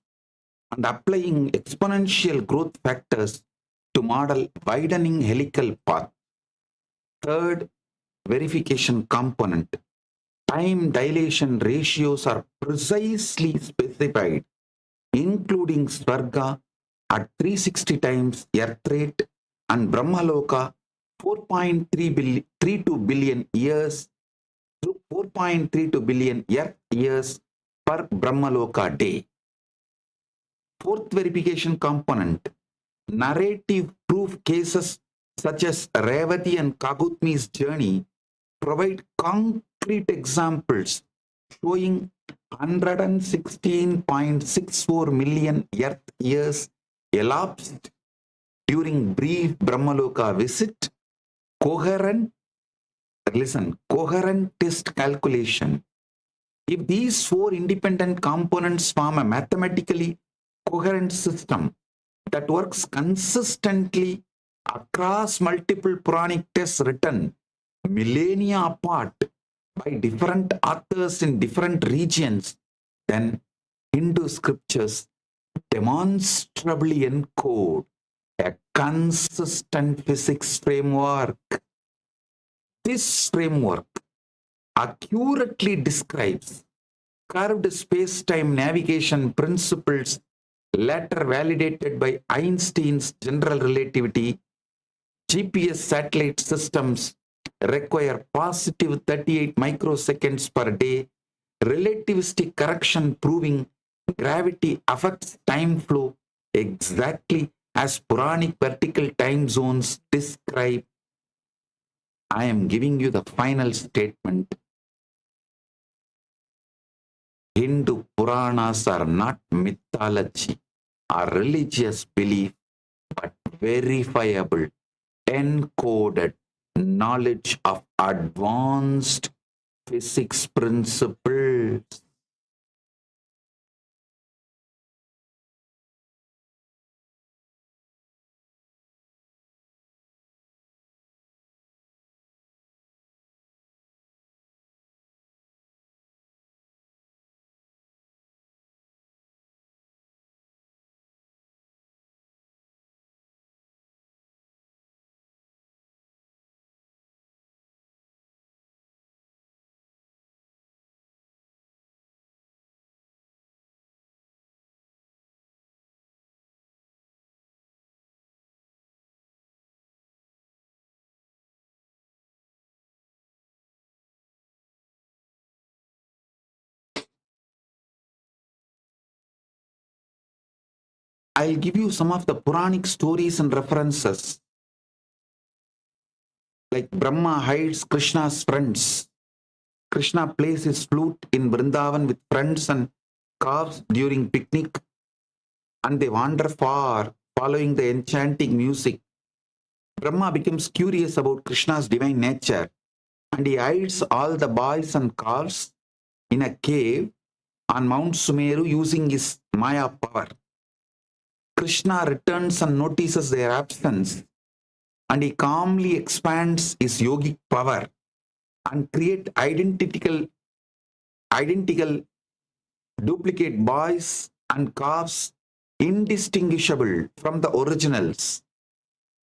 and applying exponential growth factors to model widening helical path. Third verification component, time dilation ratios are precisely specified, including Svarga at 360 times Earth rate and Brahmaloka 4.32 billion years to 4.32 billion Earth years per Brahmaloka day. Fourth verification component, narrative proof cases such as Revati and Kagutmi's journey provide concrete examples showing 116.64 million Earth years elapsed during brief Brahmaloka visit, coherent test calculation. If these four independent components form a mathematically coherent system that works consistently across multiple Puranic texts written millennia apart by different authors in different regions, then Hindu scriptures demonstrably encode a consistent physics framework. This framework accurately describes curved space-time navigation principles later validated by Einstein's general relativity. GPS satellite systems require positive 38 microseconds per day, relativistic correction proving gravity affects time flow exactly as Puranic vertical time zones describe. I am giving you the final statement. Hindu Puranas are not mythology or religious belief, but verifiable, encoded knowledge of advanced physics principles. I'll give you some of the Puranic stories and references. Like Brahma hides Krishna's friends. Krishna plays his flute in Vrindavan with friends and calves during picnic, and they wander far following the enchanting music. Brahma becomes curious about Krishna's divine nature, and he hides all the boys and calves in a cave on Mount Sumeru using his Maya power. Krishna returns and notices their absence, and he calmly expands his yogic power and create identical duplicate boys and calves indistinguishable from the originals.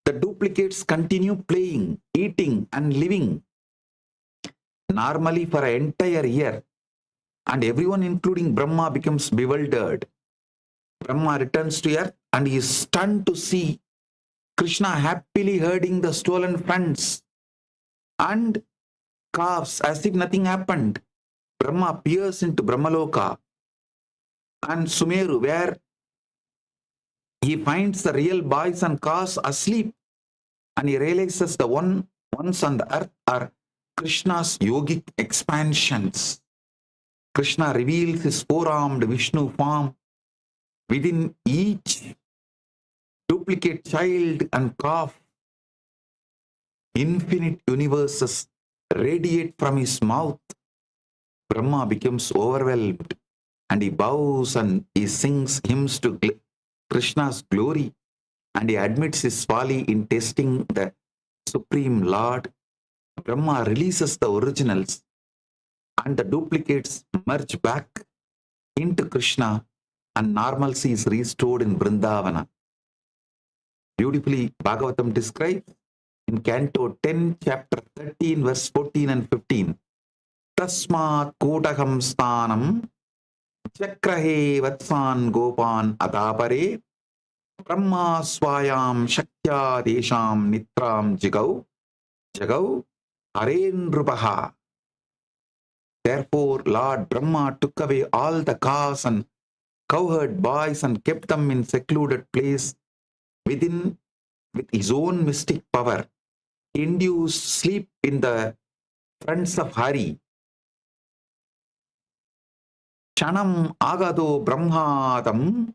The duplicates continue playing, eating, and living normally for an entire year, and everyone, including Brahma, becomes bewildered. Brahma returns to earth and he is stunned to see Krishna happily herding the stolen friends and calves as if nothing happened. Brahma peers into Brahmaloka and Sumeru, where he finds the real boys and calves asleep, and he realizes the ones on the earth are Krishna's yogic expansions. Krishna reveals his four-armed Vishnu form. Within each duplicate child and calf, infinite universes radiate from his mouth. Brahma becomes overwhelmed and he bows and he sings hymns to Krishna's glory, and he admits his folly in testing the Supreme Lord. Brahma releases the originals and the duplicates merge back into Krishna, and normalcy is restored in Vrindavana. Beautifully, Bhagavatam describes in Canto 10, chapter 13, verse 14 and 15. Tasmat Kodagam Sthanam Chakrahe Vatsan Gopan Adapare Brahma Swayam Shaktya Desham Nitram Jagau Harendrupaha. Therefore, Lord Brahma took away all the cows and cowherd boys and kept them in secluded place within with his own mystic power. He induced sleep in the fronts of Hari. Chanam agado brahmadam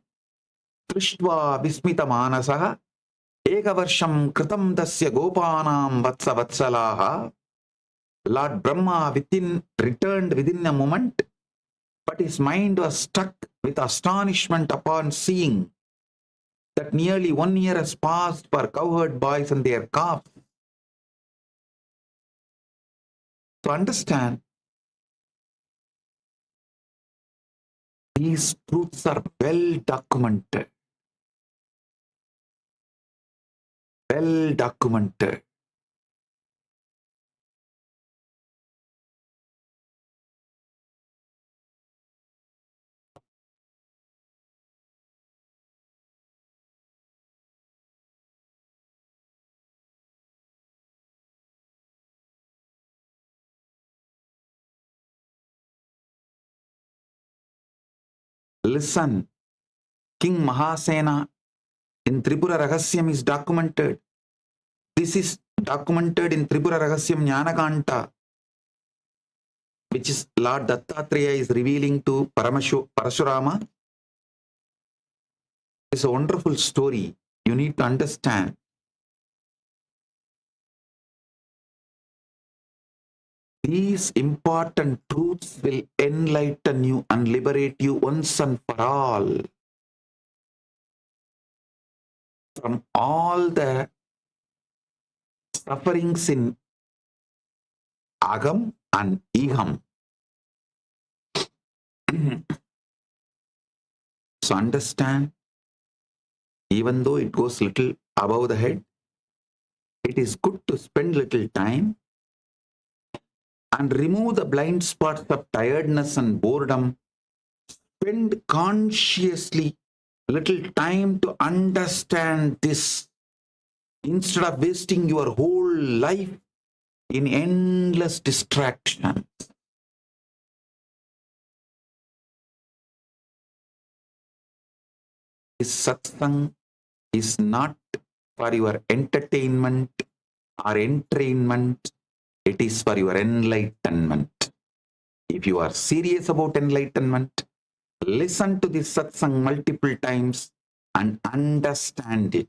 Trishva vismita manasaha Ekavarsham kritam dasya gopanam vatsa vatsalaha. Lord Brahma returned within a moment, but his mind was struck with astonishment upon seeing that nearly 1 year has passed for cowherd boys and their calves. To understand, these truths are well documented. Well documented. Listen, King Mahasena in Tripura Rahasyam is documented. This is documented in Tripura Rahasyam Jnanakanta, which is Lord Dattatreya is revealing to Parashurama. It's a wonderful story. You need to understand. These important truths will enlighten you and liberate you once and for all from all the sufferings in Agam and Iham. So understand, even though it goes little above the head, it is good to spend little time and remove the blind spots of tiredness and boredom. Spend consciously little time to understand this instead of wasting your whole life in endless distractions. This satsang is not for your entertainment or entrainment. It is for your enlightenment. If you are serious about enlightenment, listen to this satsang multiple times and understand it.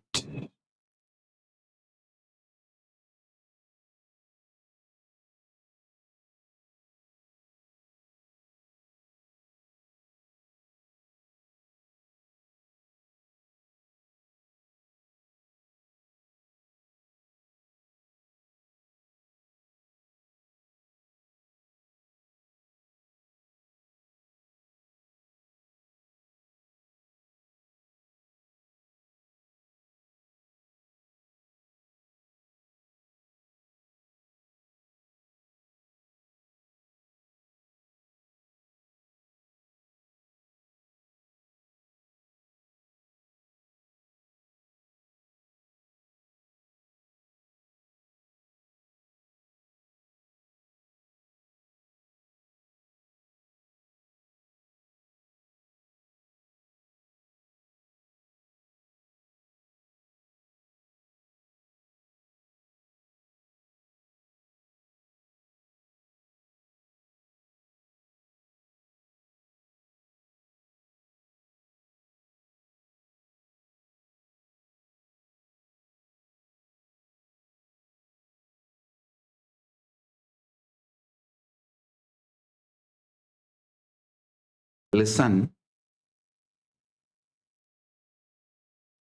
Listen,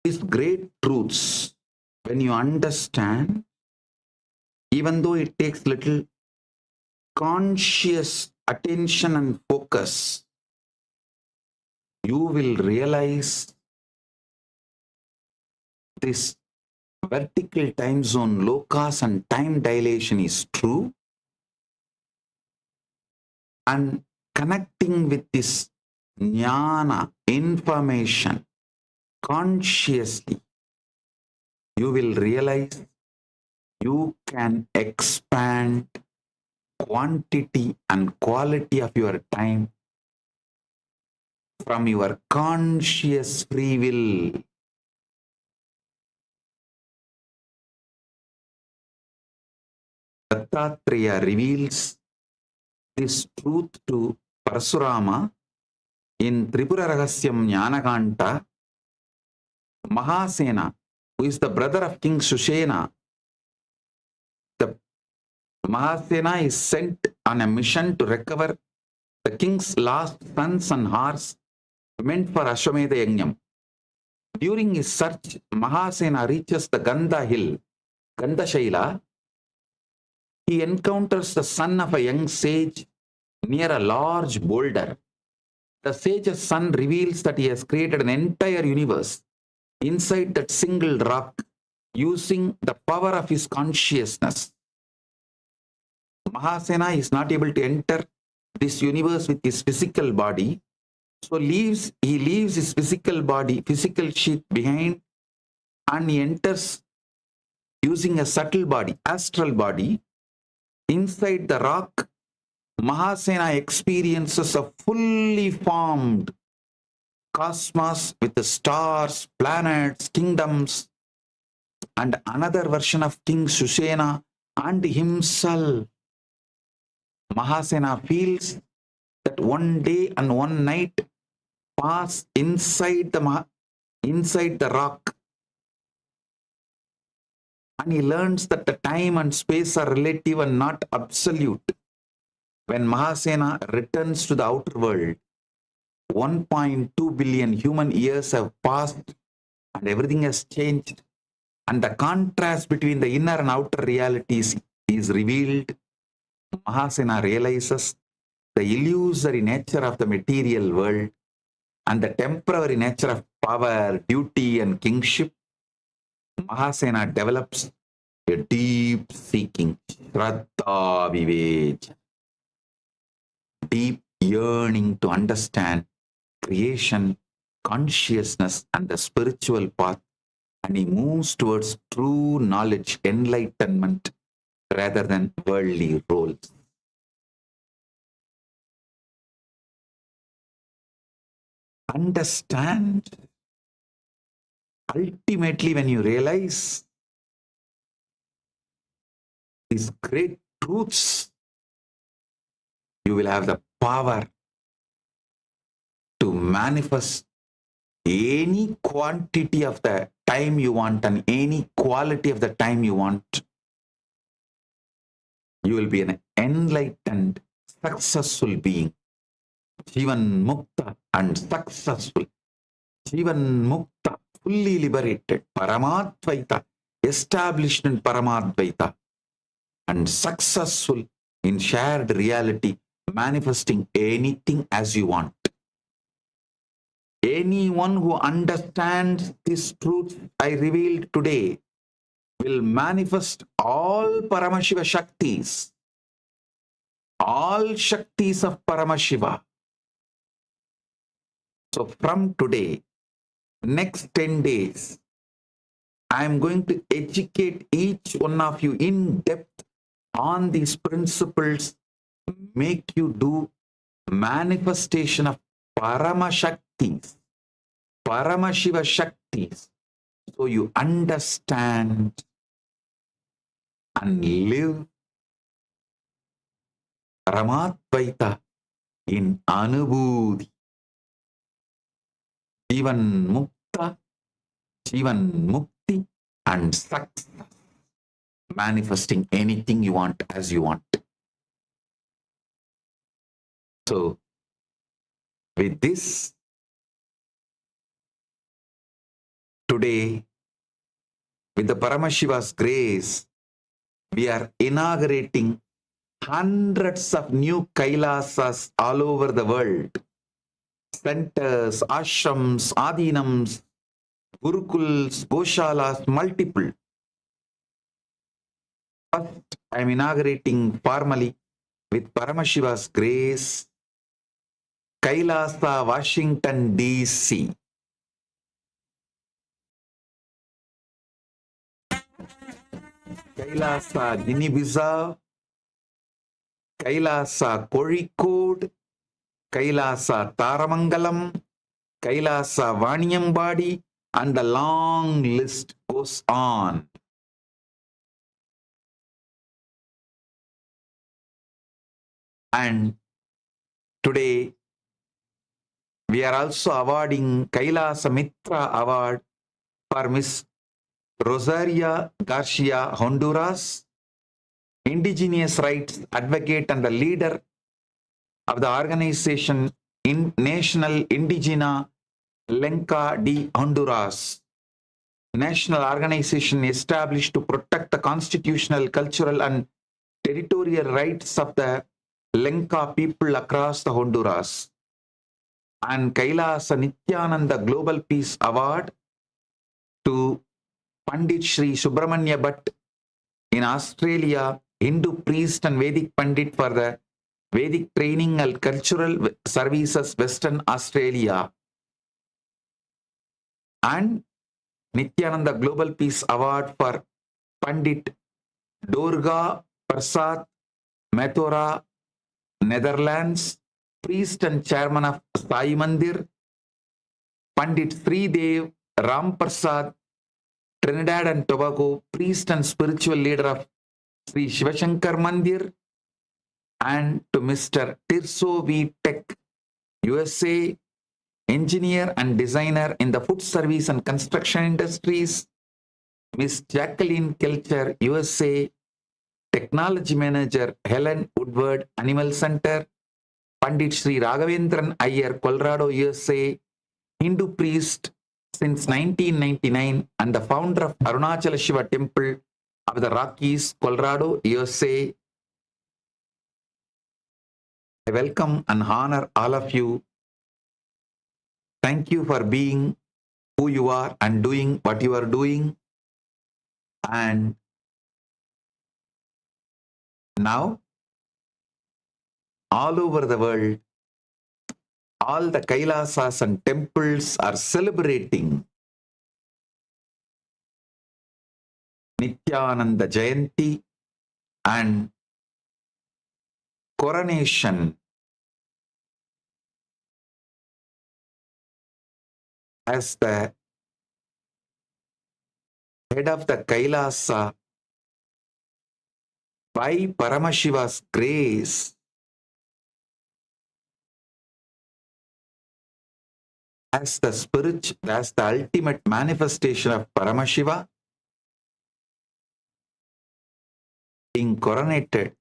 these great truths, when you understand, even though it takes little conscious attention and focus, you will realize this vertical time zone, lokas and time dilation is true, and connecting with this jnana, information, consciously, you will realize you can expand quantity and quality of your time from your conscious free will. Dattatreya reveals this truth to Parasurama in Tripura Rahasyam Jnanakanta. Mahasena, who is the brother of King Sushena, the Mahasena is sent on a mission to recover the king's lost sons and horse meant for Ashwamedha Yajnam. During his search, Mahasena reaches the Gandha hill, Gandha. He encounters the son of a young sage near a large boulder. The sage's son reveals that he has created an entire universe inside that single rock using the power of his consciousness. Mahasena is not able to enter this universe with his physical body, so he leaves his physical body, physical sheath behind, and he enters using a subtle body, astral body. Inside the rock, Mahasena experiences a fully formed cosmos with the stars, planets, kingdoms, and another version of King Sushena and himself. Mahasena feels that one day and one night pass inside the rock, and he learns that the time and space are relative and not absolute. When Mahasena returns to the outer world, 1.2 billion human years have passed and everything has changed, and the contrast between the inner and outer realities is revealed. Mahasena realizes the illusory nature of the material world and the temporary nature of power, duty, and kingship. Mahasena develops a deep seeking, Shraddha Vivej, deep yearning to understand creation, consciousness, and the spiritual path, and he moves towards true knowledge, enlightenment, rather than worldly roles. Understand. Ultimately, when you realize these great truths, you will have the power to manifest any quantity of the time you want and any quality of the time you want. You will be an enlightened, successful being. Jivan Mukta and successful. Jivan Mukta, fully liberated. Paramadvaita, established in Paramadvaita. And successful in shared reality, manifesting anything as you want. Anyone who understands this truth I revealed today will manifest all Paramashiva Shaktis, all Shaktis of Paramashiva. So from today, next 10 days, I am going to educate each one of you in depth on these principles, make you do manifestation of Paramashaktis, Paramashiva Shaktis, so you understand and live Paramadvaita in Anubhuti. Jivan Mukta, Jivan Mukti, and success. Manifesting anything you want as you want. So, with this, today, with the Paramashiva's grace, we are inaugurating hundreds of new Kailasas all over the world. Centers, ashrams, adinams, gurukuls, goshalas, multiple. First, I am inaugurating formally with Paramashiva's grace, Kailasa, Washington, D.C. Kailasa, Guinea-Bissau, Kailasa Kozhikode, Kailasa Taramangalam, Kailasa Vaniyambadi, and the long list goes on. And today, we are also awarding Kailasa Mitra Award for Miss Rosaria Garcia Honduras, indigenous rights advocate and the leader of the organization National Indigena Lenca de Honduras, national organization established to protect the constitutional, cultural, and territorial rights of the Lenca people across the Honduras. And Kailasa Nityananda Global Peace Award to Pandit Sri Subramanya Bhatt in Australia, Hindu priest and Vedic Pandit for the Vedic Training and Cultural Services, Western Australia. And Nityananda Global Peace Award for Pandit Durga Prasad Mathura, Netherlands, priest and chairman of Sai Mandir. Pandit Sridev Ram Prasad, Trinidad and Tobago, priest and spiritual leader of Sri Shivashankar Mandir. And to Mr. Tirso V. Tech, USA, engineer and designer in the food service and construction industries. Miss Jacqueline Kelcher, USA, technology manager, Helen Woodward, Animal Center. Pandit Sri Raghavendran Iyer, Colorado, USA, Hindu priest since 1999 and the founder of Arunachala Shiva Temple of the Rockies, Colorado, USA. I welcome and honor all of you. Thank you for being who you are and doing what you are doing. And now, all over the world, all the Kailasas and temples are celebrating Nityananda Jayanti and coronation as the head of the Kailasa by Paramashiva's grace. As the ultimate manifestation of Paramashiva, being coronated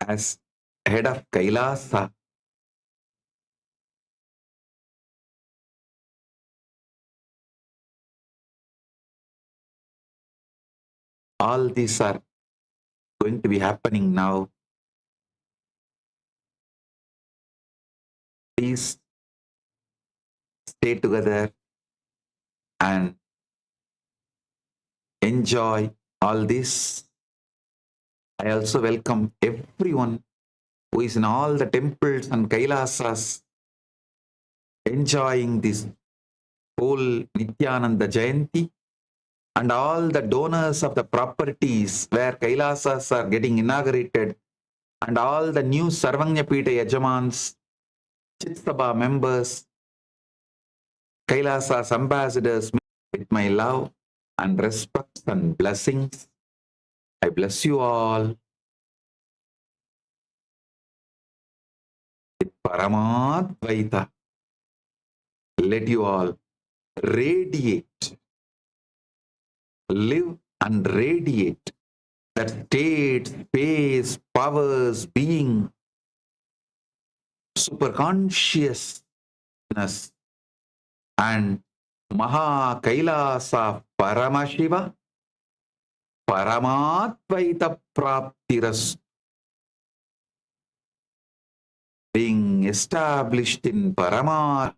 as head of Kailasa. All these are going to be happening now. Please stay together and enjoy all this. I also welcome everyone who is in all the temples and Kailasas enjoying this whole Nityananda Jayanti, and all the donors of the properties where Kailasas are getting inaugurated, and all the new Sarvanyapita Yajamans, Chitsabha members, Kailasas ambassadors, with my love and respect and blessings. I bless you all with Paramadvaita. Let you all radiate, live and radiate that state, space, powers, being, superconsciousness, and Maha Kailasa Paramashiva, Paramadvaita Praptiras, being established in Parama.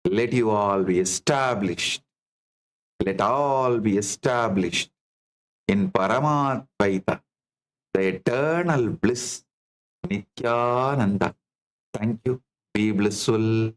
Let you all be established. Let all be established in Paramadvaita, the eternal bliss, Nityananda. Thank you. Be blissful.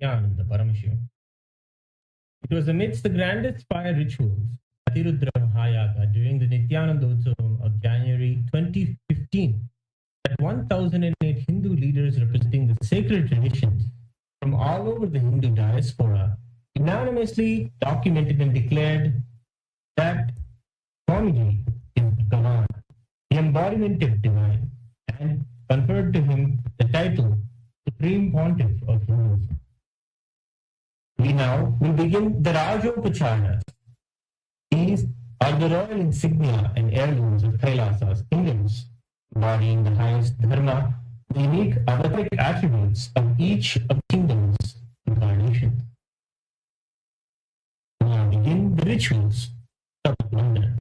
Nityananda Paramashiva. It was amidst the grandest fire rituals, Atirudra Mahayaga, during the Nityananda Utsavam of January 2015, that 1008 Hindu leaders representing the sacred traditions from all over the Hindu diaspora unanimously documented and declared that Swamiji is Bhagavan, the embodiment of divine, and conferred to him the title Supreme Pontiff of Hinduism. We now will begin the Rajopacharas. These are the royal insignia and heirlooms of Kailasa's kingdoms, embodying the highest dharma, the unique avataric attributes of each of the kingdom's incarnations. We now begin the rituals of London.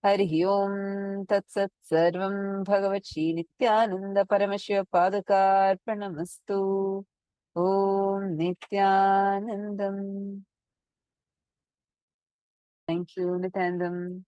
हरिः ओम् तत्सत् सर्वं भगवती नित्यानन्द परमशिव पादुकार्पणमस्तु ॐ नित्यानन्दम्. Thank you, Nityanandam.